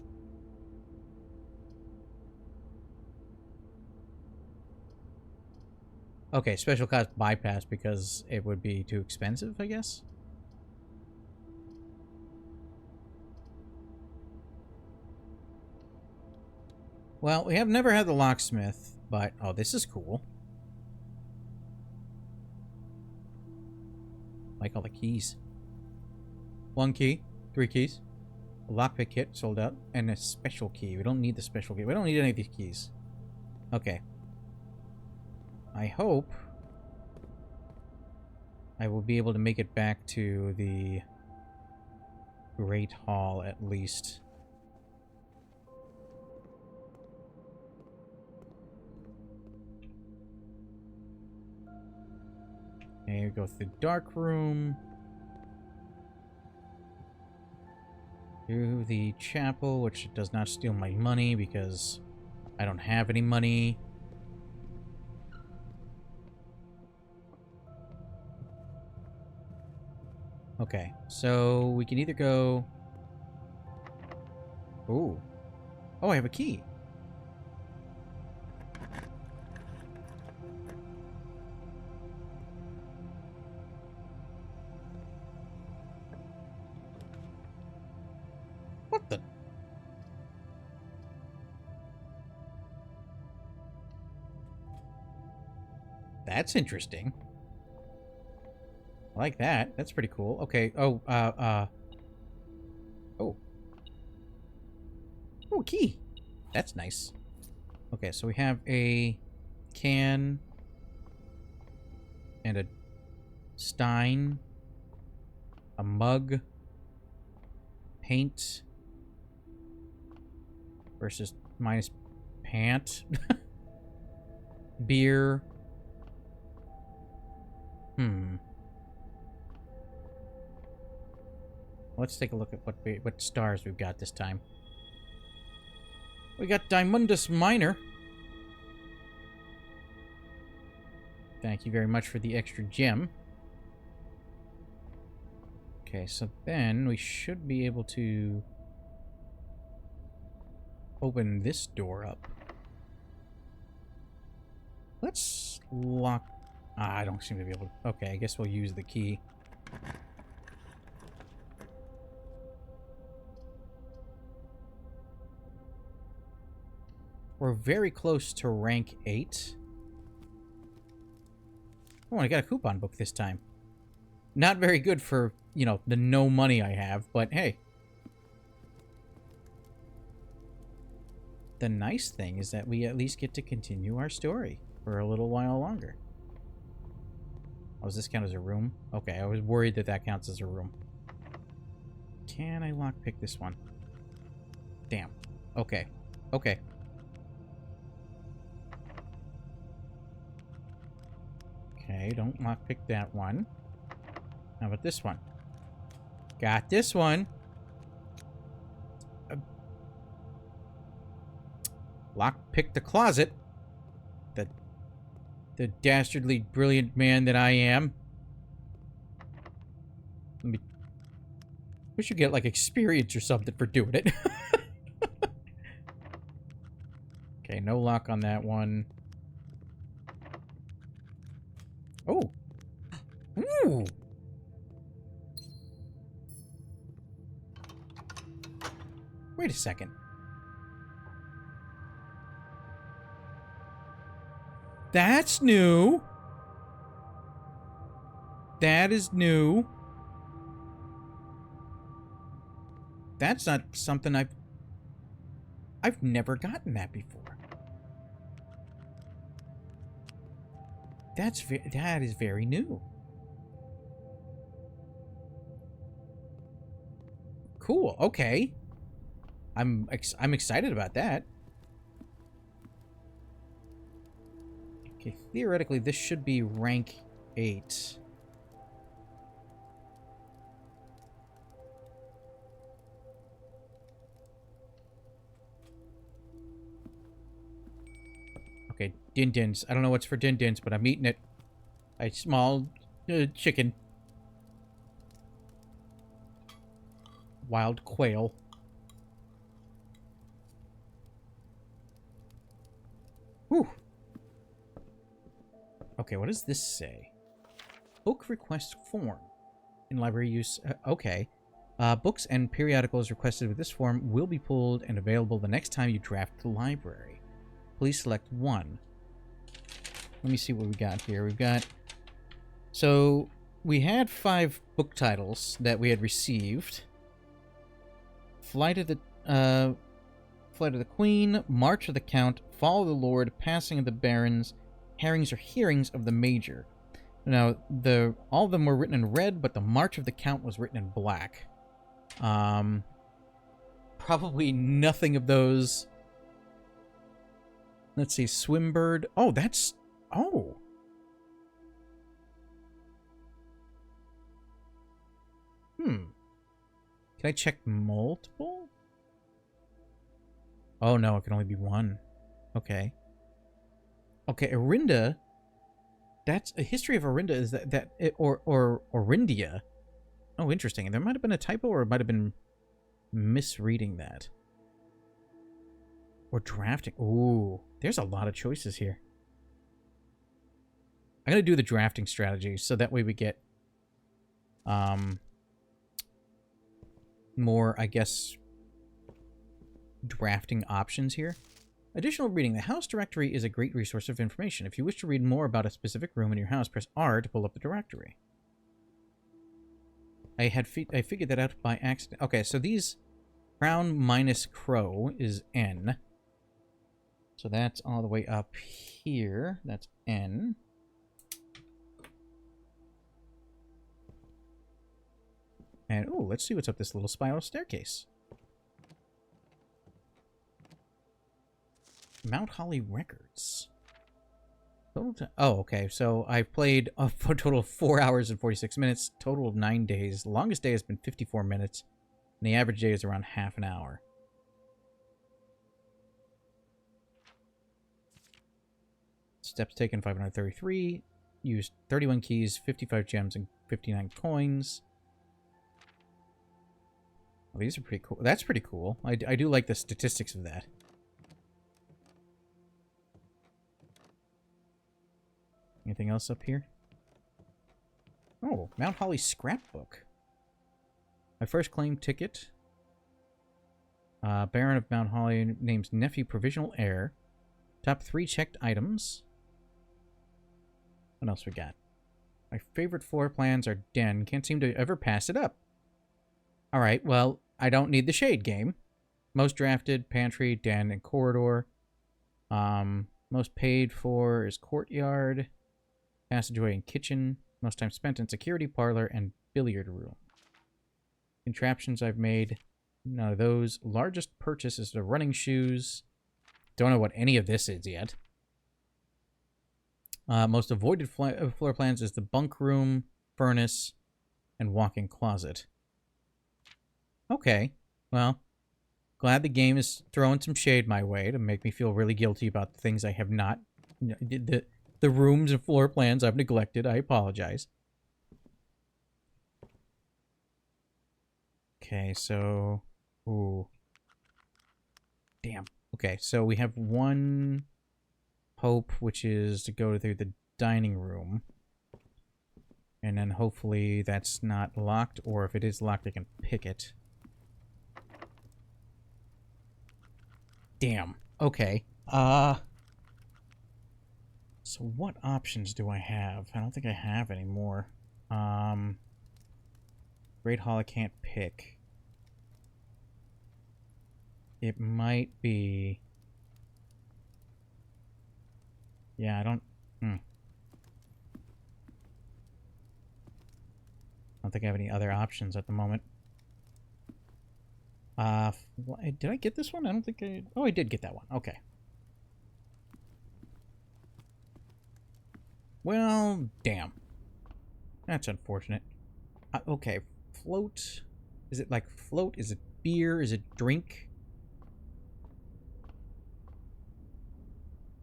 Okay, special cost bypass because it would be too expensive, I guess. Well, we have never had the locksmith, but oh, this is cool. Like all the keys. 1 key, 3 keys. A lockpick kit sold out, and a special key. We don't need the special key. We don't need any of these keys. Okay. I hope I will be able to make it back to the Great Hall at least. Okay, we go through the dark room. To the chapel, which does not steal my money because I don't have any money. Okay, so we can either go... Ooh. Oh, I have a key. What the... That's interesting. I like that. That's pretty cool. Okay. Oh, Oh. Oh, key. That's nice. Okay, so we have a can and a stein, a mug, paint versus minus pant, beer. Let's take a look at what stars we've got this time. We got Dimundus Minor. Thank you very much for the extra gem. Okay, so then we should be able to open this door up. Let's lock... Ah, I don't seem to be able to... Okay, I guess we'll use the key. We're very close to rank 8. Oh, I got a coupon book this time. Not very good for, you know, the no money I have, but hey. The nice thing is that we at least get to continue our story for a little while longer. Oh, does this count as a room? Okay, I was worried that that counts as a room. Can I lockpick this one? Damn. Okay. Okay. Okay, don't lockpick that one. How about this one? Got this one. Lockpick the closet. The dastardly brilliant man that I am. We should get, like, experience or something for doing it. Okay, no lock on that one. Oh. Ooh. Wait a second. That's new. That is new. That's not something I've never gotten that before. That is very new. Cool. Okay. I'm excited about that. Okay, theoretically this should be rank 8. Okay, din-dins. I don't know what's for din-dins, but I'm eating it. A small chicken. Wild quail. Whew. Okay, what does this say? Book request form. In library use. Okay. Books and periodicals requested with this form will be pulled and available the next time you draft the library. Please select one. Let me see what we got here. We've got... So, we had 5 book titles that we had received. Flight of the Queen, March of the Count, Fall of the Lord, Passing of the Barons, Herrings or Hearings of the Major. Now, all of them were written in red, but the March of the Count was written in black. Probably nothing of those... Let's see, Swimbird. Oh, that's... Oh. Can I check multiple? Oh, no, it can only be one. Okay. Okay, Orinda. That's a history of Orinda. Is or Orindia? Oh, interesting. There might have been a typo, or it might have been misreading that. Or drafting. Ooh, there's a lot of choices here. I'm gonna do the drafting strategy, so that way we get more, I guess, drafting options here. Additional reading. The house directory is a great resource of information. If you wish to read more about a specific room in your house, press R to pull up the directory. I figured that out by accident. Okay, so these crown minus crow is N. So that's all the way up here. That's N. And, oh, let's see what's up this little spiral staircase. Mount Holly Records. Oh, okay. So I've played for a total of 4 hours and 46 minutes. Total of 9 days. The longest day has been 54 minutes. And the average day is around half an hour. Steps taken 533. Used 31 keys, 55 gems, and 59 coins. Well, these are pretty cool. That's pretty cool. I do like the statistics of that. Anything else up here? Oh, Mount Holly scrapbook. My first claim ticket. Baron of Mount Holly names nephew provisional heir. Top 3 checked items. What else we got? My favorite floor plans are den. Can't seem to ever pass it up. Alright, well, I don't need the shade game. Most drafted, pantry, den, and corridor. Most paid for is courtyard. Passageway and kitchen. Most time spent in security parlor and billiard room. Contraptions I've made. None of those. Largest purchase is the running shoes. Don't know what any of this is yet. Most avoided floor plans is the bunk room, furnace, and walk-in closet. Okay. Well, glad the game is throwing some shade my way to make me feel really guilty about the things I have not. The rooms and floor plans I've neglected. I apologize. Okay, so... Ooh. Damn. Okay, so we have one hope, which is to go through the dining room. And then hopefully that's not locked, or if it is locked, I can pick it. Damn. Okay. So what options do I have? I don't think I have any more. Great Hall I can't pick. It might be... Yeah, I don't... I don't think I have any other options at the moment. Did I get this one? I don't think I... Oh, I did get that one. Okay. Well, damn. That's unfortunate. Okay, float. Is it like float? Is it beer? Is it drink?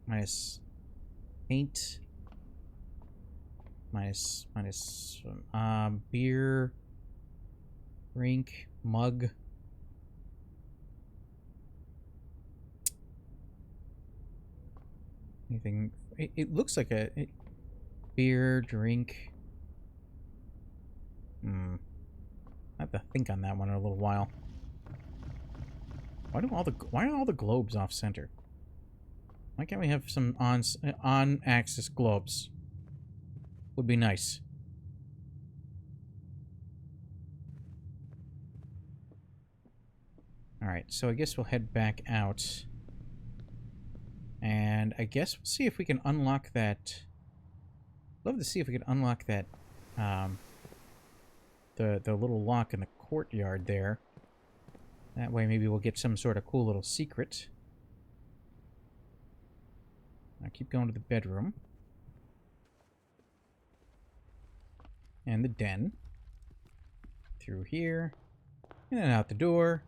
Minus paint. Minus beer, drink, mug. Anything? It looks like a beer, drink. I have to think on that one in a little while. Why are all the globes off center? Why can't we have some on axis globes? Would be nice. Alright, so I guess we'll head back out. And I guess we'll see if we can unlock that. Love to see if we can unlock that, the little lock in the courtyard there. That way maybe we'll get some sort of cool little secret. Now keep going to the bedroom. And the den. Through here. And then out the door.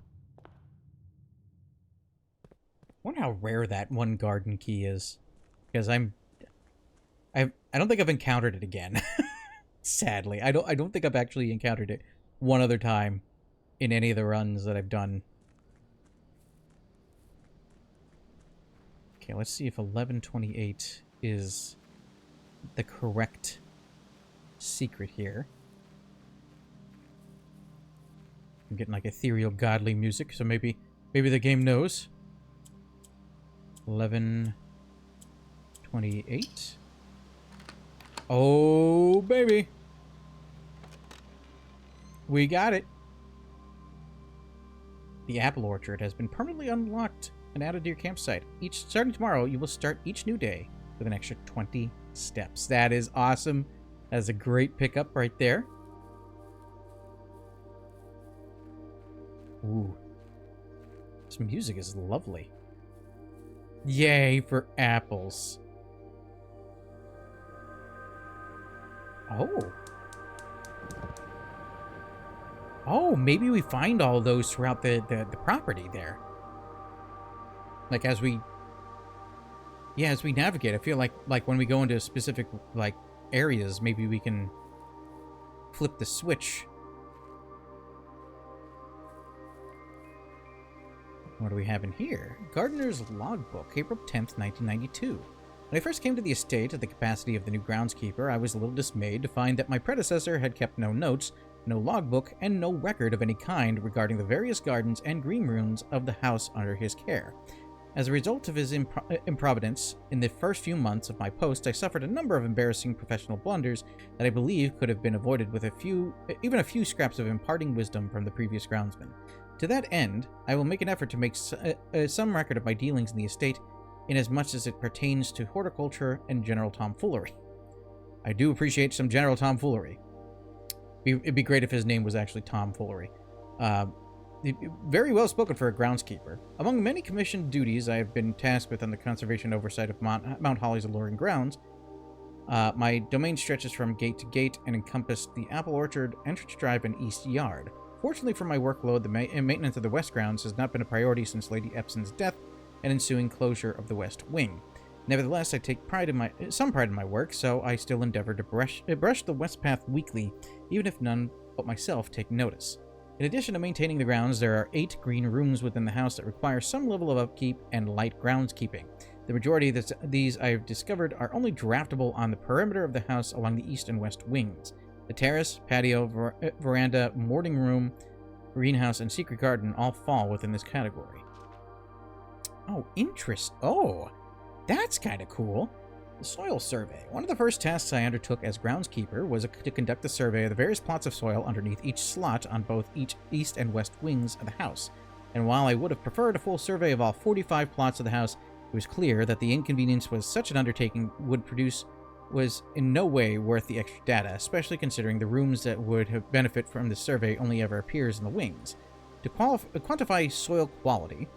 I wonder how rare that one garden key is. Because I don't think I've encountered it again. Sadly. I don't think I've actually encountered it one other time in any of the runs that I've done. Okay, let's see if 1128 is the correct secret here. I'm getting like ethereal godly music, so maybe the game knows. 1128. Oh, baby. We got it. The apple orchard has been permanently unlocked and added to your campsite. Starting tomorrow, you will start each new day with an extra 20 steps. That is awesome. That's a great pickup right there. Ooh. This music is lovely. Yay for apples. Oh. Oh, maybe we find all those throughout the property there. Like as we navigate, I feel like when we go into specific like areas, maybe we can flip the switch. What do we have in here? Gardener's Logbook, April 10th, 1992. When I first came to the estate at the capacity of the new groundskeeper, I was a little dismayed to find that my predecessor had kept no notes, no logbook, and no record of any kind regarding the various gardens and green rooms of the house under his care. As a result of his improvidence, in the first few months of my post, I suffered a number of embarrassing professional blunders that I believe could have been avoided with even a few scraps of imparting wisdom from the previous groundsman. To that end, I will make an effort to make some record of my dealings in the estate, inasmuch as it pertains to horticulture and general tomfoolery. I do appreciate some general tomfoolery. It'd be great if his name was actually Tomfoolery. Uh, very well spoken for a groundskeeper. Among many commissioned duties I have been tasked with on the conservation oversight of Mount Holly's alluring grounds, my domain stretches from gate to gate and encompassed the apple orchard, entrance drive, and east yard. Fortunately for my workload, the maintenance of the west grounds has not been a priority since Lady Epson's death and ensuing closure of the west wing. Nevertheless, I take some pride in my work, so I still endeavor to brush the west path weekly, even if none but myself take notice. In addition to maintaining the grounds, there are 8 green rooms within the house that require some level of upkeep and light groundskeeping. The majority of these I have discovered are only draftable on the perimeter of the house along the east and west wings. The terrace, patio, veranda, morning room, greenhouse, and secret garden all fall within this category. Oh, that's kind of cool. The soil survey. One of the first tasks I undertook as groundskeeper was to conduct a survey of the various plots of soil underneath each slot on both each east and west wings of the house. And while I would have preferred a full survey of all 45 plots of the house, it was clear that the inconvenience was such an undertaking was in no way worth the extra data, especially considering the rooms that would have benefit from the survey only ever appears in the wings. To quantify soil quality,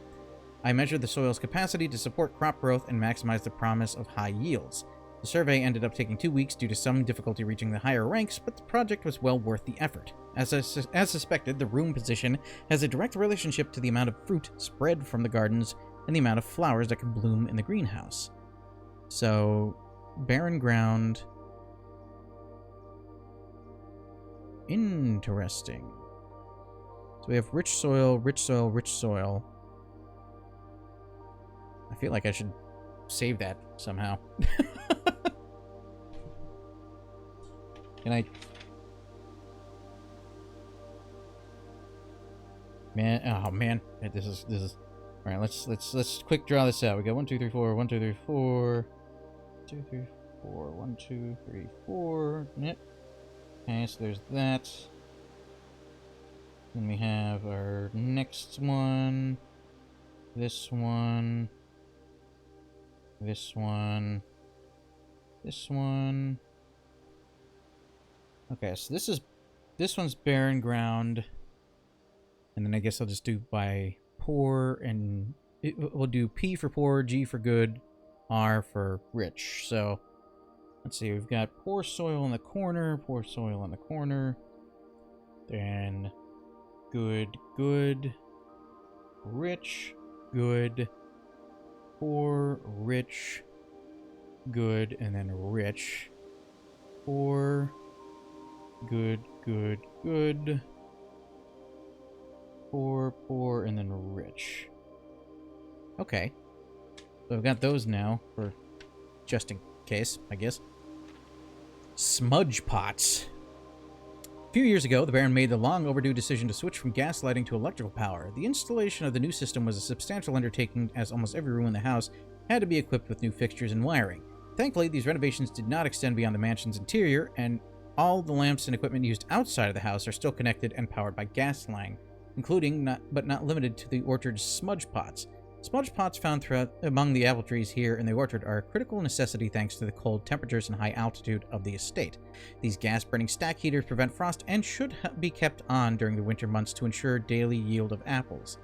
I measured the soil's capacity to support crop growth and maximize the promise of high yields. The survey ended up taking 2 weeks due to some difficulty reaching the higher ranks, but the project was well worth the effort. As suspected, the room position has a direct relationship to the amount of fruit spread from the gardens and the amount of flowers that can bloom in the greenhouse. So, barren ground. Interesting. So we have rich soil, rich soil, rich soil. I feel like I should save that somehow. Can I? Man, oh man, this is. All right, let's quick draw this out. We got 1, 2, 3, 4, 1, 2, 3, 4, 2, 3, 4, 1, 2, 3, 4. Yep. Okay, so there's that. Then we have our next one. This one. This one. This one. Okay, so this one's barren ground. And then I guess I'll just do by poor, and we'll do P for poor, G for good, R for rich. So let's see, we've got poor soil in the corner, then good, good, rich, good, poor, rich, good, and then rich, poor, good, good, good, poor, poor, and then rich. Okay. So I've got those now, for just in case, I guess. Smudge pots. A few years ago, the Baron made the long overdue decision to switch from gas lighting to electrical power. The installation of the new system was a substantial undertaking, as almost every room in the house had to be equipped with new fixtures and wiring. Thankfully, these renovations did not extend beyond the mansion's interior, and all the lamps and equipment used outside of the house are still connected and powered by gas line, including, but not limited to, the orchard's smudge pots. Smudge pots found throughout among the apple trees here in the orchard are a critical necessity thanks to the cold temperatures and high altitude of the estate. These gas-burning stack heaters prevent frost and should be kept on during the winter months to ensure daily yield of apples.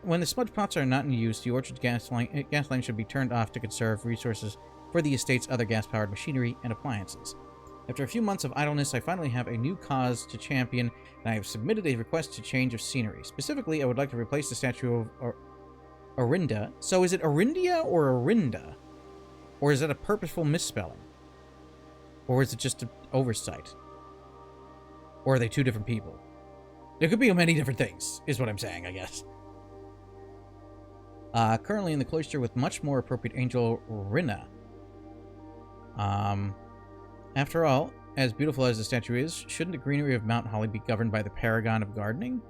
When the smudge pots are not in use, the orchard's gas line should be turned off to conserve resources for the estate's other gas-powered machinery and appliances. After a few months of idleness, I finally have a new cause to champion, and I have submitted a request to change of scenery. Specifically, I would like to replace the statue of Orinda. So is it Orindia or Orinda? Or is that a purposeful misspelling? Or is it just an oversight? Or are they two different people? There could be many different things, is what I'm saying, I guess. Currently in the cloister with much more appropriate angel Rinna. After all, as beautiful as the statue is, shouldn't the greenery of Mount Holly be governed by the paragon of gardening?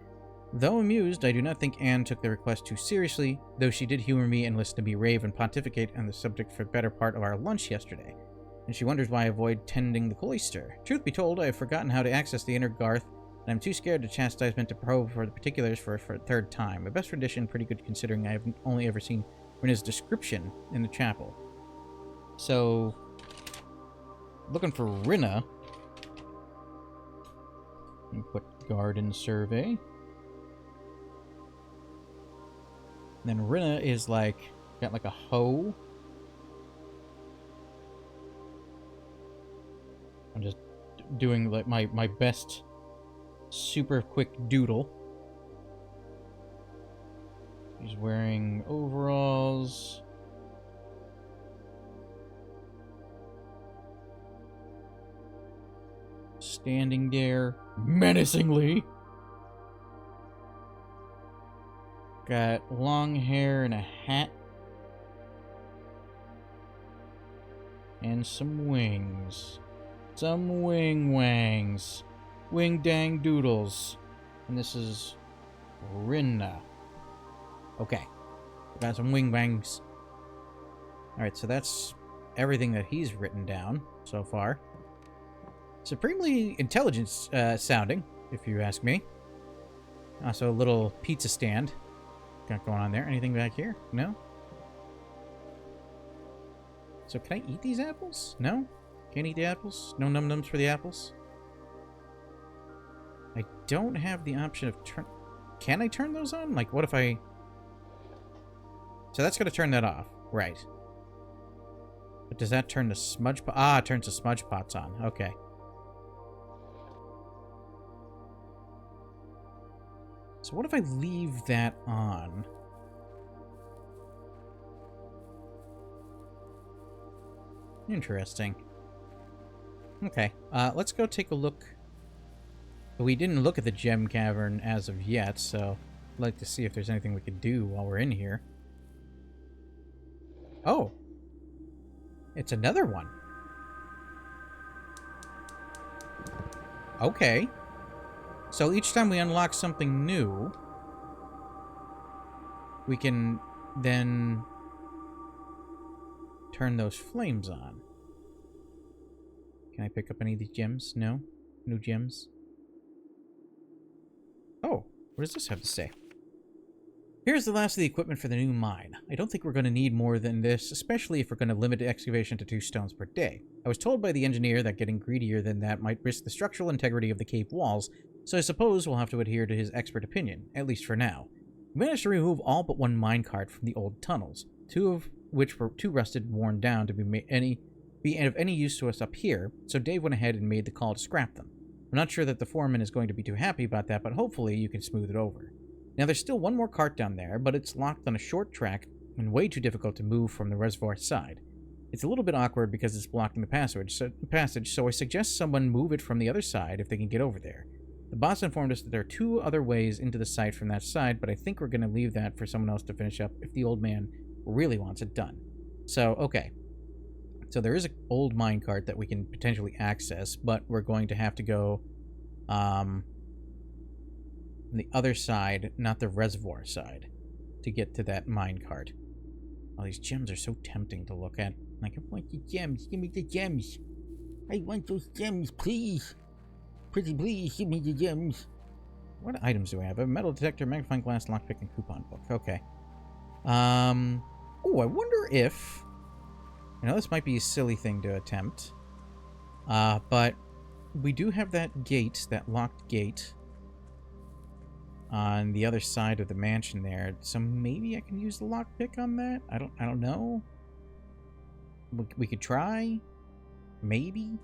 Though amused, I do not think Anne took the request too seriously, though she did humor me and listen to me rave and pontificate on the subject for the better part of our lunch yesterday, and she wonders why I avoid tending the cloister. Truth be told, I have forgotten how to access the inner garth, and I'm too scared to chastisement to probe for the particulars for a third time. A best rendition, pretty good considering I have only ever seen Rena's description in the chapel. So, looking for Rinna. And put garden survey. And then Rinna is like, got like a hoe. I'm just doing like my best super quick doodle. He's wearing overalls. Standing there menacingly. Got long hair and a hat. And some wings. Some wing wangs. Wing dang doodles. And this is Rinna. Okay. Got some wing bangs. Alright, so that's everything that he's written down so far. Supremely intelligent sounding, if you ask me. Also, a little pizza stand got going on there. Anything back here? No? So can I eat these apples? No? Can't eat the apples? No num-nums for the apples? I don't have the option of turn... Can I turn those on? Like, what if I... So that's going to turn that off. Right. But does that turn the smudge pot? Ah, it turns the smudge pots on. Okay. So what if I leave that on? Interesting. Okay. Let's go take a look. We didn't look at the gem cavern as of yet, so I'd like to see if there's anything we could do while we're in here. Oh. It's another one. Okay. So each time we unlock something new, we can then turn those flames on. Can I pick up any of these gems? No? New gems? Oh, what does this have to say? Here's the last of the equipment for the new mine. I don't think we're going to need more than this, especially if we're going to limit excavation to 2 stones per day. I was told by the engineer that getting greedier than that might risk the structural integrity of the cave walls, so I suppose we'll have to adhere to his expert opinion, at least for now. We managed to remove all but one minecart from the old tunnels, 2 of which were too rusted and worn down to be of any use to us up here, so Dave went ahead and made the call to scrap them. I'm not sure that the foreman is going to be too happy about that, but hopefully you can smooth it over. Now, there's still one more cart down there, but it's locked on a short track and way too difficult to move from the reservoir side. It's a little bit awkward because it's blocking the passage, so I suggest someone move it from the other side if they can get over there. The boss informed us that there are 2 other ways into the site from that side, but I think we're going to leave that for someone else to finish up if the old man really wants it done. So, okay. So there is an old minecart that we can potentially access, but we're going to have to go on the other side, not the reservoir side, to get to that minecart. All these gems are so tempting to look at. Like, I want the gems. Give me the gems. I want those gems, please. Pretty please, give me the gems. What items do I have? A metal detector, magnifying glass, lockpick, and coupon book. Okay. Oh, I wonder if... I know this might be a silly thing to attempt. But we do have that gate, that locked gate, on the other side of the mansion there. So maybe I can use the lockpick on that? I don't know. We could try. Maybe.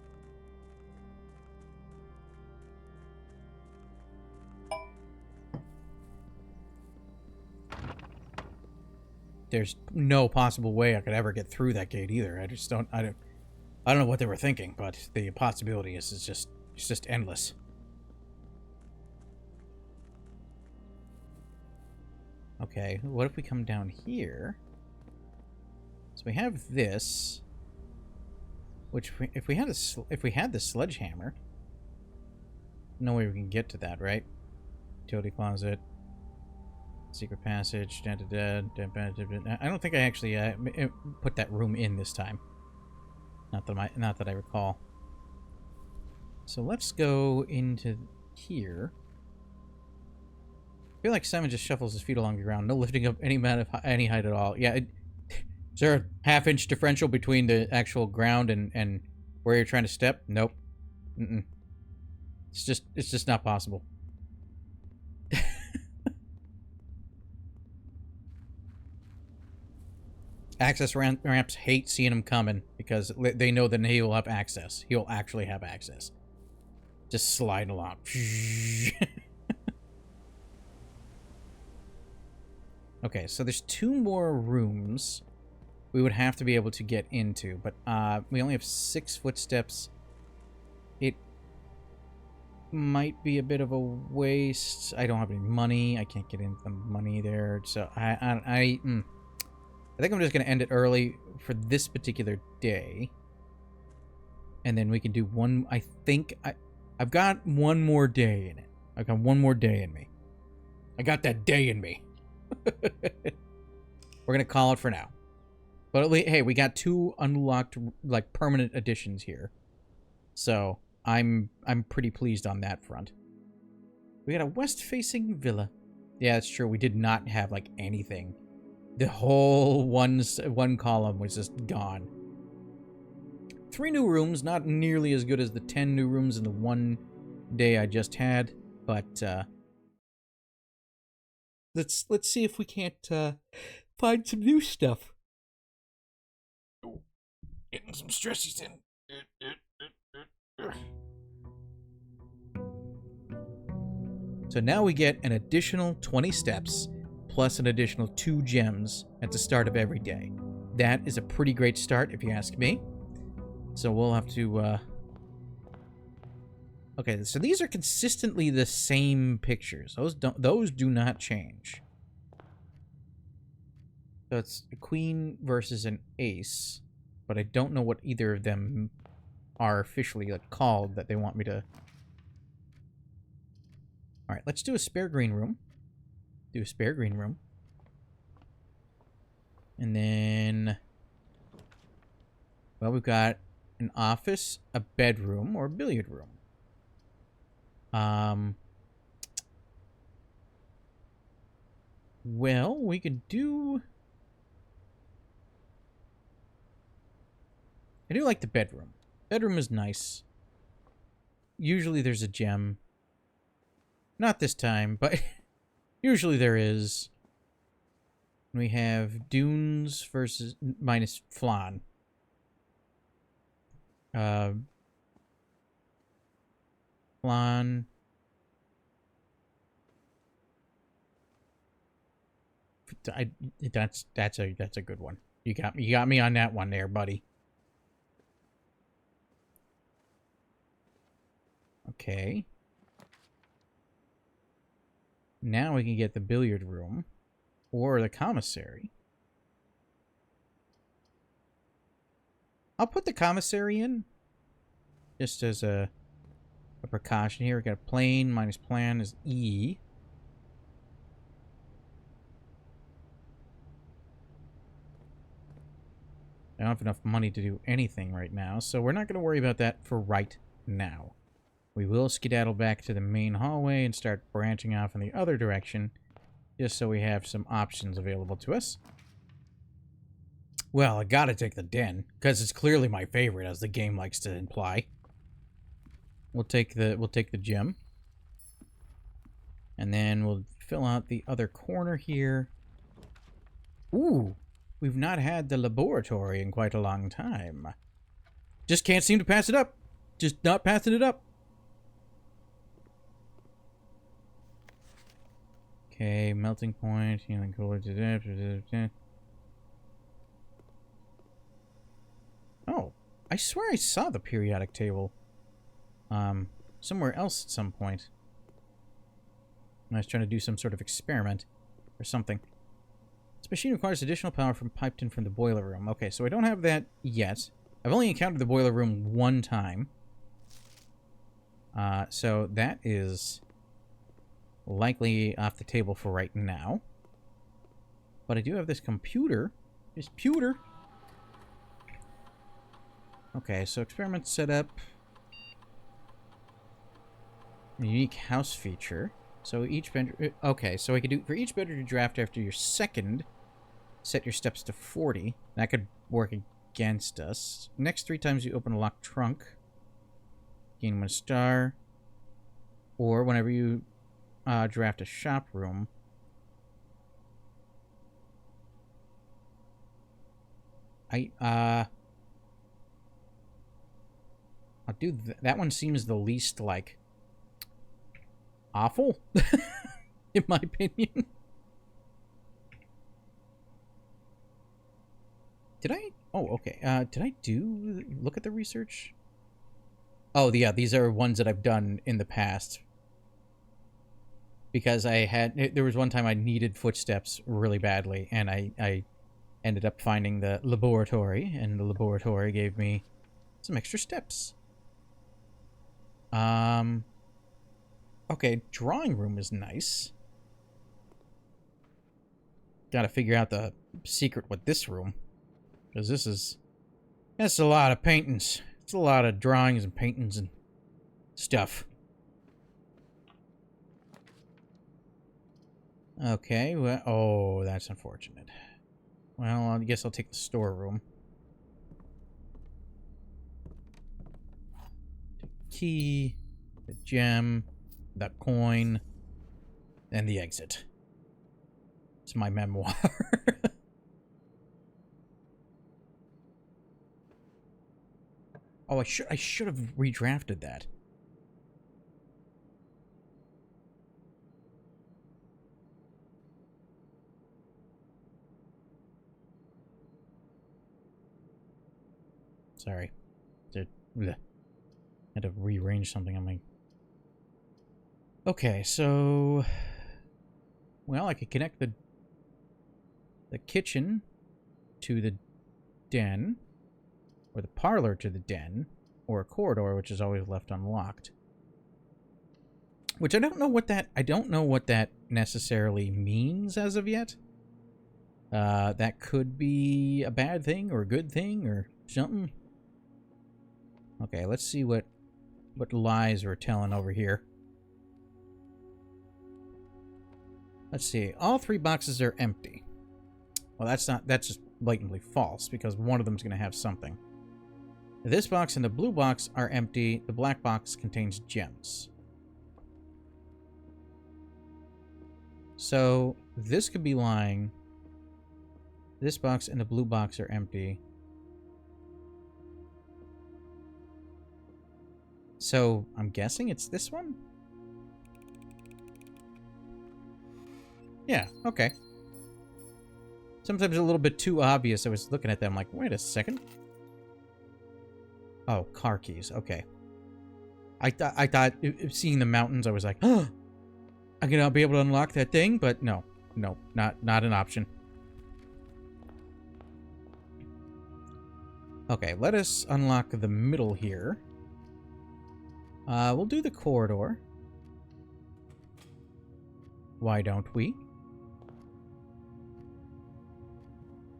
There's no possible way I could ever get through that gate either. I don't know what they were thinking, but the possibility is it's just endless. Okay, what if we come down here? So we have this, which if we had the sledgehammer, no way we can get to that, right? Utility closet, secret passage. I don't think I actually put that room in this time. Not that I recall. So let's go into here. I feel like Simon just shuffles his feet along the ground, no lifting up any amount of any height at all. Yeah, is there a half-inch differential between the actual ground and where you're trying to step? Nope. It's just not possible. Access ramps hate seeing him coming because they know that he will have access. He'll actually have access. Just slide along. Okay, so there's 2 more rooms we would have to be able to get into, but we only have 6 footsteps. It might be a bit of a waste. I don't have any money. I can't get into the money there, so I think I'm just going to end it early for this particular day. And then we can do one... I think I've got one more day in it. I've got one more day in me. I got that day in me. We're going to call it for now. But hey, we got 2 unlocked, like, permanent additions here. So, I'm pretty pleased on that front. We got a west-facing villa. Yeah, that's true. We did not have, like, anything. The whole one column was just gone. 3 new rooms, not nearly as good as the 10 new rooms in the one day I just had, but let's see if we can't find some new stuff. Getting some stressies in. So now we get an additional 20 steps plus an additional 2 gems at the start of every day. That is a pretty great start, if you ask me. So we'll have to, okay, so these are consistently the same pictures. Those do not change. So it's a queen versus an ace, but I don't know what either of them are officially, like, called that they want me to... Alright, let's do a spare green room. Do a spare green room. And then... Well, we've got an office, a bedroom, or a billiard room. Well, we could do... I do like the bedroom. Bedroom is nice. Usually there's a gem. Not this time, but usually there is. We have dunes versus minus flan. Flan. That's a good one. You got me on that one there, buddy. Okay. Now we can get the billiard room or the commissary. I'll put the commissary in just as a precaution here. We got a plane minus plan is E. I don't have enough money to do anything right now, so we're not going to worry about that for right now. We will skedaddle back to the main hallway and start branching off in the other direction, just so we have some options available to us. Well, I gotta take the den, because it's clearly my favorite, as the game likes to imply. We'll take the gem. And then we'll fill out the other corner here. Ooh, we've not had the laboratory in quite a long time. Just can't seem to pass it up. Just not passing it up. Okay, melting point, healing cooler. Oh, I swear I saw the periodic table. Somewhere else at some point. I was trying to do some sort of experiment or something. This machine requires additional power piped in from the boiler room. Okay, so I don't have that yet. I've only encountered the boiler room one time. So that is likely off the table for right now. But I do have this computer. This pewter. Okay, so experiment setup. Unique house feature. So each bedroom... Okay, so I could do... For each bedroom you draft after your second, set your steps to 40. That could work against us. Next 3 times you open a locked trunk, gain 1 star. Or whenever you draft a shop room. I'll do that one. Seems the least, like, awful, in my opinion. Did I? Oh, okay. Did I look at the research? Oh, yeah, these are ones that I've done in the past. Because there was one time I needed footsteps really badly, and I ended up finding the laboratory, and the laboratory gave me some extra steps. Okay, drawing room is nice. Gotta figure out the secret with this room. Because that's a lot of paintings. It's a lot of drawings and paintings and stuff. Okay, well, oh, that's unfortunate. Well, I guess I'll take the storeroom. Key, the gem, the coin, and the exit. It's my memoir. Oh, I should have redrafted that. Sorry. Had to rearrange something on my... Okay, so... Well, I could connect the kitchen to the den, or the parlor to the den, or a corridor, which is always left unlocked. Which I don't know what that necessarily means as of yet. That could be a bad thing or a good thing or something. Okay, let's see what lies we're telling over here. Let's see. All 3 boxes are empty. Well, that's just blatantly false, because one of them's going to have something. This box and the blue box are empty. The black box contains gems. So, this could be lying. This box and the blue box are empty. So, I'm guessing it's this one? Yeah, okay. Sometimes a little bit too obvious. I was looking at them like, wait a second. Oh, car keys. Okay. I thought seeing the mountains, I was like, oh, I'm gonna be able to unlock that thing, but no, not an option. Okay, let us unlock the middle here. We'll do the corridor. Why don't we?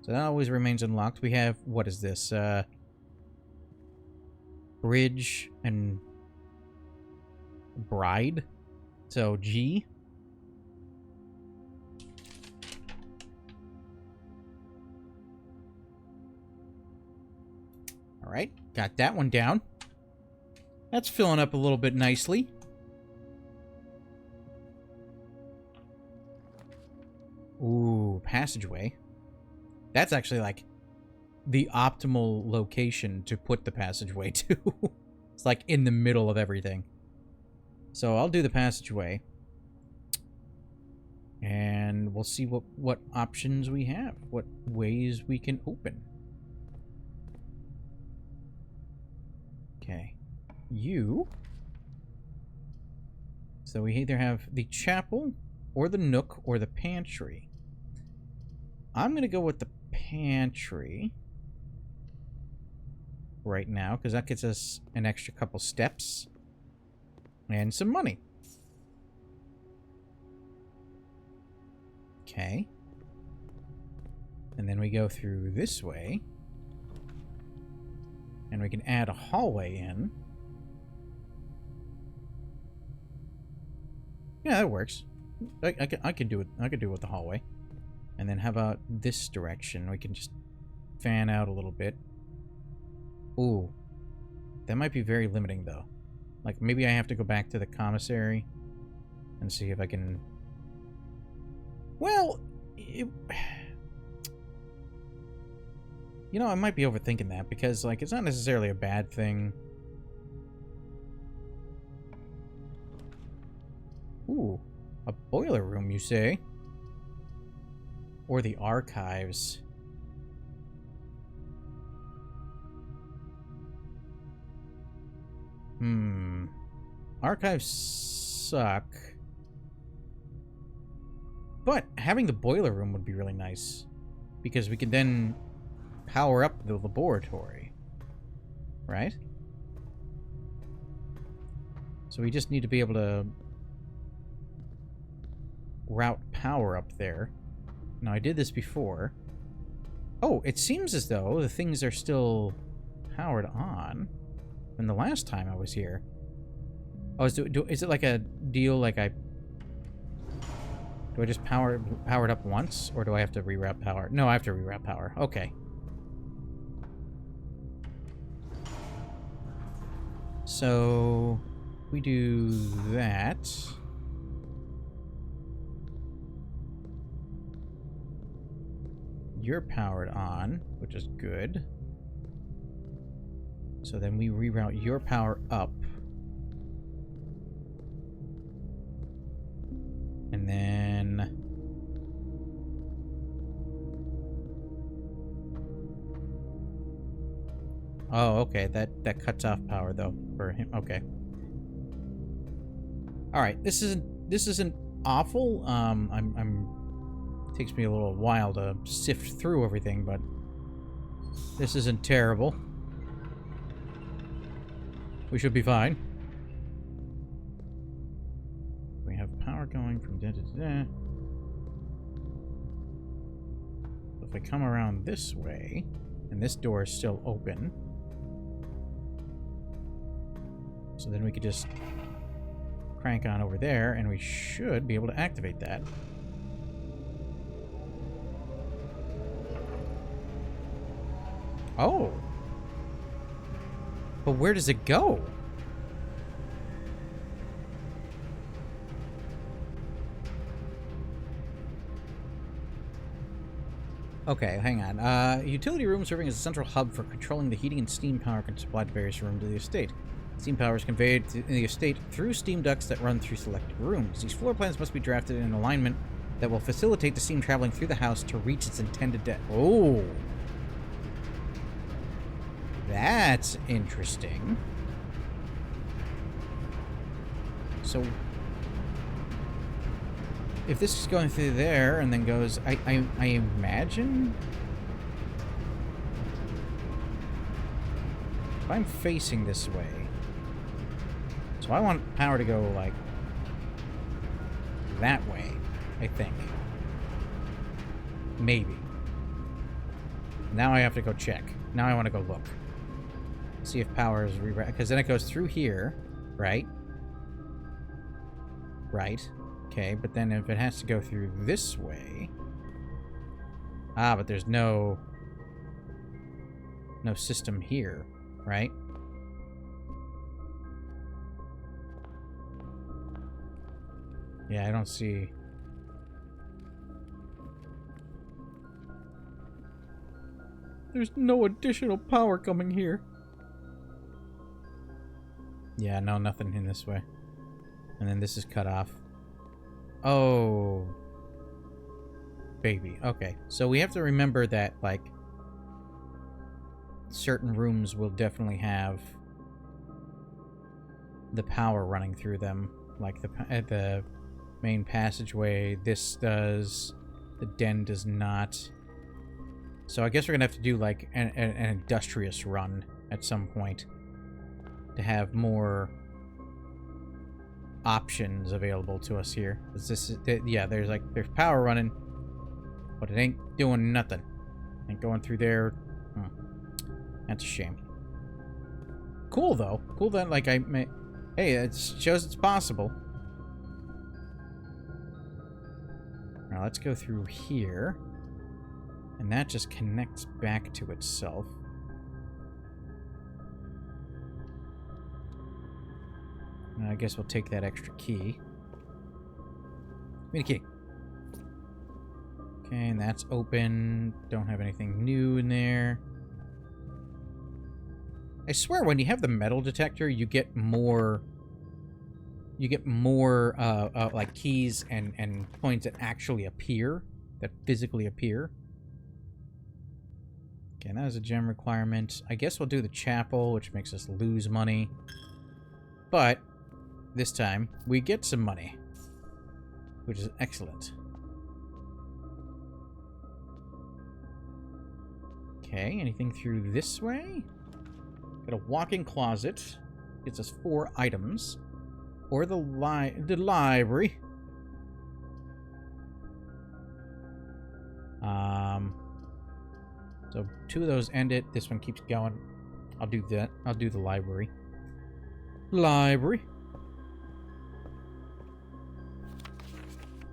So that always remains unlocked. We have, what is this? Bridge and bride. So G. Alright, got that one down. That's filling up a little bit nicely. Ooh, passageway. That's actually, like, the optimal location to put the passageway to. It's, like, in the middle of everything. So I'll do the passageway. And we'll see what options we have. What ways we can open. Okay. You. So we either have the chapel, or the nook, or the pantry. I'm going to go with the pantry right now, because that gets us an extra couple steps and some money. Okay. And then we go through this way, and we can add a hallway in. Yeah, that works. I can do it. I can do it with the hallway. And then how about this direction? We can just fan out a little bit. Ooh. That might be very limiting, though. Like, maybe I have to go back to the commissary and see if I can... Well, You know, I might be overthinking that because, like, it's not necessarily a bad thing. Ooh, a boiler room, you say? Or the archives. Archives suck. But having the boiler room would be really nice. Because we could then power up the laboratory. Right? So we just need to be able to route power up there. Now, I did this before. Oh, it seems as though the things are still powered on from the last time I was here. Oh, is it like a deal like I... Do I just power it up once? Or do I have to reroute power? No, I have to reroute power. Okay. So... we do that... You're powered on, which is good. So then we reroute your power up. And then... Oh, okay. That cuts off power though for him. Okay. All right. This isn't awful. It takes me a little while to sift through everything, but this isn't terrible. We should be fine. We have power going from da da da. If I come around this way, and this door is still open, so then we could just crank on over there, and we should be able to activate that. Oh. But where does it go? Okay, hang on. Utility room serving as a central hub for controlling the heating and steam power supplied to various rooms of the estate. Steam power is conveyed in the estate through steam ducts that run through selected rooms. These floor plans must be drafted in alignment that will facilitate the steam traveling through the house to reach its intended Oh. That's interesting. So, if this is going through there and then goes, I imagine if I'm facing this way, so I want power to go like that way, I think. Maybe. Now I have to go check. Now I want to go look. See if power is because then it goes through here, right? Right. Okay, but then if it has to go through this way... Ah, but there's no system here, right? Yeah, I don't see... There's no additional power coming here. Yeah, no, nothing in this way. And then this is cut off. Oh. Baby. Okay. So we have to remember that, like, certain rooms will definitely have the power running through them. Like the main passageway, this does. The den does not. So I guess we're going to have to do, like, an industrious run at some point to have more options available to us here. This is, yeah, there's power running, but it ain't doing nothing. Ain't going through there. That's a shame. Cool, though. Cool that, like, hey, it shows it's possible. Now, let's go through here. And that just connects back to itself. And I guess we'll take that extra key. Give me the key. Okay, and that's open. Don't have anything new in there. I swear, when you have the metal detector, you get more... like, keys and coins that actually appear. That physically appear. Okay, that was a gem requirement. I guess we'll do the chapel, which makes us lose money. But, this time, we get some money. Which is excellent. Okay, anything through this way? Got a walk-in closet. Gets us 4 items. Or the library. So 2 of those end it. This one keeps going. I'll do that. I'll do the library. Library.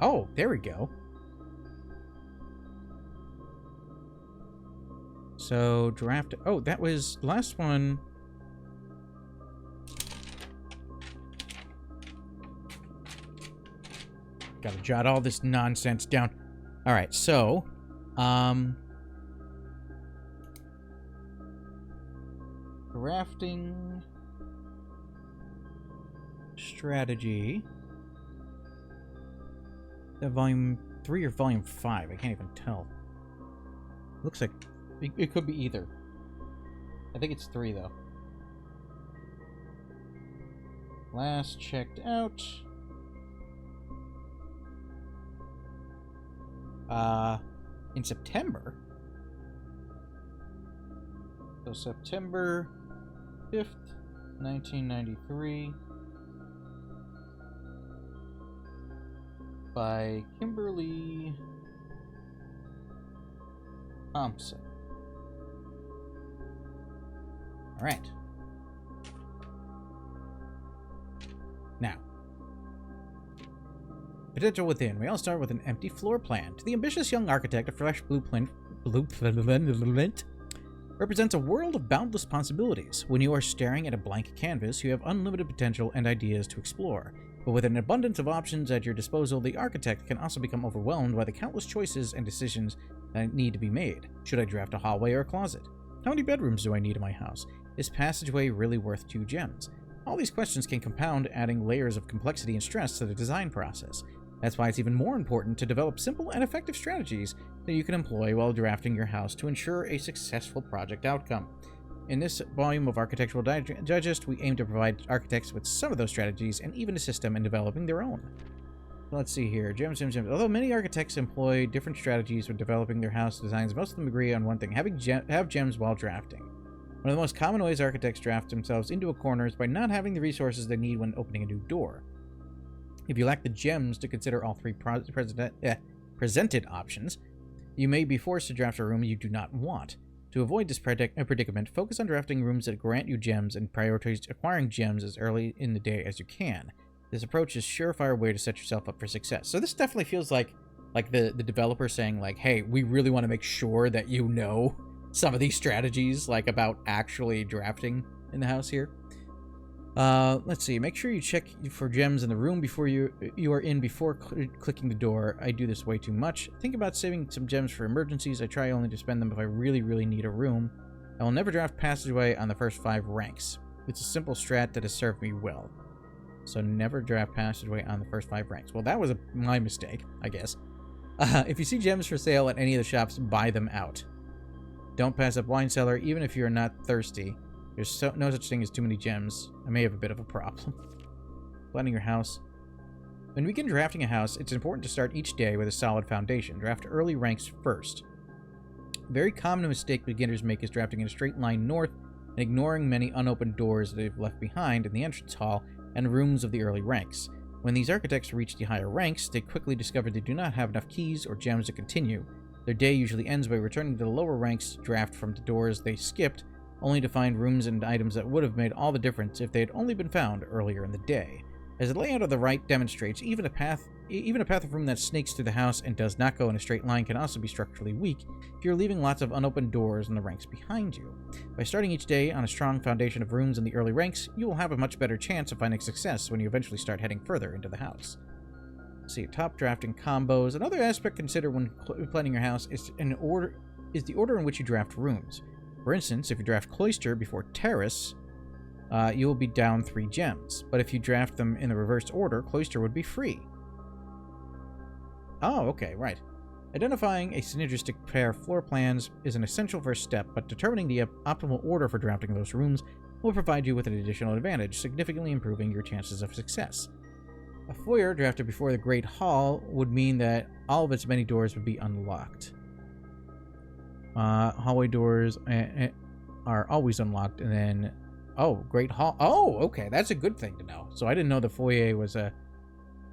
Oh, there we go. So, draft... Oh, that was... Last one... Gotta jot all this nonsense down. Alright, so... Crafting... Strategy... That volume 3 or volume 5? I can't even tell. Looks like... It could be either. I think it's 3, though. Last checked out. In September. So September 5th, 1993. By Kimberly Thompson. All right. Now, potential within. We all start with an empty floor plan. To the ambitious young architect, a fresh blueprint represents a world of boundless possibilities. When you are staring at a blank canvas, you have unlimited potential and ideas to explore. But with an abundance of options at your disposal, the architect can also become overwhelmed by the countless choices and decisions that need to be made. Should I draft a hallway or a closet? How many bedrooms do I need in my house? Is passageway really worth 2 gems? All these questions can compound, adding layers of complexity and stress to the design process. That's why it's even more important to develop simple and effective strategies that you can employ while drafting your house to ensure a successful project outcome. In this volume of Architectural Digest, we aim to provide architects with some of those strategies and even assist them in developing their own. Let's see here. Gems. Although many architects employ different strategies when developing their house designs, most of them agree on one thing: have gems while drafting. One of the most common ways architects draft themselves into a corner is by not having the resources they need when opening a new door. If you lack the gems to consider all 3 presented options, you may be forced to draft a room you do not want. To avoid this predicament, focus on drafting rooms that grant you gems and prioritize acquiring gems as early in the day as you can. This approach is a surefire way to set yourself up for success. So this definitely feels like the developer saying, like, hey, we really want to make sure that you know some of these strategies, like, about actually drafting in the house here. Let's see. Make sure you check for gems in the room before you are in before clicking the door. I do this way too much. Think about saving some gems for emergencies. I try only to spend them if I really, really need a room. I will never draft passageway on the first 5 ranks. It's a simple strat that has served me well. So never draft passageway on the first 5 ranks. Well, that was my mistake, I guess. If you see gems for sale at any of the shops, buy them out. Don't pass up wine cellar, even if you're not thirsty. There's no such thing as too many gems. I may have a bit of a problem. Planning your house. When we begin drafting a house, it's important to start each day with a solid foundation. Draft early ranks first. A very common mistake beginners make is drafting in a straight line north and ignoring many unopened doors they've left behind in the entrance hall and rooms of the early ranks. When these architects reach the higher ranks, they quickly discover they do not have enough keys or gems to continue. Their day usually ends by returning to the lower ranks, draft from the doors they skipped, only to find rooms and items that would have made all the difference if they had only been found earlier in the day. As the layout of the right demonstrates, even a path of room that snakes through the house and does not go in a straight line can also be structurally weak if you're leaving lots of unopened doors in the ranks behind you. By starting each day on a strong foundation of rooms in the early ranks, you will have a much better chance of finding success when you eventually start heading further into the house. Let's see, top drafting combos. Another aspect to consider when planning your house is the order in which you draft rooms. For instance, if you draft Cloister before Terrace, you will be down 3 gems. But if you draft them in the reversed order, Cloister would be free. Oh, okay, right. Identifying a synergistic pair of floor plans is an essential first step, but determining the optimal order for drafting those rooms will provide you with an additional advantage, significantly improving your chances of success. A foyer drafted before the Great Hall would mean that all of its many doors would be unlocked. Hallway doors are always unlocked, and then... Oh, Great Hall. Oh, okay, that's a good thing to know. So I didn't know the foyer was a...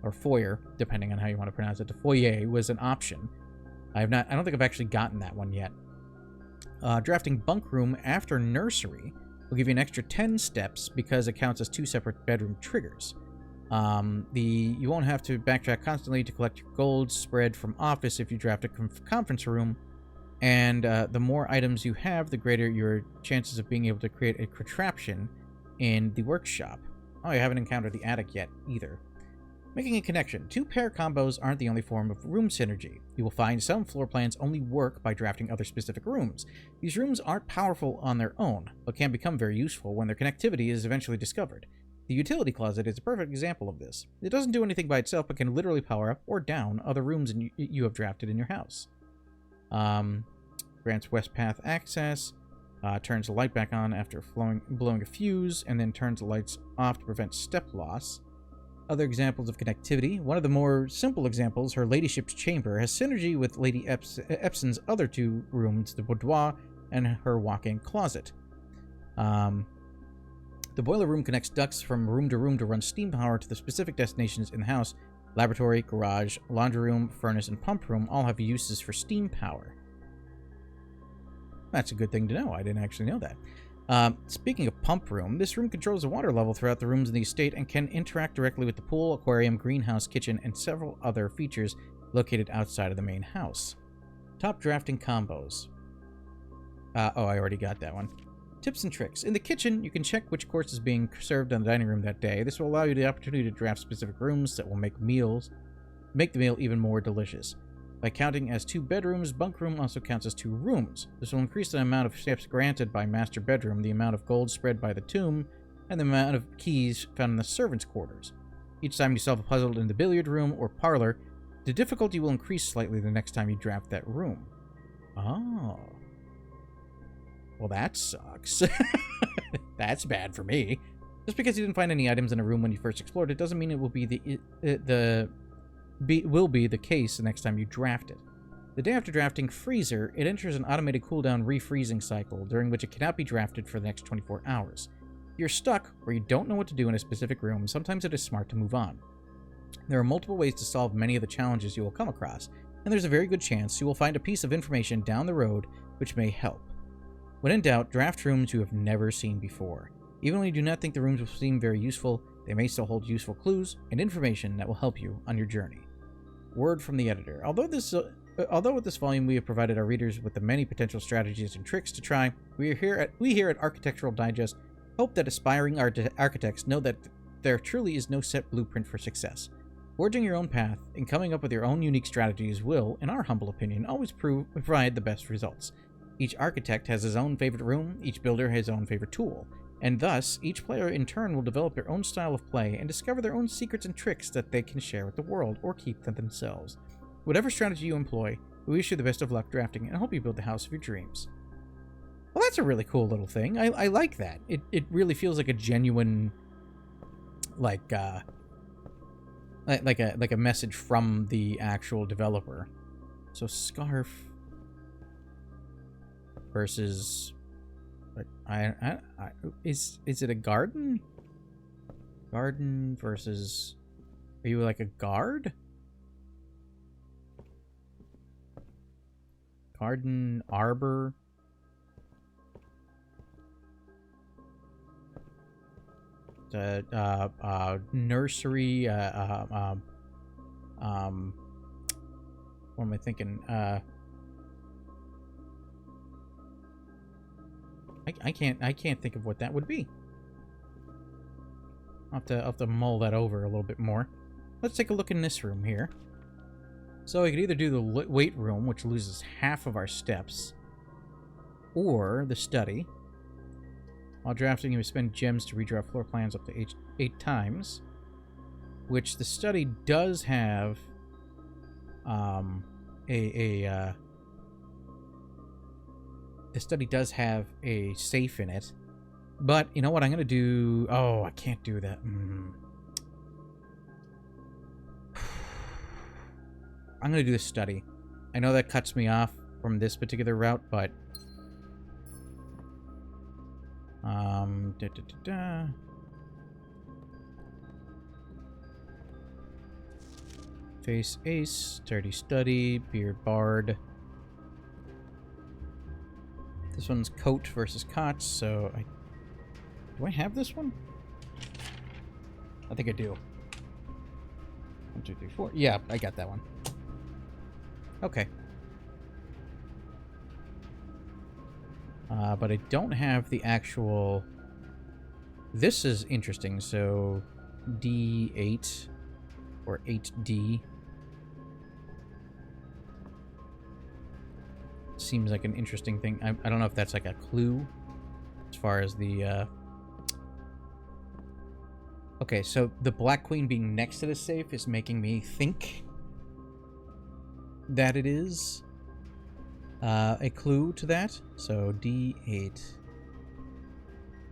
Or foyer, depending on how you want to pronounce it. The foyer was an option. I don't think I've actually gotten that one yet. Drafting bunk room after nursery will give you an extra 10 steps because it counts as 2 separate bedroom triggers. You won't have to backtrack constantly to collect your gold spread from office if you draft a conference room, and the more items you have, the greater your chances of being able to create a contraption in the workshop. Oh, I haven't encountered the attic yet either. Making a connection. 2 pair combos aren't the only form of room synergy. You will find some floor plans only work by drafting other specific rooms. These rooms aren't powerful on their own, but can become very useful when their connectivity is eventually discovered. The utility closet is a perfect example of this. It doesn't do anything by itself, but can literally power up or down other rooms you have drafted in your house. Grants west path access, turns the light back on after blowing a fuse, and then turns the lights off to prevent step loss. Other examples of connectivity. One of the more simple examples, her ladyship's chamber, has synergy with Lady Epson's other 2 rooms, the boudoir and her walk-in closet. The boiler room connects ducts from room to run steam power to the specific destinations in the house. Laboratory, garage, laundry room, furnace, and pump room all have uses for steam power. That's a good thing to know. I didn't actually know that. Speaking of pump room, this room controls the water level throughout the rooms in the estate and can interact directly with the pool, aquarium, greenhouse, kitchen, and several other features located outside of the main house. Top drafting combos. Oh, I already got that one. Tips and tricks. In the kitchen, you can check which course is being served on the dining room that day. This will allow you the opportunity to draft specific rooms that will make the meal even more delicious. By counting as 2 bedrooms, bunk room also counts as 2 rooms. This will increase the amount of steps granted by master bedroom, the amount of gold spread by the tomb, and the amount of keys found in the servants' quarters. Each time you solve a puzzle in the billiard room or parlor, the difficulty will increase slightly the next time you draft that room. Oh. Well, that sucks. That's bad for me. Just because you didn't find any items in a room when you first explored it doesn't mean it will be the case the next time you draft it. The day after drafting Freezer, it enters an automated cooldown refreezing cycle, during which it cannot be drafted for the next 24 hours. If you're stuck, or you don't know what to do in a specific room, sometimes it is smart to move on. There are multiple ways to solve many of the challenges you will come across, and there's a very good chance you will find a piece of information down the road which may help. When in doubt, draft rooms you have never seen before. Even when you do not think the rooms will seem very useful, they may still hold useful clues and information that will help you on your journey. Word from the editor. Although with this volume we have provided our readers with the many potential strategies and tricks to try, we here at Architectural Digest hope that aspiring architects know that there truly is no set blueprint for success. Forging your own path and coming up with your own unique strategies will, in our humble opinion, always provide the best results. Each architect has his own favorite room, each builder has his own favorite tool, and thus, each player in turn will develop their own style of play and discover their own secrets and tricks that they can share with the world or keep to themselves. Whatever strategy you employ, we wish you the best of luck drafting and hope you build the house of your dreams. Well, that's a really cool little thing. I like that. It really feels like a genuine, like a message from the actual developer. So scarf versus, is it a garden? Garden versus, are you like a guard? Garden, arbor. Nursery. What am I thinking? I can't think of what that would be. I'll have to mull that over a little bit more. Let's take a look in this room here. So we could either do the weight room, which loses half of our steps, or the study. While drafting, you may spend gems to redraw floor plans up to 8 times, which the study does have the study does have a safe in it. But you know what I'm going to do? Oh, I can't do that. I'm going to do the study. I know that cuts me off from this particular route, but... Face Ace, Sturdy Study, Beard Bard. This one's Coat versus Cots, so I... Do I have this one? I think I do. 1, 2, 3, 4. Yeah, I got that one. Okay. But I don't have the actual... This is interesting, so... D8 or 8D seems like an interesting thing. I don't know if that's like a clue as far as the... Okay, so the Black Queen being next to the safe is making me think that it is a clue to that. So D8.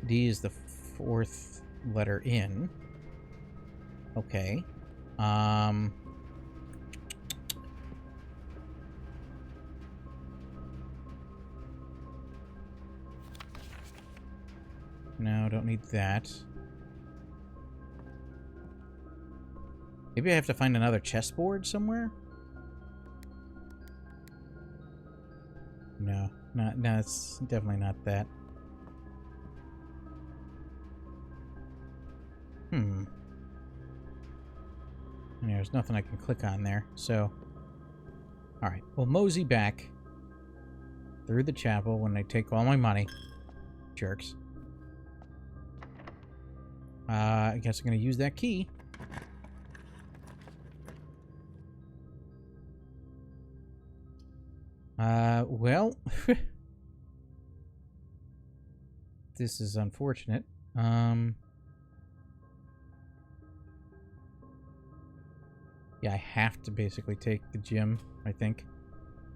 D is the 4th letter in. Okay. No, don't need that. Maybe I have to find another chessboard somewhere? No, no, it's definitely not that. And there's nothing I can click on there, so... Alright, we'll mosey back through the chapel when they take all my money. Jerks. I guess I'm gonna use that key. Well... This is unfortunate. Yeah, I have to basically take the gym, I think.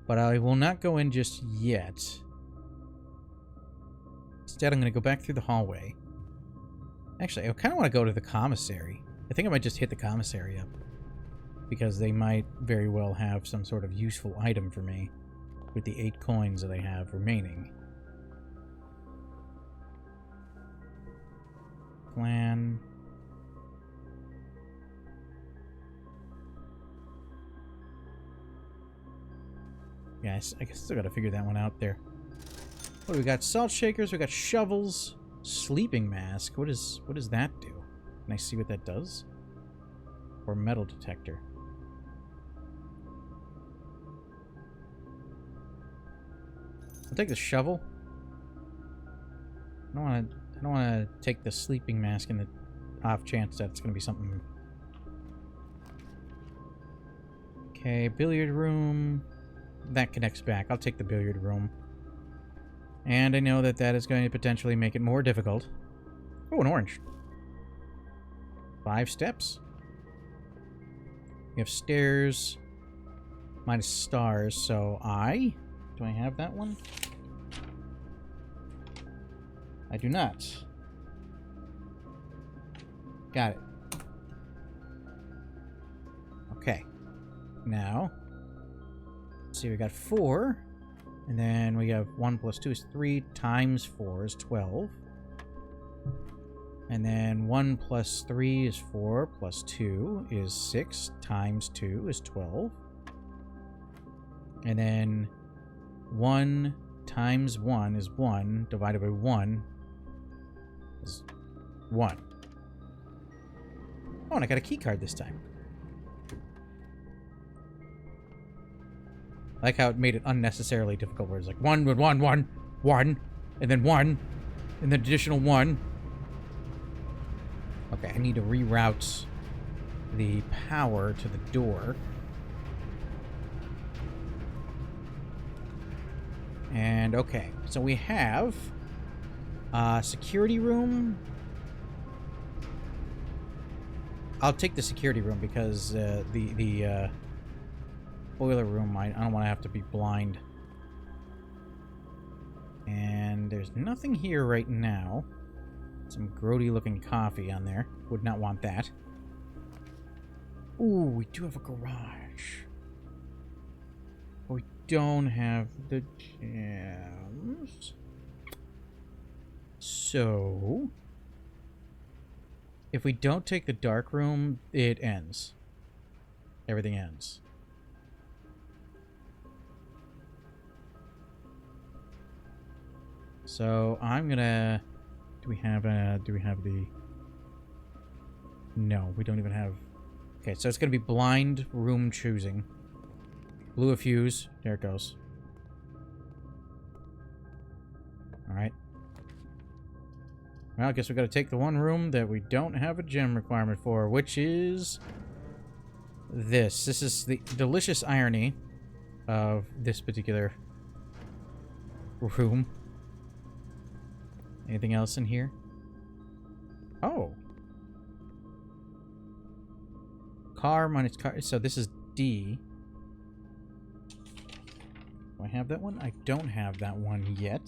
But I will not go in just yet. Instead, I'm going to go back through the hallway. Actually, I kind of want to go to the commissary. I think I might just hit the commissary up. Because they might very well have some sort of useful item for me with the 8 coins that I have remaining. Plan... Yeah, I guess I still gotta figure that one out there. What do we got? Salt shakers, we got shovels, sleeping mask. What does that do? Can I see what that does? Or metal detector. I'll take the shovel. I don't wanna take the sleeping mask in the off chance that it's gonna be something. Okay, billiard room. That connects back. I'll take the billiard room. And I know that that is going to potentially make it more difficult. Oh, an orange. 5 steps. We have stairs. Minus stars, so I... Do I have that one? I do not. Got it. Okay. Now... See, we got 4, and then we have 1 plus 2 is 3 times 4 is 12. And then 1 plus 3 is 4 plus 2 is 6 times 2 is 12. And then 1 times 1 is 1 divided by 1 is 1. Oh, and I got a key card this time. I like how it made it unnecessarily difficult, where it's like 1, 1, 1, 1, and then 1, and then additional 1. Okay, I need to reroute the power to the door. And okay, so we have security room. I'll take the security room because the boiler room, I don't want to have to be blind. And there's nothing here right now. Some grody looking coffee on there. Would not want that. Ooh, we do have a garage. But we don't have the gems. So, if we don't take the dark room, it ends. Everything ends. So I'm gonna. Do we have the? No, we don't even have. Okay, so it's gonna be blind room choosing. Blew a fuse. There it goes. All right. Well, I guess we gotta take the one room that we don't have a gem requirement for, which is this. This is the delicious irony of this particular room. Anything else in here? Oh. Car minus car. So this is D. Do I have that one? I don't have that one yet.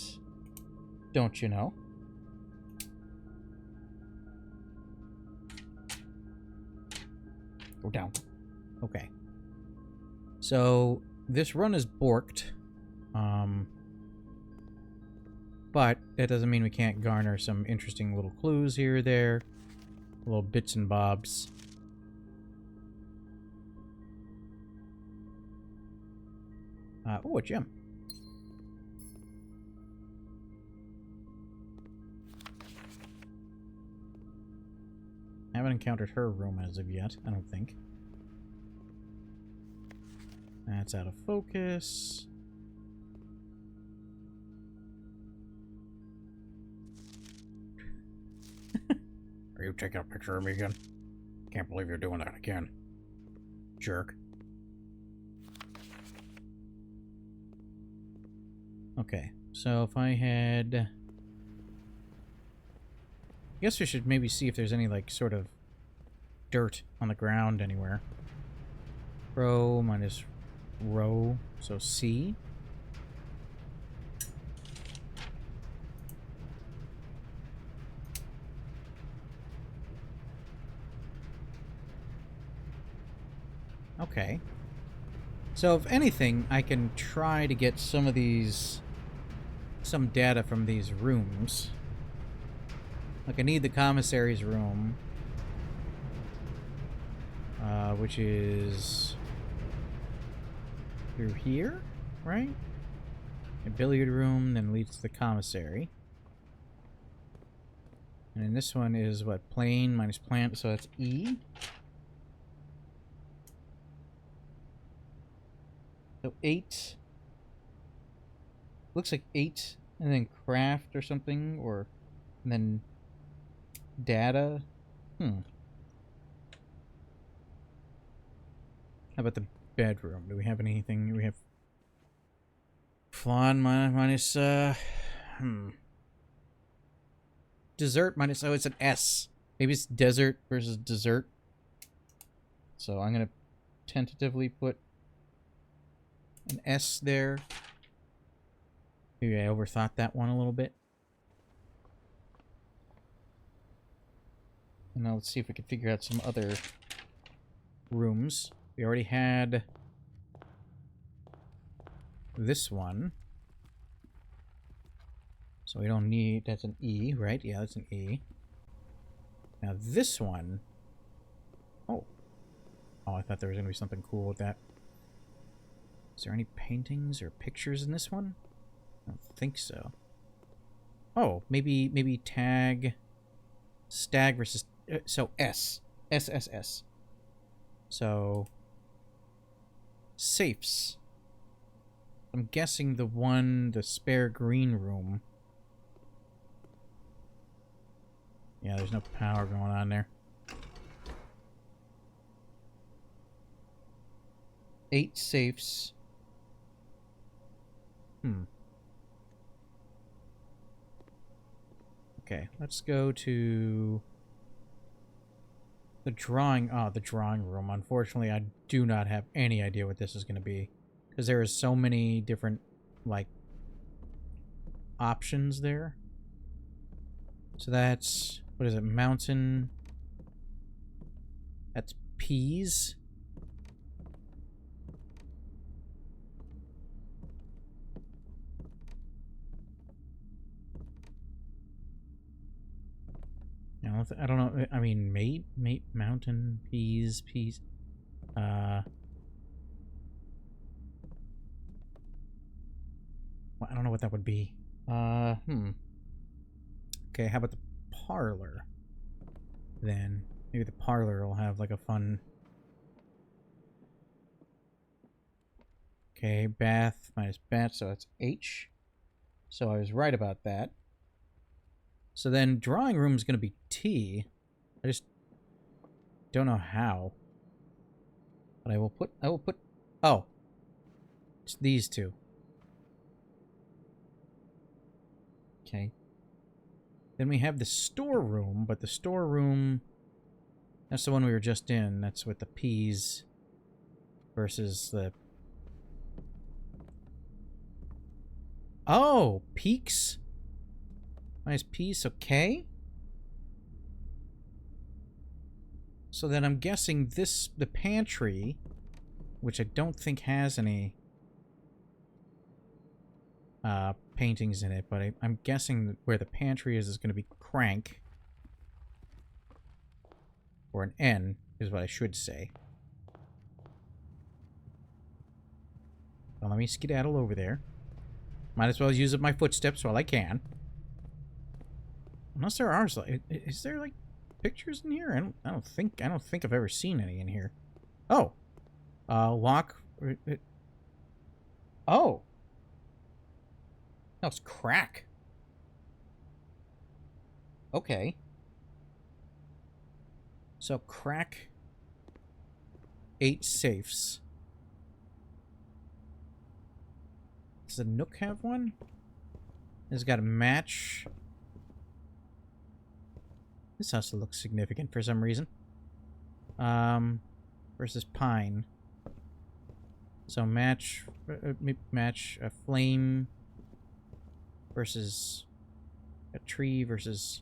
Don't you know? Go down. Okay. So this run is borked. But that doesn't mean we can't garner some interesting little clues here or there. Little bits and bobs. Oh, a gem. Haven't encountered her room as of yet, I don't think. That's out of focus. Are you taking a picture of me again? Can't believe you're doing that again. Jerk. Okay, so if I had... I guess we should maybe see if there's any, like, sort of dirt on the ground anywhere. Row minus row, so C. Okay. So if anything, I can try to get some of these... some data from these rooms. Like, I need the commissary's room. Which is... through here, right? A billiard room, then leads to the commissary. And then this one is, what, plane minus plant, so that's E. So 8. Looks like 8, and then craft or something, or... and then... data? How about the bedroom? Do we have anything? We have... flan minus, dessert minus... oh, it's an S. Maybe it's desert versus dessert. So I'm gonna tentatively put an S there. Maybe I overthought that one a little bit. And now let's see if we can figure out some other rooms. We already had this one. So we don't need... that's an E, right? Yeah, that's an E. Now this one... oh. Oh, I thought there was going to be something cool with that. Is there any paintings or pictures in this one? I don't think so. Oh, maybe tag... stag versus... so S. S. So... safes. I'm guessing the spare green room. Yeah, there's no power going on there. 8 safes. Okay, let's go to the drawing room. Unfortunately, I do not have any idea what this is going to be, because there is so many different, like, options there. So that's, what is it, mountain? That's peas. I don't know. I mean, mate, mountain, peas. Well, I don't know what that would be. Okay, how about the parlor? Then maybe the parlor will have like a fun. Okay, bath minus bat, so that's H. So I was right about that. So then drawing room is going to be T. I just don't know how. But I will put, oh. It's these two. Okay. Then we have the storeroom, but the storeroom, that's the one we were just in. That's with the peas versus the... Oh, peaks? Minus peas, so K? So then I'm guessing this, the pantry, which I don't think has any paintings in it, but I'm guessing where the pantry is going to be crank. Or an N, is what I should say. Well, let me skedaddle over there. Might as well use up my footsteps while I can. Unless there are, is there like pictures in here? I don't think I've ever seen any in here. Oh, lock. Oh, that was crack. Okay. So crack 8 safes. Does the Nook have one? It's got a match. This house looks significant for some reason. Versus pine. So match a flame versus a tree versus...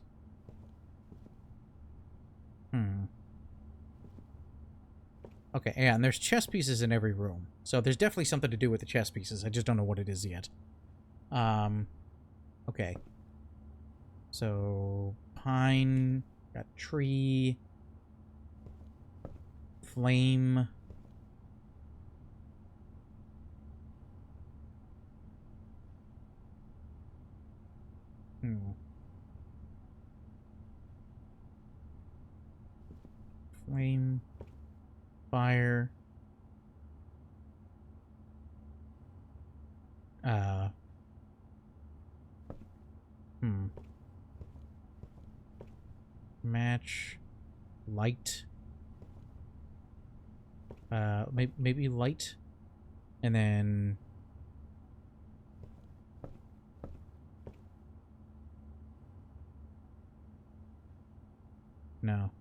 Okay, yeah, and there's chess pieces in every room. So there's definitely something to do with the chess pieces. I just don't know what it is yet. Okay. So, pine, got tree, flame. Flame, fire. Match, light. Maybe light, and then no.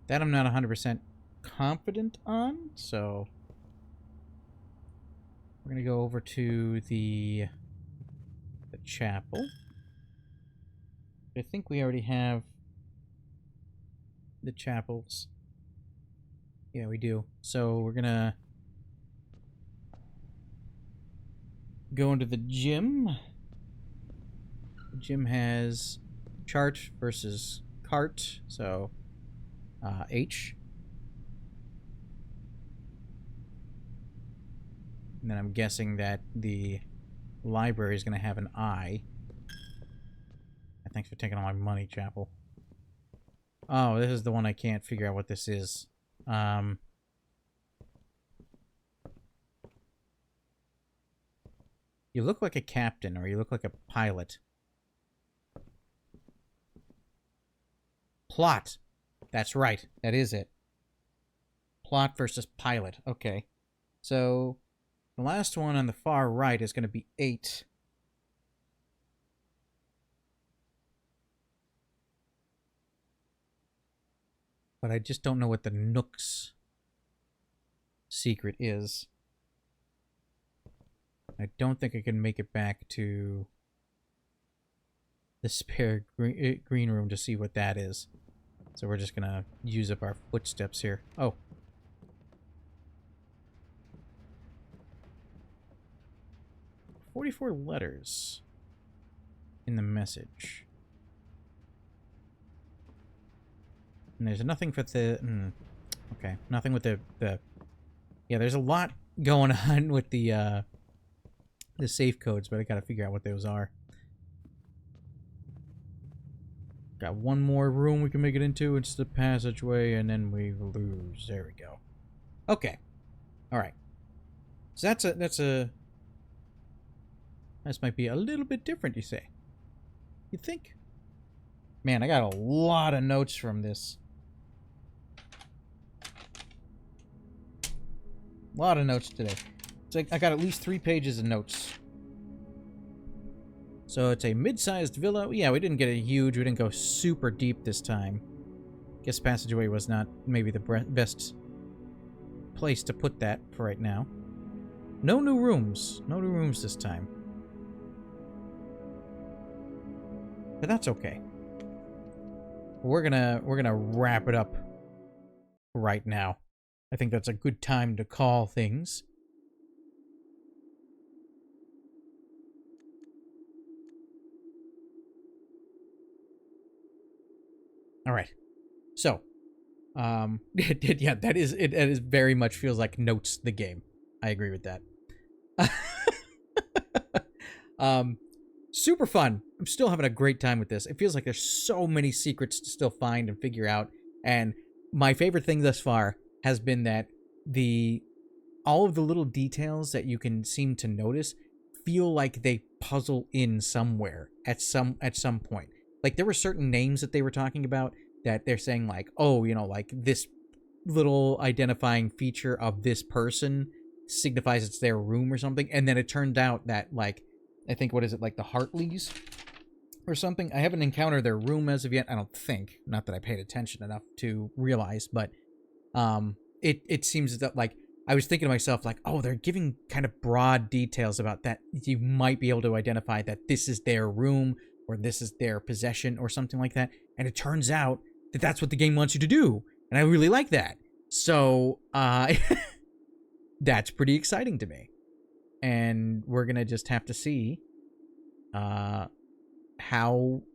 That I'm not 100% confident on, so we're gonna go over to the chapel. I think we already have the chapels. Yeah, we do. So we're gonna go into the gym. The gym has chart versus cart, so H. And then I'm guessing that the library is going to have an I. Thanks for taking all my money, Chapel. Oh, this is the one I can't figure out what this is. You look like a captain, or you look like a pilot. Plot. That's right. That is it. Plot versus pilot. Okay. So, the last one on the far right is going to be 8. but I just don't know what the Nook's secret is. I don't think I can make it back to the spare green room to see what that is. So we're just gonna use up our footsteps here. Oh. "44 letters in the message. And there's nothing for the... okay, nothing with the... Yeah, there's a lot going on with the safe codes, but I gotta figure out what those are. Got one more room we can make it into. It's the passageway, and then we lose. There we go. Okay. Alright. So this might be a little bit different, you say? You think? Man, I got a lot of notes from this. A lot of notes today. It's like I got at least 3 pages of notes. So it's a mid-sized villa. Yeah, we didn't get it huge. We didn't go super deep this time. Guess passageway was not maybe the best place to put that for right now. No new rooms. No new rooms this time. But that's okay. We're gonna wrap it up right now. I think that's a good time to call things. All right. So, yeah, that is it. It is very much feels like Notes the game. I agree with that. Super fun. I'm still having a great time with this. It feels like there's so many secrets to still find and figure out. And my favorite thing thus far has been that all of the little details that you can seem to notice feel like they puzzle in somewhere at some point. Like there were certain names that they were talking about that they're saying like, oh, you know, like this little identifying feature of this person signifies it's their room or something. And then it turned out that like, I think, what is it, like the Hartleys or something? I haven't encountered their room as of yet, I don't think. Not that I paid attention enough to realize, but it seems that, like, I was thinking to myself, like, oh, they're giving kind of broad details about that. You might be able to identify that this is their room or this is their possession or something like that. And it turns out that that's what the game wants you to do. And I really like that. So, that's pretty exciting to me. And we're going to just have to see how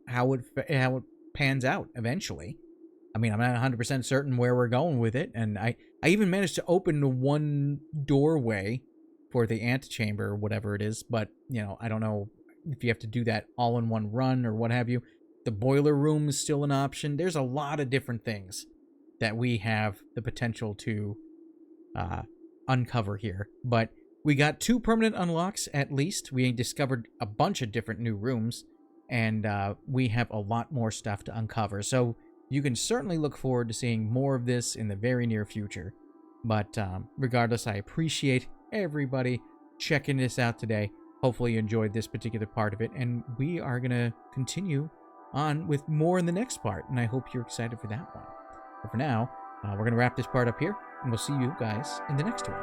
it pans out eventually. I mean, I'm not 100% certain where we're going with it, and I even managed to open one doorway for the antechamber or whatever it is, but, you know, I don't know if you have to do that all in one run or what have you. The boiler room is still an option. There's a lot of different things that we have the potential to uncover here, but we got 2 permanent unlocks at least. We discovered a bunch of different new rooms, and we have a lot more stuff to uncover. So you can certainly look forward to seeing more of this in the very near future. But regardless, I appreciate everybody checking this out today. Hopefully you enjoyed this particular part of it, and we are going to continue on with more in the next part, and I hope you're excited for that one. But for now, we're going to wrap this part up here, and we'll see you guys in the next one.